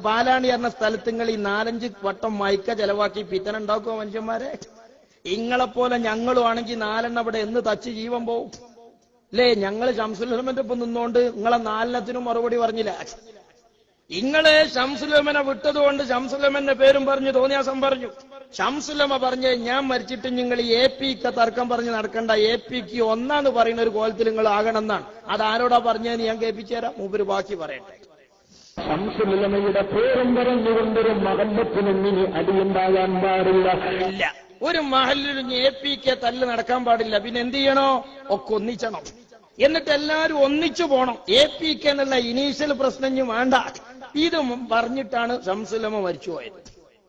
പാലാണി എന്ന സ്ഥലത്ത് നിങ്ങൾ ഈ 4-5 വട്ടം മയക്ക ചെലവാക്കി പിത്തന ഉണ്ടാക്കുമോ മനുഷ്യന്മാരെ? ഇങ്ങളെപ്പോലെ ഞങ്ങളും ആണെങ്കിൽ 4 അവിടെ എന്ന് തച്ച് ജീവൻ പോവും അല്ലേ? ഞങ്ങൾ ശംസുലുലമന്റെ ഒപ്പം നിന്നുകൊണ്ട് നിങ്ങളെ 4 മറുപടി പറഞ്ഞില്ല. ഇങ്ങളെ ശംസുലമനെ വിട്ടതുകൊണ്ട് ശംസുലമന്റെ പേരും പറഞ്ഞു തോന്നിയാസം പറഞ്ഞു. ശംസുലമ പറഞ്ഞ് ഞാൻ മരിച്ചിട്ട് നിങ്ങൾ APക്ക് തർക്കം പറഞ്ഞ് നടക്കണ്ട, APക്ക് ഒന്നാന്ന് പറയുന്ന ഒരു കോലത്തിൽ നിങ്ങൾ ആകണം എന്നാണ്. അതാരോടാ പറഞ്ഞതെന്ന് ഞാൻ കേൾപ്പിച്ചു തരാം, മൂപ്പര് ബാക്കി പറയട്ടെ. ശംസുലമയുടെ പേരും പറഞ്ഞുകൊണ്ടൊരു മഹല്ലത്തിനൊന്നിന് അടിയുണ്ടാകാൻ പാടില്ല. ഇല്ല, ഒരു മഹലിലും APക്ക് തല്ല് നടക്കാൻ പാടില്ല. പിന്നെ എന്ത് ചെയ്യണോ? ഒക്കെ ഒന്നിച്ചണം. എന്നിട്ട് എല്ലാവരും ഒന്നിച്ചു പോണം. APക്ക് എന്നുള്ള ഇനീഷ്യൽ പ്രശ്നം വേണ്ട. ഇത് പറഞ്ഞിട്ടാണ് ശംസുലമ മരിച്ചുപോയത്.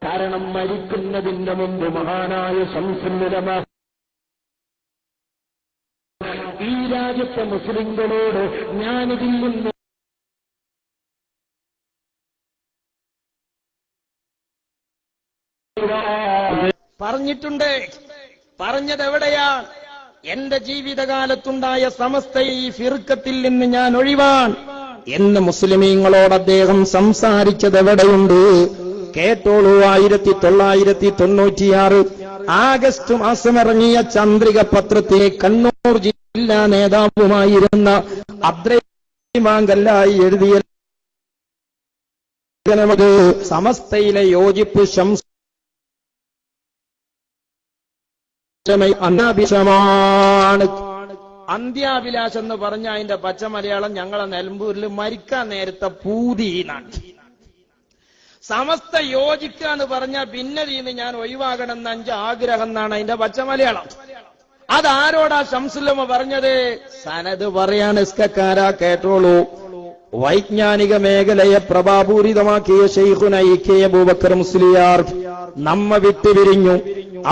കാരണം മരിക്കുന്നതിന്റെ മുമ്പ് മഹാനായ ശംസുലമ ഈ രാജ്യത്തെ മുസ്ലിങ്ങളോട് ഞാനിതിൽ നിന്ന് പറഞ്ഞിട്ടുണ്ട്. പറഞ്ഞത് എവിടെയാണ്? എന്റെ ജീവിതകാലത്തുണ്ടായ സമസ്ത ഈ ഫിർക്കത്തിൽ നിന്ന് ഞാൻ ഒഴിവാൻ എന്ന് മുസ്ലിമീങ്ങളോട് അദ്ദേഹം സംസാരിച്ചത് എവിടെയുണ്ട്? കേട്ടോളൂ. 1996 ആഗസ്റ്റ് മാസം ഇറങ്ങിയ ചന്ദ്രിക പത്രത്തിലെ കണ്ണൂർ ജില്ലാ നേതാവുമായിരുന്ന അബ്ദുറഹിമാൻ എഴുതിയ സമസ്തയിലെ യോജിപ്പ് അനാഭിഷമാണ്. അന്ത്യാഭിലാഷം എന്ന് പറഞ്ഞ അതിന്റെ പച്ച മലയാളം ഞങ്ങളെ നിലമ്പൂരിൽ മരിക്കാൻ നേരത്തെ പൂതിനാണ്. സമസ്ത യോജിക്കുക എന്ന് പറഞ്ഞ ഭിന്നതീന്ന് ഞാൻ ഒഴിവാകണം എന്ന 5 ആഗ്രഹം എന്നാണ് അതിന്റെ പച്ച മലയാളം. അതാരോടാ ശംസുലമ പറഞ്ഞത്? സനത് പറയാണ് ഇസ്കക്കാരാ, കേട്ടോളൂ. വൈജ്ഞാനിക മേഖലയെ പ്രഭാപൂരിതമാക്കിയ ശൈഖുന IK അബൂബക്കർ മുസ്ലിയാർ നമ്മ വിട്ടുപിരിഞ്ഞു.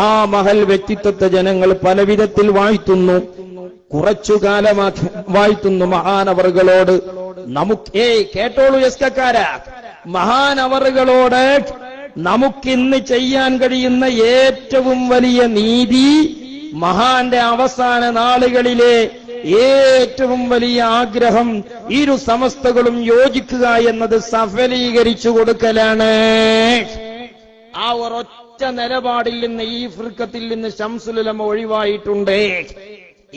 ആ മഹൽ വ്യക്തിത്വത്തെ ജനങ്ങൾ പലവിധത്തിൽ വാഴ്ത്തുന്നു. കുറച്ചു കാലമാക്കി വാഴ്ത്തുന്നു. മഹാനവറുകളോട് നമുക്ക് കേട്ടോളൂ എസ്കക്കാരാ, മഹാനവറുകളോട് നമുക്കിന്ന് ചെയ്യാൻ കഴിയുന്ന ഏറ്റവും വലിയ നീതി, മഹാന്റെ അവസാന നാളുകളിലെ ഏറ്റവും വലിയ ആഗ്രഹം ഇരു സമസ്തകളും യോജിക്കുക എന്നത് സഫലീകരിച്ചു കൊടുക്കലാണ്. ആ ഒരൊറ്റ നിലപാടിൽ നിന്ന് ഈ ഫിർക്കത്തിൽ നിന്ന് ശംസുലുലമ ഒഴിവായിട്ടുണ്ട്.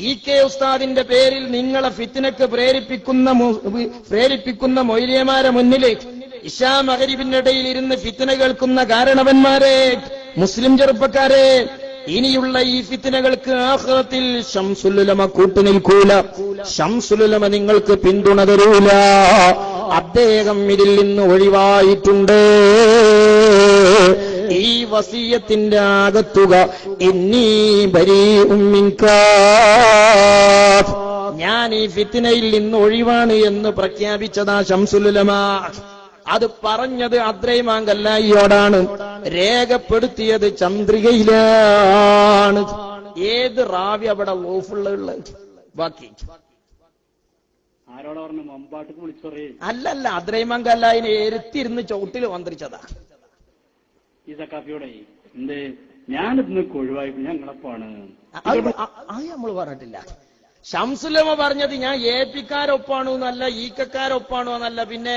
IK ഉസ്താദിന്റെ പേരിൽ നിങ്ങളെ ഫിത്നക്ക് പ്രേരിപ്പിക്കുന്ന മൊയ്ലിയമാരെ മുന്നിൽ ഇശാ മഗ്രിബിന്റെ ഇടയിൽ ഇരുന്ന് ഫിത്ന കേൾക്കുന്ന കാരണവന്മാരെ, മുസ്ലിം ചെറുപ്പക്കാരെ, ഇനിയുള്ള ഈ ഫിത്നകൾക്ക് ആഖിറത്തിൽ ശംസുലുലമ കൂട്ടുനിൽക്കൂല. ശംസുലുലമ നിങ്ങൾക്ക് പിന്തുണ തരൂല. അദ്ദേഹം ഇതിൽ നിന്ന് ഒഴിവായിട്ടുണ്ട്. ഈ വസിയത്തിന്റെ ആകത്തുക ഇന്നീ ബരീഉം മിൻക, ഞാൻ ഈ ഫിത്നയിൽ നിന്ന് ഒഴിവാണ് എന്ന് പ്രഖ്യാപിച്ചതാ ശംസുലുലമ. അത് പറഞ്ഞത് അബ്ദുറഹിമാൻ കല്ലായിയോടാണ്, രേഖപ്പെടുത്തിയത് ചന്ദ്രികയിലാണ്. ഏത് റാവി അവിടെ വോഫുള്ളത്? ബാക്കി ആരോടെ പറഞ്ഞു? മമ്പാട്ടിക്ക് വിളിച്ചു പറയേ. അല്ലല്ല, അബ്ദുറഹിമാൻ കല്ലായിനെ എരുത്തിരുന്ന് ചവിട്ടിൽ വന്നിരിച്ചതാ ഈ സക്കാഫിയോടെ. എന്ത് ഞാനിന്ന് ഒഴിവായി ഞങ്ങളപ്പാണ് നമ്മൾ പറഞ്ഞിട്ടില്ല. ശംസുലമ പറഞ്ഞത് ഞാൻ APക്കാരൊപ്പാണോ എന്നല്ല, ഈക്കക്കാരൊപ്പാണോ എന്നല്ല, പിന്നെ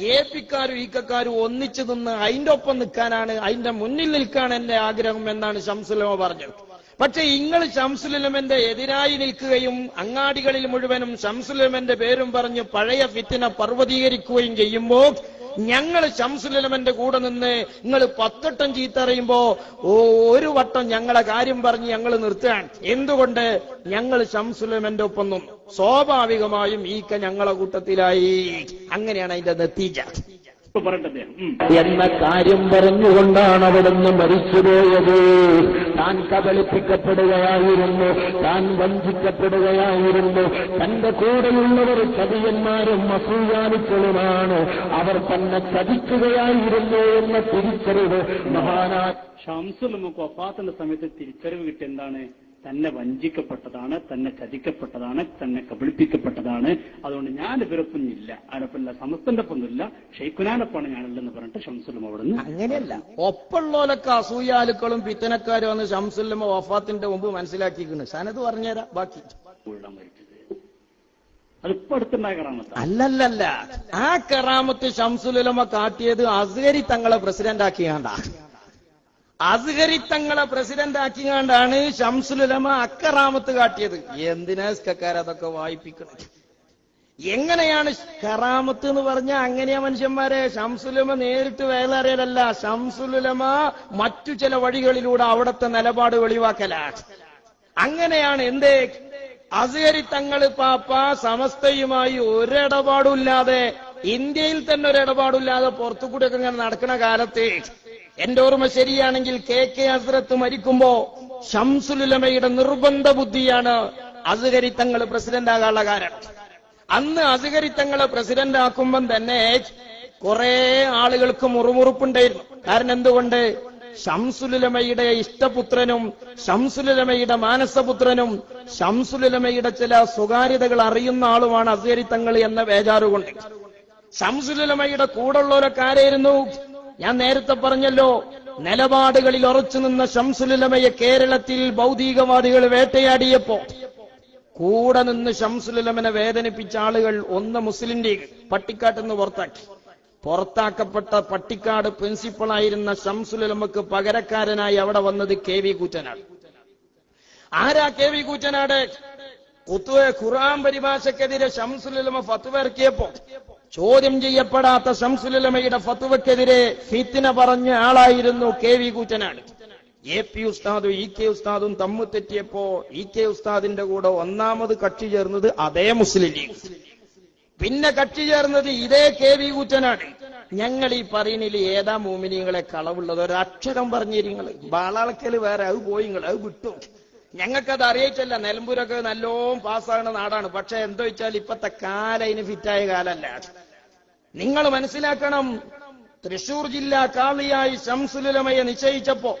APക്കാരും ഈക്കക്കാരും ഒന്നിച്ചു നിന്ന് അതിന്റെ ഒപ്പം നിൽക്കാനാണ്, അതിന്റെ മുന്നിൽ നിൽക്കാൻ എന്റെ ആഗ്രഹം എന്നാണ് ശംസുലമ പറഞ്ഞത്. പക്ഷെ നിങ്ങൾ ശംസുലുലമന്റെ എതിരായി നിൽക്കുകയും അങ്ങാടികളിൽ മുഴുവനും ശംസുലുലമന്റെ പേരും പറഞ്ഞ് പഴയ ഫിത്ന പർവ്വതീകരിക്കുകയും ചെയ്യുമ്പോൾ ഞങ്ങൾ ശംസുലുലമന്റെ കൂടെ നിന്ന് നിങ്ങൾ 10 വട്ടം ചീത്തറിയുമ്പോ ഒരു വട്ടം ഞങ്ങളെ കാര്യം പറഞ്ഞ് ഞങ്ങൾ നിർത്തുകയാണ്. എന്തുകൊണ്ട്? ഞങ്ങൾ ശംസുലുലമന്റെ ഒപ്പം നിന്നു. സ്വാഭാവികമായും ഈക്ക ഞങ്ങളെ കൂട്ടത്തിലായി. അങ്ങനെയാണ് അതിന്റെ നത്തീജ. എന്ന കാര്യം പറഞ്ഞുകൊണ്ടാണ് അവിടുന്ന് മരിച്ചുപോയത്. താൻ കബളിപ്പിക്കപ്പെടുകയായിരുന്നു, താൻ വഞ്ചിക്കപ്പെടുകയായിരുന്നു. തന്റെ കൂടെയുള്ളവർ ചതിയന്മാരും അസൂയാലുക്കളുമാണ്. അവർ തന്നെ ചതിക്കുകയായിരുന്നു എന്ന തിരിച്ചറിവ് മഹാനായ ശംസുലുലമക്ക് വഫാത്തിന്റെ സമയത്ത് തിരിച്ചറിവ് കിട്ടിയ എന്താണ്? തന്നെ വഞ്ചിക്കപ്പെട്ടതാണ്, തന്നെ ചതിക്കപ്പെട്ടതാണ്, തന്നെ കബളിപ്പിക്കപ്പെട്ടതാണ്. അതുകൊണ്ട് ഞാൻ ഇവരൊപ്പൊന്നില്ല, ആരൊപ്പമില്ല, സമസ്തന്റെ ഒപ്പമൊന്നുമില്ല, ഷെയ്ഖുനാനൊപ്പാണ് ഞാനല്ലെന്ന് പറഞ്ഞിട്ട് ശംസുലുലമ അവിടുന്ന്. അങ്ങനെയല്ല, ഒപ്പമുള്ളവരൊക്കെ അസൂയാലുക്കളും പിത്തനക്കാരും വന്ന് ശംസുലുലമ വഫാത്തിന്റെ മുമ്പ് മനസ്സിലാക്കിയിരിക്കുന്നു. സനത് പറഞ്ഞുതരാം ബാക്കി. അതിപ്പോ അടുത്തുണ്ടായ കറാമത്ത് അല്ലല്ലല്ല, ആ കറാമത്ത് ശംസുലുലമ കാട്ടിയത് അസ്ഹരി തങ്ങളെ പ്രസിഡന്റ് ആക്കിയാണ്ടാ. അസ്ഹരി തങ്ങളെ പ്രസിഡന്റ് ആക്കിയാണ്ടാണ് ശംസുലുലമ അക്കറാമത്ത് കാട്ടിയത്. എന്തിനാ അതൊക്കെ വായിപ്പിക്കുന്നത്? എങ്ങനെയാണ് കറാമത്ത് എന്ന് പറഞ്ഞാൽ? അങ്ങനെയാ മനുഷ്യന്മാരെ. ശംസുലുലമ നേരിട്ട് വേലറിയലല്ല, ശംസുലുലമ മറ്റു ചില വഴികളിലൂടെ അവിടുത്തെ നിലപാട് വെളിവാക്കലാണ്. അങ്ങനെയാണ്. എന്തേ? അസ്ഹരി തങ്ങൾ പാപ്പ സമസ്തയുമായി ഒരിടപാടില്ലാതെ, ഇന്ത്യയിൽ തന്നെ ഒരിടപാടില്ലാതെ പുറത്തുകൂടെയൊക്കെ ഇങ്ങനെ നടക്കുന്ന കാലത്ത്, എന്റെ ഓർമ്മ ശരിയാണെങ്കിൽ കെ ഹസ്രത്ത് മരിക്കുമ്പോ ശംസുലുലമയുടെ നിർബന്ധ ബുദ്ധിയാണ് അസ്ഹരി തങ്ങൾ പ്രസിഡന്റ് ആകാനുള്ള കാരണം. അന്ന് അസ്ഹരി തങ്ങളെ പ്രസിഡന്റ് ആക്കുമ്പം തന്നെ കുറെ ആളുകൾക്ക് മുറുമുറുപ്പുണ്ടായിരുന്നു. കാരണം എന്തുകൊണ്ട്? ശംസുലുലമയുടെ ഇഷ്ടപുത്രനും ശംസുലുലമയുടെ മാനസപുത്രനും ശംസുലുലമയുടെ ചില സ്വകാര്യതകൾ അറിയുന്ന ആളുമാണ് അസ്ഹരി തങ്ങൾ എന്ന ബേജാറുകൊണ്ട്. ശംസുലുലമയുടെ കൂടുള്ളവരൊക്കെ ആരായിരുന്നു? ഞാൻ നേരത്തെ പറഞ്ഞല്ലോ, നിലപാടുകളിൽ ഉറച്ചു നിന്ന ശംസുലുലമയെ കേരളത്തിൽ ഭൗതികവാദികൾ വേട്ടയാടിയപ്പോ കൂടെ നിന്ന് ശംസുലുലമനെ വേദനിപ്പിച്ച ആളുകൾ ഒന്ന് മുസ്ലിം ലീഗ് പട്ടിക്കാട്ടെന്ന് പുറത്താക്കപ്പെട്ട പട്ടിക്കാട് പ്രിൻസിപ്പളായിരുന്ന ശംസുലുലമക്ക് പകരക്കാരനായി അവിടെ വന്നത് കെ വി കൂറ്റനാട്. ആരാ കെ വി കൂറ്റനാട്? ഖുർആൻ പരിഭാഷക്കെതിരെ ശംസുലുലമ ഫത്വ ഇറക്കിയപ്പോ ചോദ്യം ചെയ്യപ്പെടാത്ത ശംസുലുലമയുടെ ഫത്വക്കെതിരെ ഫിത്ന പറഞ്ഞ ആളായിരുന്നു K V Koottanad. A P ഉസ്താദും ഇ കെ ഉസ്താദും തമ്മിൽ തെറ്റിയപ്പോ ഇ കെ ഉസ്താദിന്റെ കൂടെ ഒന്നാമത് കക്ഷി ചേർന്നത് അതേ മുസ്ലിം ലീഗ്, പിന്നെ കക്ഷി ചേർന്നത് ഇതേ കെ വി കൂറ്റനാട്. ഞങ്ങൾ ഈ പറയുന്നില്ല ഏതാ മോമിനിയങ്ങളെ കളവുള്ളത്? ഒരക്ഷരം പറഞ്ഞിരിങ്ങള് ബാളാളക്കല് വേറെ, അത് പോയി നിങ്ങൾ അത് വിട്ടു. ഞങ്ങൾക്കത് അറിയിച്ചല്ല. നിലമ്പൂരൊക്കെ നല്ലോണം പാസ്സാകുന്ന നാടാണ്. പക്ഷെ എന്തോ വെച്ചാൽ ഇപ്പത്തെ കാലം അതിന് ഫിറ്റായ കാലല്ല. നിങ്ങൾ മനസ്സിലാക്കണം, തൃശൂർ ജില്ലാ കാളിയായി ശംസുലുലമയെ നിശ്ചയിച്ചപ്പോ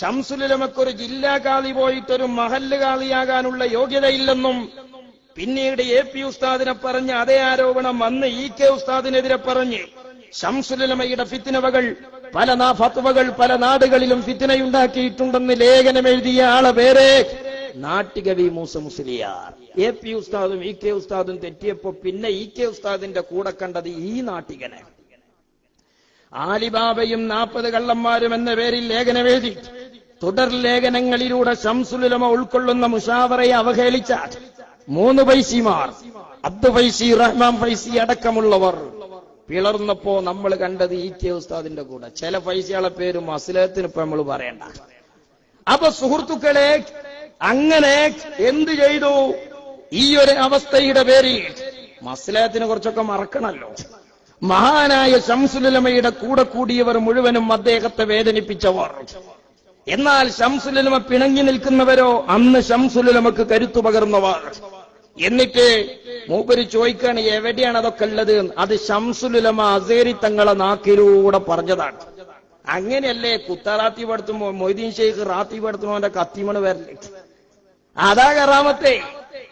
ശംസുലുലമക്കൊരു ജില്ലാ കാളി പോയിട്ടൊരു മഹല്ല് കാളിയാകാനുള്ള യോഗ്യതയില്ലെന്നും പിന്നീട് എ പി ഉസ്താദിനെ പറഞ്ഞ അതേ ആരോപണം അന്ന് ഇ കെ ഉസ്താദിനെതിരെ പറഞ്ഞ് ശംസുലുലമയുടെ ഫിത്നകൾ ഫത്വകൾ പല നാടുകളിലും ഫിത്നയുണ്ടാക്കിയിട്ടുണ്ടെന്ന് ലേഖനം എഴുതിയ ആളെ പേര് നാട്ടികവി മൂസ മുസ്ലിയാർ. എ പി ഉസ്താദും ഇ കെ ഉസ്താദും തെറ്റിയപ്പോ പിന്നെ ഇ കെ ഉസ്താദിന്റെ കൂടെ കണ്ടത് ഈ നാട്ടികനെ. ആലിബാബയും 40 കള്ളന്മാരും എന്ന പേരിൽ ലേഖനം എഴുതി തുടർ ലേഖനങ്ങളിലൂടെ ശംസുലുലമ ഉൾക്കൊള്ളുന്ന മുഷാവറയെ അവഹേളിച്ച 3 ഫൈസിമാർ, അബ്ദു ഫൈസി, റഹ്മാൻ ഫൈസി അടക്കമുള്ളവർ പിളർന്നപ്പോ നമ്മൾ കണ്ടത് ഇ കെ ഉസ്താദിന്റെ കൂടെ. ചില ഫൈസികളെ പേരും അസ്ലഹത്തിന് ഇപ്പൊ നമ്മൾ പറയണ്ട. അപ്പൊ സുഹൃത്തുക്കളെ, അങ്ങനെ എന്ത് ചെയ്തു? ഈ ഒരു അവസ്ഥയുടെ പേരിൽ മസ്ലഹത്തിനെ കുറിച്ചൊക്കെ മറക്കണല്ലോ. മഹാനായ ശംസുലുലമയുടെ കൂടെ കൂടിയവർ മുഴുവനും അദ്ദേഹത്തെ വേദനിപ്പിച്ചവർ. എന്നാൽ ശംസുലുലമ പിണങ്ങി നിൽക്കുന്നവരോ അന്ന് ശംസുലുലമക്ക് കരുത്തു പകർന്നവർ. എന്നിട്ട് മൂപ്പര് ചോദിക്കാണ് എവിടെയാണ് അതൊക്കെ ഉള്ളത്? അത് ശംസുലുലമ അസ്ഹരി തങ്ങളെ നാക്കിലൂടെ പറഞ്ഞതാണ്. അങ്ങനെയല്ലേ കുത്താറാത്തി പടുത്തുമ്പോ മൊയ്തീൻ ഷെയ്ഖ് റാത്തി പടുത്തുന്നവന്റെ കത്തിമണ് വരല്? അതാ കറാമത്തെ.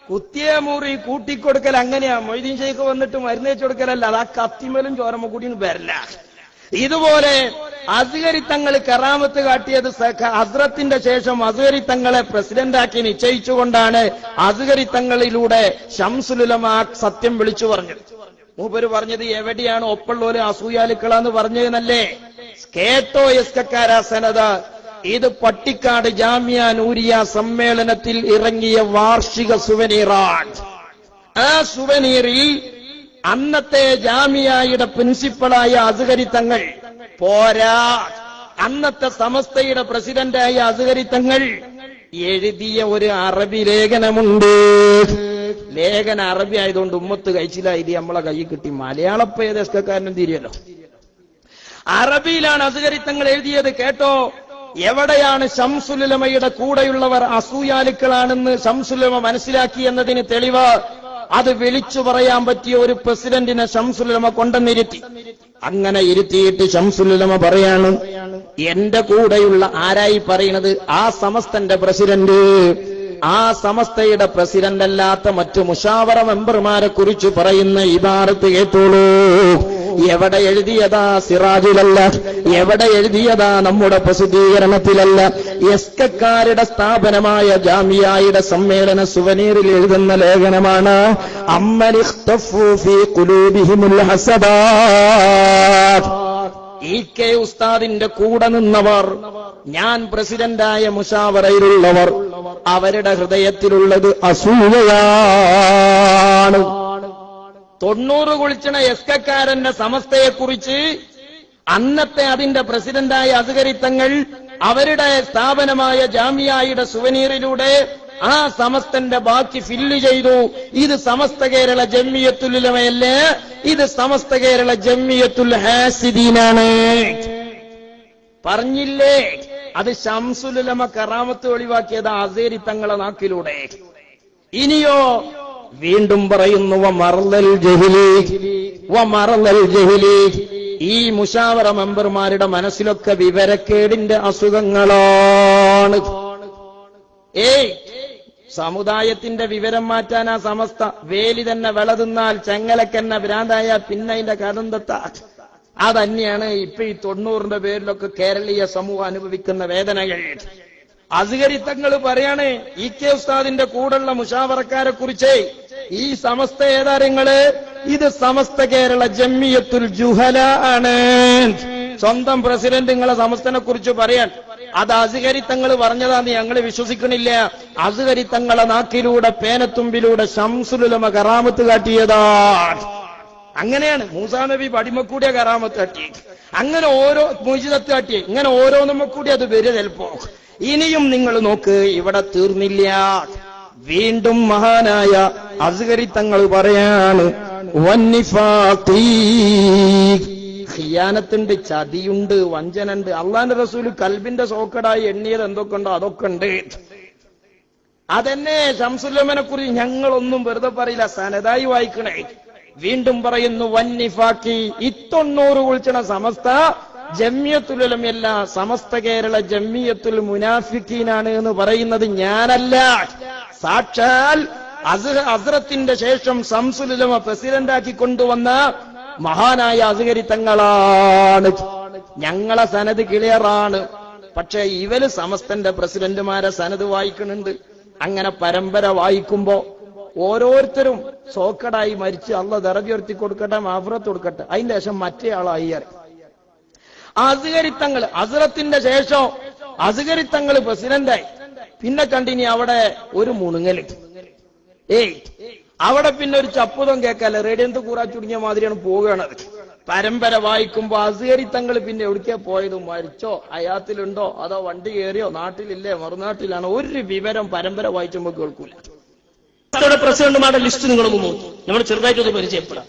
കുത്തിയ മുറി കൂട്ടിക്കൊടുക്കൽ അങ്ങനെയാ. മൊയ്തീൻ ഷെയ്ഖ് വന്നിട്ട് മരുന്ന് വെച്ചു കൊടുക്കലല്ല, അതാ കത്തിമലും ചോരമ്മ കൂടി വരില്ല. ഇതുപോലെ അസ്ഹരി തങ്ങൾ കറാമത്ത് കാട്ടിയത് ഹസ്രത്തിന്റെ ശേഷം അസ്ഹരി തങ്ങളെ പ്രസിഡന്റാക്കി നിശ്ചയിച്ചുകൊണ്ടാണ് അസ്ഹരി തങ്ങളിലൂടെ ശംസുലുലമ സത്യം വിളിച്ചു പറഞ്ഞത്. മൂപ്പര് പറഞ്ഞത് എവിടെയാണ് ഒപ്പുള്ളോര് അസൂയാലുക്കളാന്ന് പറഞ്ഞതെന്നല്ലേ? കേട്ടോ എസ്കക്കാരാ സനത, ഇത് പട്ടിക്കാട് ജാമിയ നൂരിയ സമ്മേളനത്തിൽ ഇറങ്ങിയ വാർഷിക സുവനീറാണ്. ആ സുവനീറിൽ അന്നത്തെ ജാമിയയുടെ പ്രിൻസിപ്പളായ അസ്ഹരി തങ്ങൾ പോരാ, അന്നത്തെ സമസ്തയുടെ പ്രസിഡന്റായ അസ്ഹരി തങ്ങൾ എഴുതിയ ഒരു അറബി ലേഖനമുണ്ട്. ലേഖന അറബി ആയതുകൊണ്ട് ഉമ്മത്ത് കഴിച്ചില്ലായി നമ്മളെ കൈ കിട്ടി. മലയാളപ്പ ഏതെസ്കാരനും തിരിയല്ലോ. അറബിയിലാണ് അസ്ഹരി തങ്ങൾ എഴുതിയത്. കേട്ടോ, എവിടെയാണ് ശംസുലുലമയുടെ കൂടെയുള്ളവർ അസൂയാലുക്കളാണെന്ന് ശംസുലുലമ മനസ്സിലാക്കി എന്നതിന് തെളിവ് അത് വിളിച്ചു പറയാൻ പറ്റിയ ഒരു പ്രസിഡന്റിനെ ശംസുലുലമ കൊണ്ടുവന്നിരുത്തി. അങ്ങനെ ഇരുത്തിയിട്ട് ശംസുലുലമ പറയാണ്, എന്റെ കൂടെയുള്ള ആരായി പറയുന്നത്? ആ സമസ്തന്റെ പ്രസിഡന്റ്. ആ സമസ്തയുടെ പ്രസിഡന്റ് അല്ലാത്ത മറ്റു മുഷാവറ മെമ്പർമാരെ കുറിച്ച് പറയുന്ന ഇബാറത്ത് കേട്ടോളൂ. എവിടെ എഴുതിയതാ സിറാജിലല്ല, എവിടെ എഴുതിയതാ നമ്മുടെ പ്രസിദ്ധീകരണത്തിലല്ല, എസ്കക്കാരുടെ സ്ഥാപനമായ ജാമിയായുടെ സമ്മേളന സുവനീറിൽ എഴുതുന്ന ലേഖനമാണ്. അമ്മനിഖ്തഫു ഫീ ഖുലൂബിഹിമുൽ ഹസദാത്ത്. ഇ.കെ. ഉസ്താദിന്റെ കൂടെ നിന്നവർ, ഞാൻ പ്രസിഡന്റായ മുശാവറയിലുള്ളവർ, അവരുടെ ഹൃദയത്തിലുള്ളത് അസൂയയാണ്. 90 കുളിച്ചണ എസ്കക്കാരന്റെ സമസ്തയെക്കുറിച്ച് അന്നത്തെ അതിന്റെ പ്രസിഡന്റായ അസ്ഗരിത്തങ്ങൾ അവരുടെ സ്ഥാപനമായ ജാമിയായുടെ സുവനീറിലൂടെ ആ സമസ്തന്റെ ബാക്കി ഫില്ല് ചെയ്തു. ഇത് സമസ്ത കേരള ജംഇയ്യത്തുൽ ഉലമയല്ല, ഇത് സമസ്ത കേരള ജംഇയ്യത്തുൽ ഹാസിദീനാണ്. പറഞ്ഞില്ലേ? അത് ശംസുൽ ഉലമ കറാമത്ത് ഒഴിവാക്കിയത് അസേരി തങ്ങളെ നാക്കിലൂടെ. ഇനിയോ വീണ്ടും പറയുന്നു വമർലൽ ജഹ്ലി. ഈ മുശാവറ മെമ്പർമാരുടെ മനസ്സിലൊക്കെ വിവരക്കേടിന്റെ അസുഖങ്ങളാണ്. സമുദായത്തിന്റെ വിവരം മാറ്റാൻ ആ സമസ്ത വേലി തന്നെ വിളതിന്നാൽ ചെങ്ങലക്കെന്നെ ഭ്രാന്തായ പിന്നെ അതിന്റെ കടന്തത്ത. അതന്നെയാണ് ഇപ്പൊ ഈ 90ന്റെ പേരിലൊക്കെ കേരളീയ സമൂഹം അനുഭവിക്കുന്ന വേദനകൾ. അസ്ഗരിത്തങ്ങൾ പറയാണ് ഇ.കെ. ഉസ്താദിന്റെ കൂടെയുള്ള മുശാവറക്കാരെ കുറിച്ച്, ഈ സമസ്ത ഏതാരങ്ങള്, ഇത് സമസ്ത കേരള ജംഇയ്യത്തുൽ ജുഹല ആണ്. സ്വന്തം പ്രസിഡന്റ് നിങ്ങളെ സമസ്തനെ കുറിച്ച് പറയാൻ, അത് അസ്ഗരിത്തങ്ങൾ പറഞ്ഞതാന്ന് ഞങ്ങൾ വിശ്വസിക്കണില്ല. അസ്ഗരിത്തങ്ങളെ നാക്കിലൂടെ പേനത്തുമ്പിലൂടെ ശംസുൽ ഉലമ കറാമത്ത് കാട്ടിയതാണ്. അങ്ങനെയാണ് മൂസാ നബി പടിമക്കൂടിയ കറാമത്ത് കാട്ടി, അങ്ങനെ ഓരോ മുജിദത്ത് കാട്ടി, ഇങ്ങനെ ഓരോന്നും കൂടി അത് വരും ചിലപ്പോ. ഇനിയും നിങ്ങൾ നോക്ക്, ഇവിടെ തീർന്നില്ല. വീണ്ടും മഹാനായ അസ്ഗരിത്തങ്ങൾ പറയാണ് ഖിയാനത്തുണ്ട്, ചതിയുണ്ട്, വഞ്ചനുണ്ട്. അള്ളാന്റെ റസൂല് കൽബിന്റെ സോക്കടായി എണ്ണിയത് എന്തൊക്കെ ഉണ്ടോ അതൊക്കെ ഉണ്ട്. അതെന്നെ ശംസുൽ ഉലമനെ കുറിച്ച് ഞങ്ങളൊന്നും വെറുതെ പറയില്ല, സനതായി വായിക്കണേ. വീണ്ടും പറയുന്നു വന്നിഫാക്കി. 90 കുളിച്ചണ സമസ്ത ജംഇയ്യത്തുൽ ഉലമയല്ല, സമസ്ത കേരള ജംഇയ്യത്തുൽ മുനാഫിഖീനാണ് എന്ന് പറയുന്നത് ഞാനല്ല, സാക്ഷാൽ ഹസ്രത്തിന്റെ ശേഷം ശംസുൽ ഉലമ പ്രസിഡന്റാക്കി കൊണ്ടുവന്ന മഹാനായ അസ്ഗരിത്തങ്ങളാണ്. ഞങ്ങളെ സനത് ക്ലിയറാണ്. പക്ഷെ ഇവര് സമസ്തന്റെ പ്രസിഡന്റുമാരെ സനത് വായിക്കുന്നുണ്ട്. അങ്ങനെ പരമ്പര വായിക്കുമ്പോ ഓരോരുത്തരും സോക്കടായി മരിച്ച് അള്ള ദറജ ഉയർത്തി കൊടുക്കട്ടെ, മാഫറത്ത് കൊടുക്കട്ടെ, അതിന്റെ ശേഷം മറ്റേ ആളായി. അസ്ഗരിത്തങ്ങൾ ഹസ്രത്തിന്റെ ശേഷം അസ്ഗരിത്തങ്ങൾ പ്രസിഡന്റായി. പിന്നെ കണ്ടിനി അവിടെ ഒരു മുണുങ്ങല്. അവിടെ പിന്നെ ഒരു ചപ്പുതം കേൾക്കാല്ല, റേഡിയത്ത് കൂറാ ചുടുങ്ങിയ മാതിരിയാണ് പോവുകയാണ്. പരമ്പര വായിക്കുമ്പോ അസ്ഗരിത്തങ്ങൾ പിന്നെ എവിടേക്കാ പോയത്, മരിച്ചോ, ഹയാത്തിലുണ്ടോ, അതോ വണ്ടി കയറിയോ, നാട്ടിലില്ലേ, മറുനാട്ടിലാണോ, ഒരു വിവരം പരമ്പര വായിച്ചുമ്പോ കേൾക്കൂല. പ്രസിഡന്റുമാരുടെ ലിസ്റ്റ് നിങ്ങൾ നോക്കും, നമ്മൾ ചെറുതായിട്ടൊന്ന് പരിചയപ്പെടാം.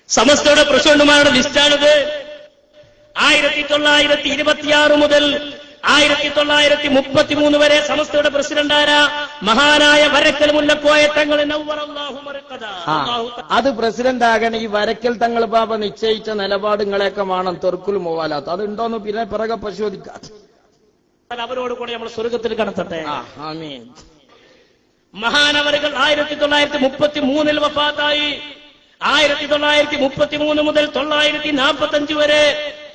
സമസ്തയുടെ പ്രസിഡന്റുമാരുടെ ലിസ്റ്റാണിത്. 1926 മുതൽ 1933 വരെ സമസ്തയുടെ പ്രസിഡന്റാര മഹാനായ വരക്കൽ മുല്ലക്കോയ തങ്ങൾ. അത് പ്രസിഡന്റ് ആകണ ഈ വരക്കൽ തങ്ങൾ ബാബ നിശ്ചയിച്ച നിലപാടുകളെയൊക്കെ വേണം തെർക്കുൽ മുവാലാത്ത്. അതുണ്ടോന്ന് പിന്നെ പിറകെ പരിശോധിക്കാം. അവരോട് കൂടെ നമ്മൾ സ്വർഗത്തിൽ കടത്തട്ടെ. ആമീൻ. മഹാനവറുകൾ 1933 വഫാത്തായി. 1933 മുതൽ 1945 വരെ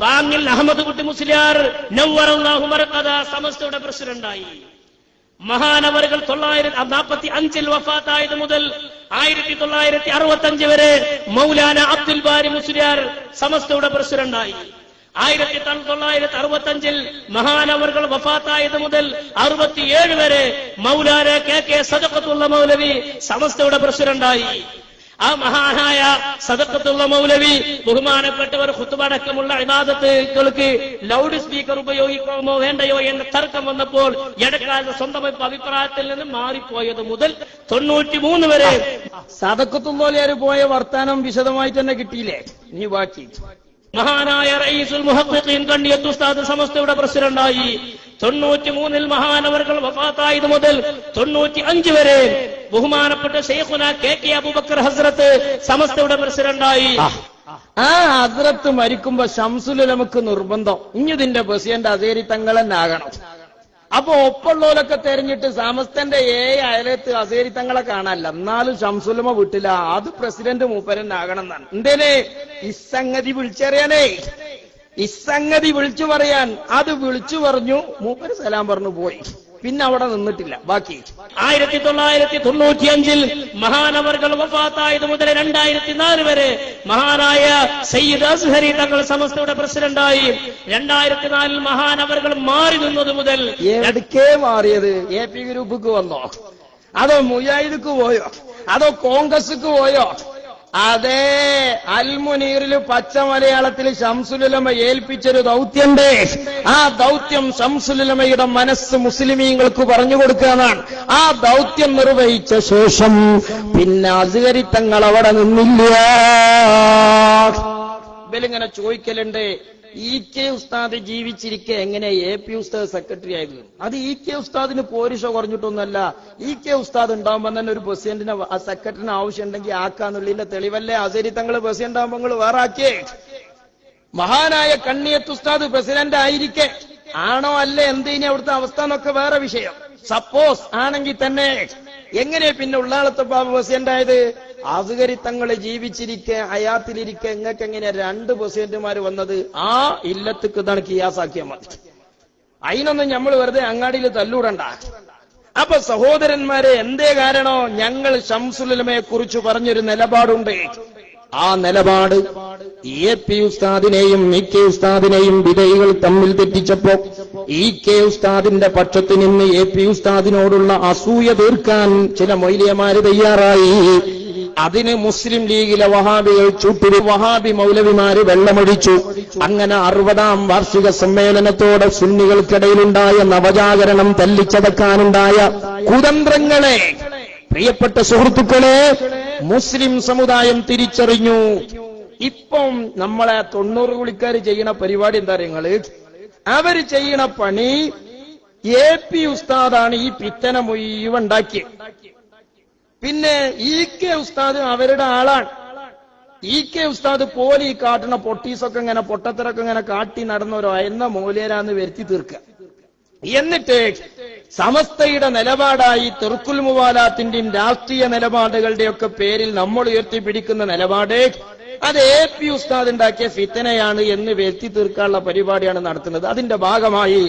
പാങ്ങിൽ അഹമ്മദ് കുട്ടി മുസ്ലിയാർ നവ്വറല്ലാഹു മർഖദ സമസ്തയുടെ പ്രസിഡന്റായി. മഹാനവറുകൾ 1945 വഫാത്തായത് മുതൽ 1965 വരെ മൗലാന അബ്ദുൽ ബാരി മുസ്ലിയാർ സമസ്തയുടെ പ്രസിഡന്റായി. 1965 മഹാനവറുകൾ വഫാത്തായത് മുതൽ 67 വരെ മൗലാന കെ സദഖത്തുള്ള മൗലവി സമസ്തയുടെ പ്രസിഡന്റായി. ആ മഹാനായ സദഖത്തുള്ള മൗലവി ബഹുമാനപ്പെട്ടവർ ഖുത്ബ അടക്കമുള്ള ഇബാദത്തുകൾക്ക് ലൗഡ് സ്പീക്കർ ഉപയോഗിക്കാമോ വേണ്ടയോ എന്ന തർക്കം വന്നപ്പോൾ ഇടക്കാലത്ത് സ്വന്തം അഭിപ്രായത്തിൽ നിന്ന് മാറിപ്പോയത് മുതൽ 93 വരെ സദഖത്തുള്ളവർ പോയ വർത്താനം വിശദമായി തന്നെ കിട്ടിയില്ലേ. ഇനി ബാക്കി മഹാനായ റഈസുൽ മുഹഖഖീൻ കണ്ണിയത്ത് ഉസ്താദ് സമസ്തയുടെ പ്രസിഡന്റായി. 93 മഹാനവറുകൾ വഫാത്തായത് മുതൽ 95 വരെ ബഹുമാനപ്പെട്ട ശൈഖുന കെ അബൂബക്കർ ഹസ്രത്ത് സമസ്തയുടെ പ്രസിഡന്റായി. ആ ഹസ്രത്ത് മരിക്കുമ്പോ ശംസുൽ ഉലമക്ക് നിർബന്ധം ഇഞ്ഞതിന്റെ പ്രസിഡന്റ് അസേരി തങ്ങൾ തന്നെ ആകണം. അപ്പൊ ഒപ്പുള്ളവരൊക്കെ തെരഞ്ഞിട്ട് സമസ്തന്റെ അയലത്ത് അസേരി തങ്ങളെ കാണാനല്ല, എന്നാലും ശംസുലമ വിട്ടില്ല. അത് പ്രസിഡന്റ് മൂപ്പരനാകണം എന്നാണ്. എന്തേനെ ഇസംഗതി വിളിച്ചറിയാനേ, ഇസംഗതി വിളിച്ചു പറയാൻ. അത് വിളിച്ചു പറഞ്ഞു, മൂപ്പര് സലാം പറഞ്ഞു പോയി. പിന്നെ അവിടെ നിന്നിട്ടില്ല. ബാക്കി 1995 മഹാനവർകൾ വഫാത്തായത് മുതൽ 2004 വരെ മഹാനായ സയ്യിദ് അസ്ഹരി തങ്ങൾ സമസ്തയുടെ പ്രസിഡന്റായി. 2004 മഹാനവർകൾ മാറി നിന്നത് മുതൽ എവിടേക്കേ മാറിയത്? AP ഗ്രൂപ്പിക്ക് വന്നോ, അതോ മുജാഹിദിക്ക് പോയോ, അതോ കോൺഗ്രസ്ക്ക് പോയോ? അതേ അൽമുനീറിൽ പച്ച മലയാളത്തിൽ ശംസുലുലമ ഏൽപ്പിച്ചൊരു ദൗത്യണ്ട്. ആ ദൗത്യം ശംസുലുലമയുടെ മനസ്സ് മുസ്ലിമീങ്ങൾക്ക് പറഞ്ഞു കൊടുക്കാനാണ്. ആ ദൗത്യം നിർവഹിച്ച ശേഷം പിന്നെ അസ്ഹരി തങ്ങൾ അവിടെ നിന്നില്ല. ഇവലിങ്ങനെ ചോദിക്കലുണ്ട്, EK ഉസ്താദ് ജീവിച്ചിരിക്കെ എങ്ങനെ AP ഉസ്താദ് സെക്രട്ടറി ആയത്? അത് EK ഉസ്താദിന് പോരിഷ കുറഞ്ഞിട്ടൊന്നുമല്ല. EK ഉസ്താദ് ഉണ്ടാകുമ്പോൾ തന്നെ ഒരു പ്രസിഡന്റിനെ ആ സെക്രട്ടറിന് ആവശ്യമുണ്ടെങ്കിൽ ആക്കാന്നുള്ളതിന്റെ തെളിവല്ലേ അസ്ഹരി തങ്ങൾ പ്രസിഡന്റ് ആകുമ്പോൾ നിങ്ങൾ വേറെ ആക്കിയേ. മഹാനായ കണ്ണിയത്ത് ഉസ്താദ് പ്രസിഡന്റ് ആയിരിക്കെ ആണോ അല്ലേ എന്തേനി അവിടുത്തെ അവസ്ഥ എന്നൊക്കെ വേറെ വിഷയം. സപ്പോസ് ആണെങ്കിൽ തന്നെ എങ്ങനെ പിന്നെ ഉള്ളാളത്തെ ബാബു പ്രസിഡന്റ് ആയത്? അസ്ഹരി തങ്ങൾ ജീവിച്ചിരിക്കെ ഹയാത്തിലിരിക്കെ നിങ്ങൾക്ക് എങ്ങനെയാ 2 പ്രസിഡന്റുമാർ വന്നത്? ആ ഇല്ലത്തിക്ക് ഇതാണ് കിയാസാക്കിയാൽ മതി. അതിനൊന്നും നമ്മൾ വെറുതെ അങ്ങാടിയിൽ തല്ലൂടണ്ട. അപ്പൊ സഹോദരന്മാരെ, എന്തേ കാരണോ? ഞങ്ങൾ ശംസുലുലമയെ കുറിച്ച് പറഞ്ഞൊരു നിലപാടുണ്ട്. ആ നിലപാട് AP ഉസ്താദിനെയും EK ഉസ്താദിനെയും വിധേയികൾ തമ്മിൽ തെറ്റിച്ചപ്പോ EK ഉസ്താദിന്റെ പക്ഷത്ത് നിന്ന് AP ഉസ്താദിനോടുള്ള അസൂയ തീർക്കാൻ ചില മൗലവിമാര് തയ്യാറായി. അതിന് മുസ്ലിം ലീഗിലെ വഹാബികൾ ചൂട്ടിരി വഹാബി മൗലവിമാര് വെള്ളമൊഴിച്ചു. അങ്ങനെ 60ാം വാർഷിക സമ്മേളനത്തോടെ സുന്നികൾക്കിടയിലുണ്ടായ നവജാഗരണം തല്ലിച്ചതക്കാനുണ്ടായ കുതന്ത്രങ്ങളെ പ്രിയപ്പെട്ട സുഹൃത്തുക്കളെ മുസ്ലിം സമുദായം തിരിച്ചറിഞ്ഞു. ഇപ്പം നമ്മളെ 90 കുളിക്കാർ ചെയ്യണ പരിപാടി എന്താ നിങ്ങള്? അവര് ചെയ്യണ പണി AP ഉസ്താദാണ് ഈ പിത്തന മുഴുവൻ ഉണ്ടാക്കിയത്. പിന്നെ EK ഉസ്താദ് അവരുടെ ആളാണ്. EK ഉസ്താദ് പോലെ ഈ കാട്ടണ പൊട്ടീസൊക്കെ ഇങ്ങനെ പൊട്ടത്തരൊക്കെ ഇങ്ങനെ കാട്ടി നടന്നവരോ എന്ന മൂലേരാന്ന് വരുത്തി തീർക്കുക. എന്നിട്ട് സമസ്തയുടെ നിലപാടായി തെർക്കുൽ മുവാലാത്തിന്റെയും രാഷ്ട്രീയ നിലപാടുകളുടെയൊക്കെ പേരിൽ നമ്മൾ ഉയർത്തിപ്പിടിക്കുന്ന നിലപാട് അത് AP ഉസ്താദ് ഉണ്ടാക്കിയ ഫിത്തനയാണ് എന്ന് വരുത്തി തീർക്കാനുള്ള പരിപാടിയാണ് നടത്തുന്നത്. അതിന്റെ ഭാഗമായി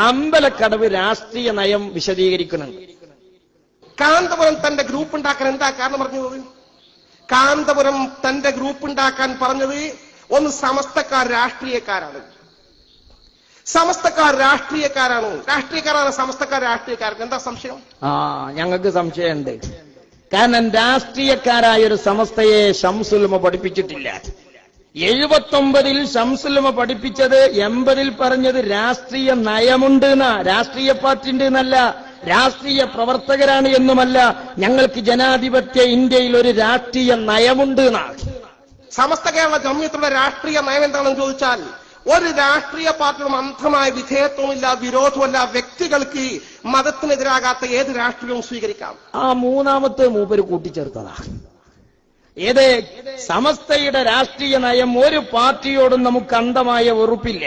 അമ്പലക്കടവ് രാഷ്ട്രീയ നയം വിശദീകരിക്കുന്നുണ്ട്. കാന്തപുരം തന്റെ ഗ്രൂപ്പ് ഉണ്ടാക്കാൻ എന്താ കാരണം പറഞ്ഞത്? കാന്തപുരം തന്റെ ഗ്രൂപ്പ് ഉണ്ടാക്കാൻ പറഞ്ഞത് ഒന്ന് സമസ്തക്കാർ രാഷ്ട്രീയക്കാരാണ്. സമസ്തക്കാർ രാഷ്ട്രീയക്കാരാണ്. സമസ്തക്കാർ രാഷ്ട്രീയക്കാർക്ക് എന്താ സംശയം? ഞങ്ങൾക്ക് സംശയമുണ്ട്. കാരണം രാഷ്ട്രീയക്കാരായ ഒരു സമസ്തയെ ശംസുലുമ പഠിപ്പിച്ചിട്ടില്ല. 79 ശംസുലുമ പഠിപ്പിച്ചത് 80 പറഞ്ഞത് രാഷ്ട്രീയ നയമുണ്ട് എന്നാ. രാഷ്ട്രീയ പാർട്ടി ഉണ്ട് എന്നല്ല, രാഷ്ട്രീയ പ്രവർത്തകരാണ് എന്നുമല്ല. ഞങ്ങൾക്ക് ജനാധിപത്യ ഇന്ത്യയിൽ ഒരു രാഷ്ട്രീയ നയമുണ്ട് എന്നാണ്. സമസ്ത കേരള ജമിയത്തുള്ള രാഷ്ട്രീയ നയം എന്താണെന്ന് ചോദിച്ചാൽ ഒരു രാഷ്ട്രീയ പാർട്ടിയും അന്ധമായ വിധേയത്വമില്ല, വിരോധമല്ല. വ്യക്തികൾക്ക് മതത്തിനെതിരാകാത്ത ഏത് രാഷ്ട്രീയവും സ്വീകരിക്കാം. ആ മൂന്നാമത്തെ മൂപ്പര് കൂട്ടിച്ചേർത്തതാ. ഏത്? സമസ്തയുടെ രാഷ്ട്രീയ നയം ഒരു പാർട്ടിയോടും നമുക്ക് അന്ധമായ വെറുപ്പില്ല,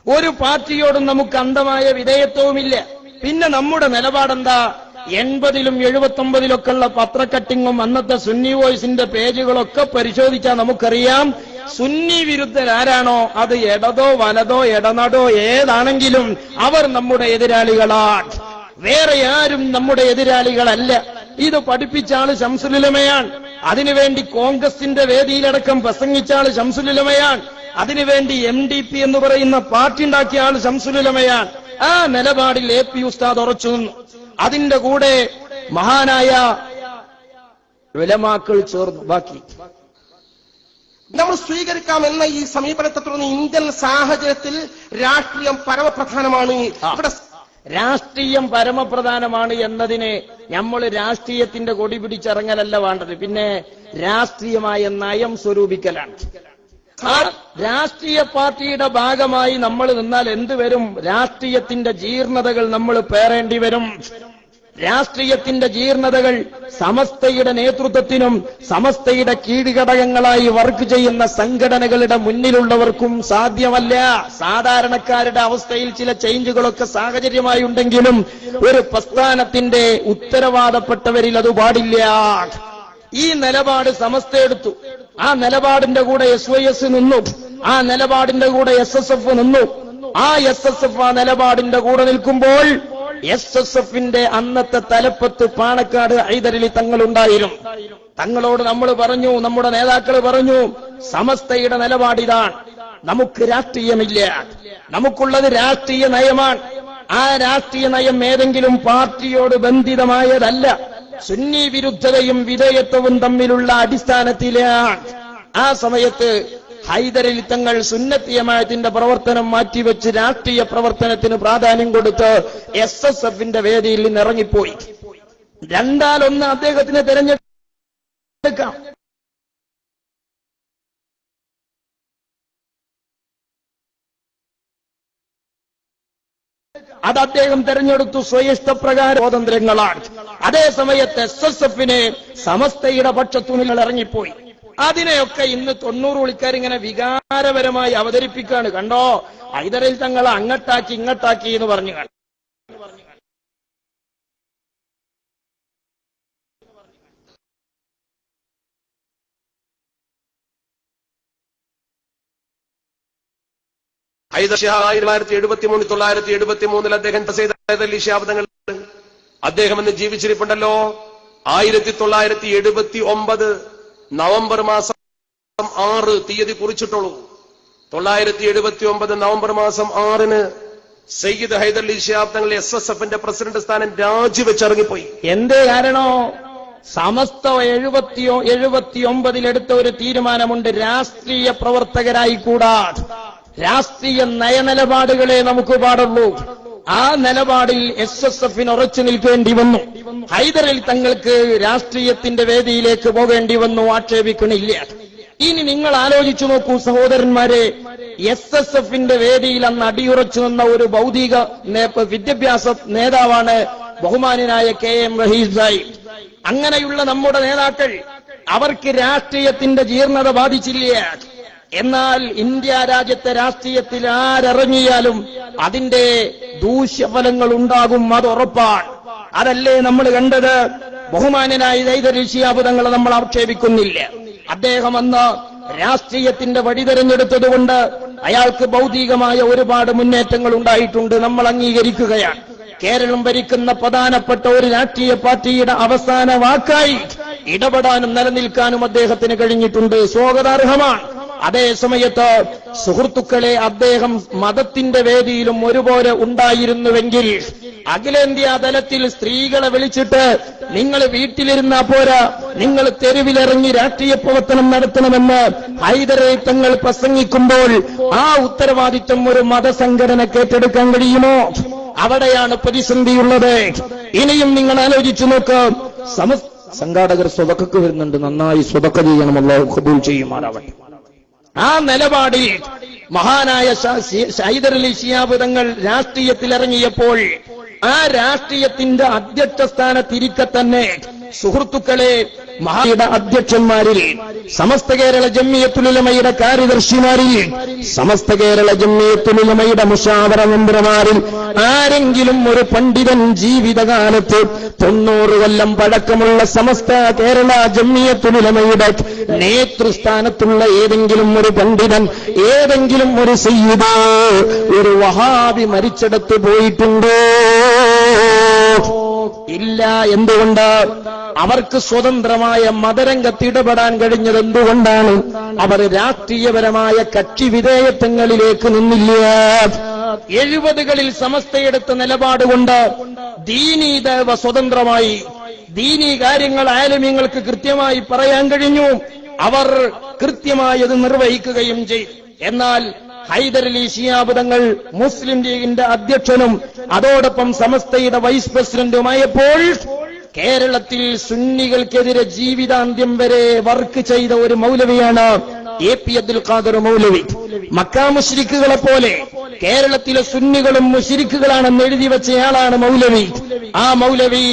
ഒരു പാർട്ടിയോടും നമുക്ക് അന്ധമായ വിധേയത്വവുമില്ല. പിന്നെ നമ്മുടെ നിലപാടെന്താ? 80ലും 79ലൊക്കെ ഉള്ള പത്രക്കട്ടിങ്ങും അന്നത്തെ സുന്നി വോയിസിന്റെ പേജുകളൊക്കെ പരിശോധിച്ചാൽ നമുക്കറിയാം സുന്നി വിരുദ്ധരാരാണോ അത് ഇടതോ വലതോ ഇടനടോ ഏതാണെങ്കിലും അവർ നമ്മുടെ എതിരാളികളാണ്. വേറെ ആരും നമ്മുടെ എതിരാളികളല്ല. ഇത് പഠിപ്പിച്ച ആള് ശംസുലുലമയാണ്. അതിനുവേണ്ടി കോൺഗ്രസിന്റെ വേദിയിലടക്കം പ്രസംഗിച്ച ആള് ശംസുലുലമയാണ്. അതിനുവേണ്ടി MDP എന്ന് പറയുന്ന പാർട്ടി ഉണ്ടാക്കിയ ആള് ശംസുലുലമയാണ്. ആ നിലപാടിൽ AP ഉസ്താദ് ഉറച്ചു നിന്നു. അതിന്റെ കൂടെ മഹാനായ ഉലമാക്കൾ ചേർന്നു. ബാക്കി നമ്മൾ സ്വീകരിക്കാം എന്ന ഈ സമീപനത്തെ തുടർന്ന് ഇന്ത്യൻ സാഹചര്യത്തിൽ രാഷ്ട്രീയം പരമപ്രധാനമാണ്. ഇവിടെ രാഷ്ട്രീയം പരമപ്രധാനമാണ് എന്നതിന് നമ്മൾ രാഷ്ട്രീയത്തിന്റെ കൊടി പിടിച്ചിറങ്ങലല്ല വേണ്ടത്, പിന്നെ രാഷ്ട്രീയമായ നയം സ്വരൂപിക്കലാണ്. ആ രാഷ്ട്രീയ പാർട്ടിയുടെ ഭാഗമായി നമ്മൾ നിന്നാൽ എന്ത് വരും? രാഷ്ട്രീയത്തിന്റെ ജീർണതകൾ നമ്മൾ പേറേണ്ടി വരും. രാഷ്ട്രീയത്തിന്റെ ജീർണതകൾ സമസ്തയുടെ നേതൃത്വത്തിനും സമസ്തയുടെ കീഴ്ഘടകങ്ങളായി വർക്ക് ചെയ്യുന്ന സംഘടനകളുടെ മുന്നിലുള്ളവർക്കും സാധ്യമല്ല. സാധാരണക്കാരുടെ അവസ്ഥയിൽ ചില ചേഞ്ചുകളൊക്കെ സാഹചര്യമായി ഉണ്ടെങ്കിലും ഒരു പ്രസ്ഥാനത്തിന്റെ ഉത്തരവാദപ്പെട്ടവരിൽ അത് പാടില്ല. ഈ നിലപാട് സമസ്ത എടുത്തു. ആ നിലപാടിന്റെ കൂടെ SYS നിന്നു. ആ നിലപാടിന്റെ കൂടെ SSF നിന്നു. ആ SSF ആ നിലപാടിന്റെ കൂടെ നിൽക്കുമ്പോൾ SSFന്റെ അന്നത്തെ തലപ്പത്ത് പാണക്കാട് ഹൈദരലി തങ്ങളുണ്ടായിരുന്നു. തങ്ങളോട് നമ്മൾ പറഞ്ഞു, നമ്മുടെ നേതാക്കൾ പറഞ്ഞു, സമസ്തയുടെ നിലപാടിതാണ്. നമുക്ക് രാഷ്ട്രീയമില്ല, നമുക്കുള്ളത് രാഷ്ട്രീയ നയമാണ്. ആ രാഷ്ട്രീയ നയം ഏതെങ്കിലും പാർട്ടിയോട് ബന്ധിതമായതല്ല, സുന്നി വിരുദ്ധതയും വിധേയത്വവും തമ്മിലുള്ള അടിസ്ഥാനത്തിലാണ്. ആ സമയത്ത് ഹൈദരലി തങ്ങൾ സുന്നത്തി ജമാഅത്തിന്റെ പ്രവർത്തനം മാറ്റിവെച്ച് രാഷ്ട്രീയ പ്രവർത്തനത്തിന് പ്രാധാന്യം കൊടുത്ത് SSFന്റെ വേദിയിൽ നിന്ന് ഇറങ്ങിപ്പോയി. രണ്ടാലൊന്ന് അദ്ദേഹത്തിന് തെരഞ്ഞെടുക്കാം. അത് അദ്ദേഹം തെരഞ്ഞെടുത്തു. സ്വയിഷ്ടപ്രകാരം സ്വാതന്ത്ര്യങ്ങളാണ്. അതേ സമയത്ത് SSFനെ സമസ്തയുടെ പക്ഷത്തുനിന്ന് ഇറങ്ങിപ്പോയി. അതിനെയൊക്കെ ഇന്ന് 90 വിളിക്കാരിങ്ങനെ വികാരപരമായി അവതരിപ്പിക്കുകയാണ്. കണ്ടോ, ഹൈദരലി തങ്ങളെ അങ്ങട്ടാക്കി ഇങ്ങട്ടാക്കി എന്ന് പറഞ്ഞു. ഹൈദരലി 1973 അദ്ദേഹം ഹൈദരലി ശിഹാബ് അദ്ദേഹം ഇന്ന് ജീവിച്ചിരിപ്പുണ്ടല്ലോ. 1979 നവംബർ മാസം 6 തീയതി കുറിച്ചിട്ടുള്ളൂ. 979 നവംബർ മാസം 6 സയ്യിദ് ഹൈദരലി ശിഹാബ് തങ്ങൾ SSFന്റെ പ്രസിഡന്റ് സ്ഥാനം രാജിവെച്ചിറങ്ങിപ്പോയി. എന്തേ കാരണോ? സമസ്ത 79 എടുത്ത ഒരു തീരുമാനമുണ്ട്. രാഷ്ട്രീയ പ്രവർത്തകരായിക്കൂടാ, രാഷ്ട്രീയ നയനിലപാടുകളെ നമുക്ക് പാടുള്ളൂ. ആ നിലപാടിൽ SSFന് ഉറച്ചു നിൽക്കേണ്ടി വന്നു. ഹൈദരലി തങ്ങൾക്ക് രാഷ്ട്രീയത്തിന്റെ വേദിയിലേക്ക് പോകേണ്ടി വന്നു. ആക്ഷേപിക്കണില്ല. ഇനി നിങ്ങൾ ആലോചിച്ചു നോക്കൂ സഹോദരന്മാരെ, SSFന്റെ വേദിയിൽ അന്ന് അടിയുറച്ചു നിന്ന ഒരു ഭൗതിക വിദ്യാഭ്യാസ നേതാവാണ് ബഹുമാനായ KM റഹീസ് സാഹിബ്. അങ്ങനെയുള്ള നമ്മുടെ നേതാക്കൾ, അവർക്ക് രാഷ്ട്രീയത്തിന്റെ ജീർണത ബാധിച്ചില്ല. എന്നാൽ ഇന്ത്യ രാജ്യത്തെ രാഷ്ട്രീയത്തിൽ ആരിറങ്ങിയാലും അതിന്റെ ദൂഷ്യഫലങ്ങൾ ഉണ്ടാകും, അത് ഉറപ്പാണ്. അതല്ലേ നമ്മൾ കണ്ടത്. ബഹുമാനായ ഹൈദരലി ശിഹാബ് തങ്ങളെ നമ്മൾ ആക്ഷേപിക്കുന്നില്ല. അദ്ദേഹം അന്ന് രാഷ്ട്രീയത്തിന്റെ വഴി തെരഞ്ഞെടുത്തതുകൊണ്ട് അയാൾക്ക് ഭൗതികമായ ഒരുപാട് മുന്നേറ്റങ്ങൾ ഉണ്ടായിട്ടുണ്ട്, നമ്മൾ അംഗീകരിക്കുകയാണ്. കേരളം ഭരിക്കുന്ന പ്രധാനപ്പെട്ട ഒരു രാഷ്ട്രീയ പാർട്ടിയുടെ അവസാന വാക്കായി ഇടപെടാനും നിലനിൽക്കാനും അദ്ദേഹത്തിന് കഴിഞ്ഞിട്ടുണ്ട്, സ്വാഗതാർഹമാണ്. അതേ സമയത്ത് സുഹൃത്തുക്കളെ, അദ്ദേഹം മതത്തിന്റെ വേദിയിലും ഒരുപോലെ ഉണ്ടായിരുന്നുവെങ്കിൽ അഖിലേന്ത്യാ തലത്തിൽ സ്ത്രീകളെ വിളിച്ചിട്ട് നിങ്ങൾ വീട്ടിലിരുന്നാ പോരാ, നിങ്ങൾ തെരുവിലിറങ്ങി രാഷ്ട്രീയ പ്രവർത്തനം നടത്തണമെന്ന് ഹൈദരലി തങ്ങൾ പ്രസംഗിക്കുമ്പോൾ ആ ഉത്തരവാദിത്വം ഒരു മതസംഘടനയ്ക്ക് ഏറ്റെടുക്കാൻ കഴിയുമോ? അവിടെയാണ് പ്രതിസന്ധിയുള്ളത്. ഇനിയും നിങ്ങൾ ആലോചിച്ചു നോക്ക്. സംഘാടകർ സ്വതക്കക്ക് വരുന്നുണ്ട്, നന്നായി സ്വതക്ക ചെയ്യണം, അല്ലാഹു ഖബൂൽ ചെയ്യുമാറാവട്ടെ. ആ നിലപാടിൽ മഹാനായ ഹൈദരലി ശിഹാബ് തങ്ങൾ രാഷ്ട്രീയത്തിലിറങ്ങിയപ്പോൾ ആ രാഷ്ട്രീയത്തിന്റെ അധ്യക്ഷ സ്ഥാനത്തിരിക്കെ തന്നെ സുഹൃത്തുക്കളെ, മഹായുടെ അധ്യക്ഷന്മാരിൽ, സമസ്ത കേരള ജംഇയ്യത്തുൽ ഉലമയുടെ കാര്യദർശിമാരിൽ, സമസ്ത കേരള ജംഇയ്യത്തുൽ ഉലമയുടെ മുശാവറ മെമ്പർമാരിൽ ആരെങ്കിലും ഒരു പണ്ഡിതൻ ജീവിതകാലത്ത് 90 കൊല്ലം പഴക്കമുള്ള സമസ്ത കേരള ജംഇയ്യത്തുൽ ഉലമയുടെ നേതൃസ്ഥാനത്തുള്ള ഏതെങ്കിലും ഒരു പണ്ഡിതൻ, ഏതെങ്കിലും ഒരു സയ്യിദ്, ഒരു വഹാബി മരിച്ചെടുത്ത് പോയിട്ടുണ്ടോ? ഇല്ല. എന്തുകൊണ്ട്? അവർക്ക് സ്വതന്ത്രമായ മതരംഗത്ത് ഇടപെടാൻ കഴിഞ്ഞത് എന്തുകൊണ്ടാണ്? അവർ രാഷ്ട്രീയപരമായ കക്ഷി വിധേയത്വങ്ങളിലേക്ക് നിന്നില്ല. 70കളിൽ സമസ്തയെടുത്ത നിലപാടുകൊണ്ട് ദീനീ ദഅവ സ്വതന്ത്രമായി, ദീനീ കാര്യങ്ങൾ ആലിമീങ്ങൾക്ക് കൃത്യമായി പറയാൻ കഴിഞ്ഞു. അവർ കൃത്യമായി അത് നിർവഹിക്കുകയും ചെയ്തു. എന്നാൽ ഹൈദരലി ശിഹാബ് തങ്ങൾ മുസ്ലിം ലീഗിന്റെ അധ്യക്ഷനും അതോടൊപ്പം സമസ്തയുടെ വൈസ് പ്രസിഡന്റുമായപ്പോൾ കേരളത്തിൽ സുന്നികൾക്കെതിരെ ജീവിതാന്ത്യം വരെ വർക്ക് ചെയ്ത ഒരു മൗലവിയാണ് AP അബ്ദുൽ ഖാദർ മൗലവി. മക്കാ മുശ്രിക്കുകളെ പോലെ കേരളത്തിലെ സുന്നികളും മുശ്രിക്കുകളാണെന്ന് എഴുതി വെച്ചയാളാണ് മൗലവി. ആ മൗലവി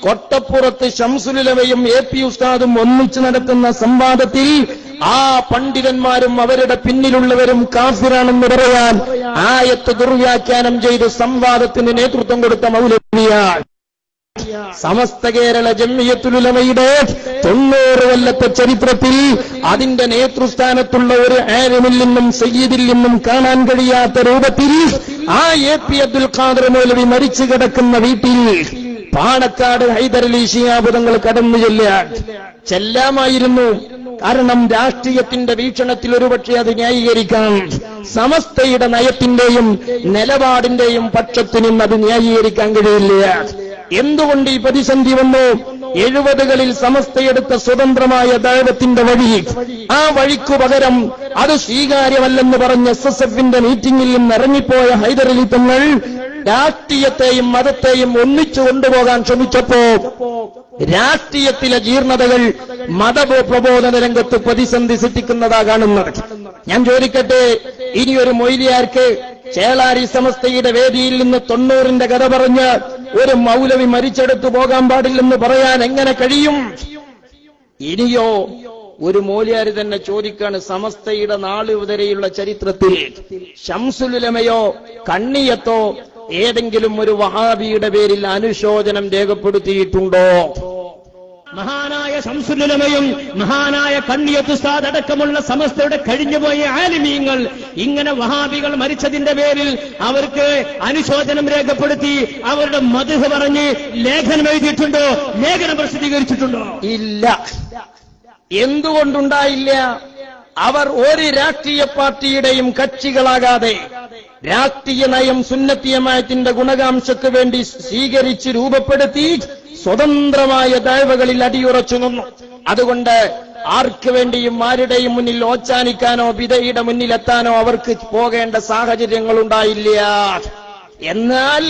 കൊട്ടപ്പുറത്ത് ശംസുലുലമയും AP ഉസ്താദും ഒന്നിച്ചു നടത്തുന്ന സംവാദത്തിൽ ആ പണ്ഡിതന്മാരും അവരുടെ പിന്നിലുള്ളവരും കാഫിറാണെന്ന് പറയാൻ ആയത്ത് ദുർവ്യാഖ്യാനം ചെയ്ത് സംവാദത്തിന് നേതൃത്വം കൊടുത്ത മൗലവിയാണ്. സമസ്ത കേരള ജംഇയ്യത്തുൽ-ഉലമയുടെ 90 കൊല്ലത്തെ ചരിത്രത്തിൽ അതിന്റെ നേതൃസ്ഥാനത്തുള്ള ഒരു ആലിമിൽ നിന്നും സയ്യിദിൽ നിന്നും കാണാൻ കഴിയാത്ത രൂപത്തിൽ ആ AP അബ്ദുൽ ഖാദർ മൗലവി മരിച്ചു കിടക്കുന്ന വീട്ടിൽ പാണക്കാട് ഹൈദരലി ശിഹാബ് തങ്ങൾ കടന്നു ചെല്ലാമായിരുന്നു. കാരണം രാഷ്ട്രീയത്തിന്റെ വീക്ഷണത്തിൽ ഒരുപക്ഷെ അത് ന്യായീകരിക്കാം. സമസ്തയുടെ നയത്തിന്റെയും നിലപാടിന്റെയും പക്ഷത്തു നിന്ന് അത് ന്യായീകരിക്കാൻ കഴിയില്ല. എന്തുകൊണ്ട് ഈ പ്രതിസന്ധി വന്നു? 70കളിൽ സമസ്തയെടുത്ത സ്വതന്ത്രമായ ദഅവത്തിന്റെ വഴി, ആ വഴിക്കു പകരം അത് സ്വീകാര്യമല്ലെന്ന് പറഞ്ഞ SSFന്റെ മീറ്റിംഗിൽ നിന്ന് ഇറങ്ങിപ്പോയ ഹൈദരലി തങ്ങൾ രാഷ്ട്രീയത്തെയും മതത്തെയും ഒന്നിച്ചു കൊണ്ടുപോകാൻ ശ്രമിച്ചപ്പോ രാഷ്ട്രീയത്തിലെ ജീർണതകൾ മതപ്രബോധന രംഗത്ത് പ്രതിസന്ധി സൃഷ്ടിക്കുന്നതാ കാണുന്നത്. ഞാൻ ചോദിക്കട്ടെ, ഇനിയൊരു മൊയ്ലിയാർക്ക് ചേളാരി സമസ്തയുടെ വേദിയിൽ നിന്ന് 90ന്റെ കഥ പറഞ്ഞ് ഒരു മൗലവി മരിച്ചെടുത്തു പോകാൻ പാടില്ലെന്ന് പറയാൻ എങ്ങനെ കഴിയും? ഇനിയോ ഒരു മൗലിയാർ തന്നെ ചോദിക്കാണ്, സമസ്തയുടെ നാള് വരെയുള്ള ചരിത്രത്തിൽ ശംസുലുലമയോ കണ്ണിയത്തോ ഏതെങ്കിലും ഒരു വഹാബിയുടെ പേരിൽ അനുശോചനം രേഖപ്പെടുത്തിയിട്ടുണ്ടോ? മഹാനായ ശംസുലുലമയും മഹാനായ കണ്ണിയത്ത് ഉസ്താദ് അടക്കമുള്ള സമസ്തയുടെ കഴിഞ്ഞുപോയ ആലിമീങ്ങൾ ഇങ്ങനെ വഹാബികൾ മരിച്ചതിന്റെ പേരിൽ അവർക്ക് അനുശോചനം രേഖപ്പെടുത്തി അവരുടെ മദ്ഹ് പറഞ്ഞ് ലേഖനം എഴുതിയിട്ടുണ്ടോ? ലേഖനം പ്രസിദ്ധീകരിച്ചിട്ടുണ്ടോ? ഇല്ല. എന്തുകൊണ്ടുണ്ടായില്ല? അവർ ഒരു രാഷ്ട്രീയ പാർട്ടിയുടെയും കക്ഷികളാകാതെ രാഷ്ട്രീയ നയം സുന്നത്തിയമായത്തിന്റെ ഗുണകാംക്ഷയ്ക്ക് വേണ്ടി സ്വീകരിച്ച് രൂപപ്പെടുത്തി സ്വതന്ത്രമായ ദഅവകളിൽ അടിയുറച്ചു നിന്നു. അതുകൊണ്ട് ആർക്ക് വേണ്ടിയും ആരുടെയും മുന്നിൽ ഓച്ചാനിക്കാനോ ബിദഈയുടെ മുന്നിലെത്താനോ അവർക്ക് പോകേണ്ട സാഹചര്യങ്ങളുണ്ടായില്ല. എന്നാൽ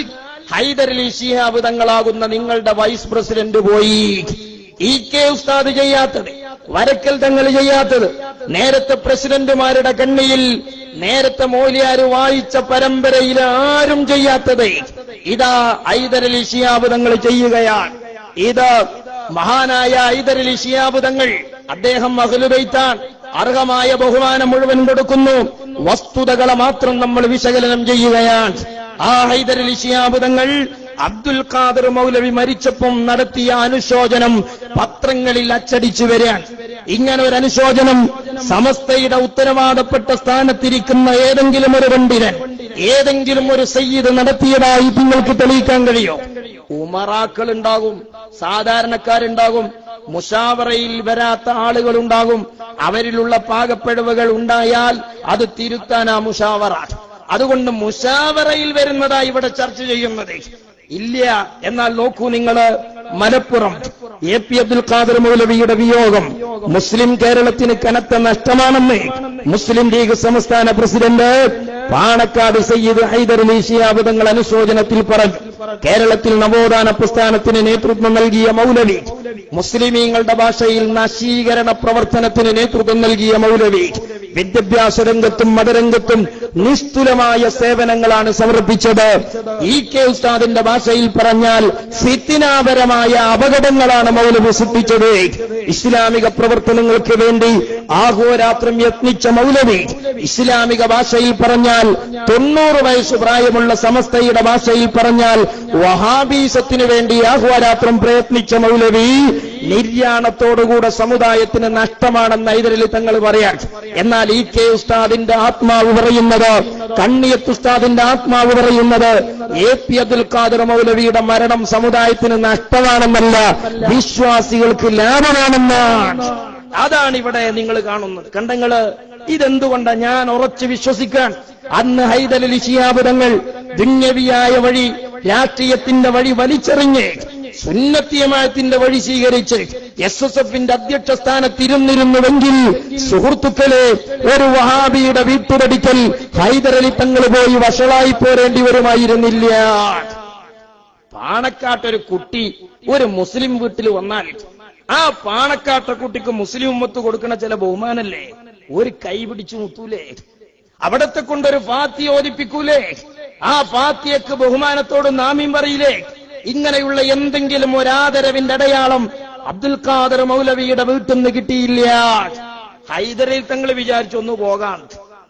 ഹൈദരലി ശിഹാബ് തങ്ങളാകുന്ന നിങ്ങളുടെ വൈസ് പ്രസിഡന്റ് പോയി. EK ഉസ്താദ് ചെയ്യാത്തത്, വരക്കൽ തങ്ങൾ ചെയ്യാത്തത്, നേരത്തെ പ്രസിഡന്റുമാരുടെ കണ്ണിയിൽ നേരത്തെ മൗലിയാർ വായിച്ച പരമ്പരയിൽ ആരും ചെയ്യാത്തത് ഇതാ ഹൈദരലി ശിഹാബ് തങ്ങൾ ചെയ്യുകയാണ്. ഇത് മഹാനായ ഹൈദരലി ശിഹാബ് തങ്ങൾ, അദ്ദേഹം അഹ്ലുൽ ബൈത്താണ്, അർഹമായ ബഹുമാനം മുഴുവൻ കൊടുക്കുന്നു. വസ്തുതകളെ മാത്രം നമ്മൾ വിശകലനം ചെയ്യുകയാണ്. ആ ഹൈദരലി ശിഹാബ് തങ്ങൾ അബ്ദുൽ ഖാദർ മൗലവി മരിച്ചപ്പം നടത്തിയ അനുശോചനം പത്രങ്ങളിൽ അച്ചടിച്ചു വരാൻ. ഇങ്ങനെ ഒരു അനുശോചനം സമസ്തയുടെ ഉത്തരവാദപ്പെട്ട സ്ഥാനത്തിരിക്കുന്ന ഏതെങ്കിലും ഒരു പണ്ഡിതൻ, ഏതെങ്കിലും ഒരു സയ്യിദ് നടത്തിയതായി നിങ്ങൾക്ക് തെളിയിക്കാൻ കഴിയോ? ഉമറാക്കൾ ഉണ്ടാകും, സാധാരണക്കാരുണ്ടാകും, മുശാവറയിൽ വരാത്ത ആളുകളുണ്ടാകും. അവരിലുള്ള പാകപ്പിഴവുകൾ ഉണ്ടായാൽ അത് തിരുത്താൻ ആ മുശാവറ. അതുകൊണ്ട് മുശാവറയിൽ വരുന്നതായി ഇവിടെ ചർച്ച ചെയ്യുന്നത് ഇല്ല. എന്നാൽ നോക്കൂ നിങ്ങൾ, മലപ്പുറം AP അബ്ദുൽ ഖാദർ മൗലവിയുടെ വിയോഗം മുസ്ലിം കേരളത്തിന് കനത്ത നഷ്ടമാണെന്ന് മുസ്ലിം ലീഗ് സംസ്ഥാന പ്രസിഡന്റ് പാണക്കാട് സയ്യിദ് ഹൈദരലി ശിഹാബ് തങ്ങൾ അനുശോചനത്തിൽ പറഞ്ഞു. കേരളത്തിൽ നവോത്ഥാന പ്രസ്ഥാനത്തിന് നേതൃത്വം നൽകിയ മൗലവി, മുസ്ലിമീങ്ങളുടെ ഭാഷയിൽ നശീകരണ പ്രവർത്തനത്തിന് നേതൃത്വം നൽകിയ മൗലവി, വിദ്യാഭ്യാസ രംഗത്തും മതരംഗത്തും നിസ്തുലമായ സേവനങ്ങളാണ് സമർപ്പിച്ചത്. EK ഉസ്താദിന്റെ ഭാഷയിൽ പറഞ്ഞാൽ ഫിത്നാപരമായ അപകടങ്ങളാണ് മൗലവി സൃഷ്ടിച്ചത്. ഇസ്ലാമിക പ്രവർത്തനങ്ങൾക്ക് വേണ്ടി ആഹോരാത്രം യത്നിച്ച മൗലവി, ഇസ്ലാമിക ഭാഷയിൽ പറഞ്ഞാൽ 90 വയസ്സ് പ്രായമുള്ള സമസ്തയുടെ ഭാഷയിൽ പറഞ്ഞാൽ വഹാബീസത്തിനു വേണ്ടി ആഹോരാത്രം പ്രയത്നിച്ച മൗലവി നിര്യാണത്തോടുകൂടെ സമുദായത്തിന് നഷ്ടമാണെന്ന് ഹൈദരലി തങ്ങൾ പറയാൻ. എന്നാൽ EK ഉസ്താദിന്റെ ആത്മാവ് പറയുന്നത്, കണ്ണിയത്ത് ഉസ്താദിന്റെ ആത്മാവ് പറയുന്നത് AP അബ്ദുൽ ഖാദർ മൗലവിയുടെ മരണം സമുദായത്തിന് നഷ്ടമാണെന്നല്ല, വിശ്വാസികൾക്ക് ലാഭമാണെന്നാണ്. അതാണ് ഇവിടെ നിങ്ങൾ കാണുന്നത്. കണ്ടങ്ങള്, ഇതെന്തുകൊണ്ടാ ഞാൻ ഉറച്ചു വിശ്വസിക്കാൻ? അന്ന് ഹൈദരലി ശിഹാബ് തങ്ങൾ ദുന്യവിയായ വഴി, രാഷ്ട്രീയത്തിന്റെ വഴി വലിച്ചെറിഞ്ഞ് സുന്നത്തിയമായത്തിന്റെ വഴി സ്വീകരിച്ച് SSFന്റെ അധ്യക്ഷ സ്ഥാനത്തിരുന്നിരുന്നുവെങ്കിൽ സുഹൃത്തുക്കളെ, ഒരു വഹാബിയുടെ വീട്ടുപടിക്കൽ ഹൈദരലി തങ്ങൾ പോയി വഷളായി പോരേണ്ടി വരുമായിരുന്നില്ല. പാണക്കാട്ടൊരു കുട്ടി ഒരു മുസ്ലിം വീട്ടിൽ വന്നാൽ ആ പാണക്കാട്ട കുട്ടിക്ക് മുസ്ലിം ഉമ്മത്ത് കൊടുക്കണ ചില ബഹുമാനല്ലേ? ഒരു കൈ പിടിച്ചു മുത്തൂലേ? അവിടത്തെ കൊണ്ടൊരു ഫാത്തിയ ഓദിപ്പിക്കൂലേ? ആ ഫാത്തിയക്ക് ബഹുമാനത്തോട് നാമീം പറയില്ലേ? ഇങ്ങനെയുള്ള എന്തെങ്കിലും ഒരു ആദരവിന്റെ അടയാളം അബ്ദുൽ ഖാദർ മൗലവിയുടെ വീട്ടിൽ നിന്ന് കിട്ടിയില്ല. ഹൈദരയിൽ തങ്ങൾ വിചാരിച്ചു ഒന്ന് പോകാൻ.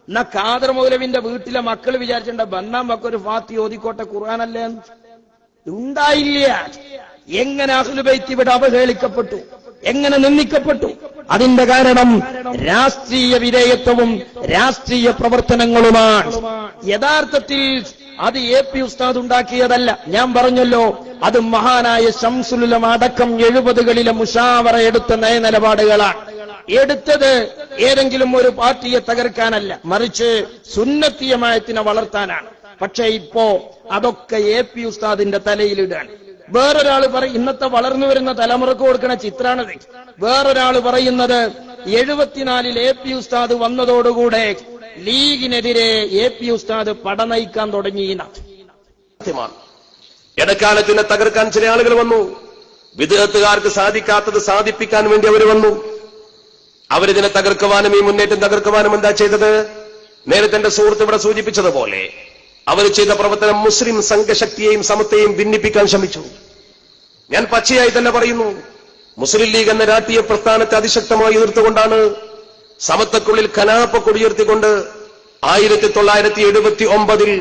എന്നാ ഖാദർ മൗലവിന്റെ വീട്ടിലെ മക്കൾ വിചാരിച്ചിട്ടുണ്ട് ബന്നാം മക്കൊരു ഫാത്തി ഓതിക്കോട്ടെ ഖുർആനല്ലേ. ഉണ്ടായില്ല. എങ്ങനെ അഹ്ലുൽ ബൈത്ത് ഇവിടെ അവഹേളിക്കപ്പെട്ടു, എങ്ങനെ നിന്ദിക്കപ്പെട്ടു? അതിന്റെ കാരണം രാഷ്ട്രീയ വിധേയത്വവും രാഷ്ട്രീയ പ്രവർത്തനങ്ങളുമാണ്. യഥാർത്ഥത്തിൽ അത് AP ഉസ്താദ് ഉണ്ടാക്കിയതല്ല. ഞാൻ പറഞ്ഞല്ലോ, അത് മഹാനായ ശംസുൽ ഉലമ അടക്കം 70കളിലെ മുഷാവറ എടുത്ത നയനിലപാടുകളാണ്. എടുത്തത് ഏതെങ്കിലും ഒരു പാർട്ടിയെ തകർക്കാനല്ല, മറിച്ച് സുന്നത്തിയമായത്തിനെ വളർത്താനാണ്. പക്ഷേ ഇപ്പോ അതൊക്കെ AP ഉസ്താദിന്റെ തലയിലിടാണ്. വേറൊരാൾ പറയും, ഇന്നത്തെ വളർന്നു വരുന്ന തലമുറക്ക് കൊടുക്കുന്ന ചിത്രാണത്. വേറൊരാൾ പറയുന്നത് 74-ൽ AP ഉസ്താദ് വന്നതോടുകൂടെ ലീഗിനെതിരെ AP ഉസ്താദ് പടനയിക്കാൻ തുടങ്ങിയെന്നാണ്. ഇടക്കാലത്തിനെ തകർക്കാൻ ചില ആളുകൾ വന്നു. വിദ്അത്തുകാർക്ക് സാധിക്കാത്തത് സാധിപ്പിക്കാൻ വേണ്ടി അവർ വന്നു. അവരിതിനെ തകർക്കുവാനും ഈ മുന്നേറ്റം തകർക്കുവാനും എന്താ ചെയ്തത്? നേരത്തെ എന്റെ സുഹൃത്ത് ഇവിടെ സൂചിപ്പിച്ചതുപോലെ അവർ ചെയ്ത പ്രവർത്തനം മുസ്ലിം സംഘശക്തിയെയും സമത്തെയും ഭിന്നിപ്പിക്കാൻ ശ്രമിച്ചു. ഞാൻ പച്ചയായി തന്നെ പറയുന്നു, മുസ്ലിം ലീഗ് എന്ന രാഷ്ട്രീയ പ്രസ്ഥാനത്തെ അതിശക്തമായി എതിർത്തുകൊണ്ടാണ് സമത്വക്കുള്ളിൽ കലാപ കൊടിയുയർത്തിക്കൊണ്ട് 1979-ൽ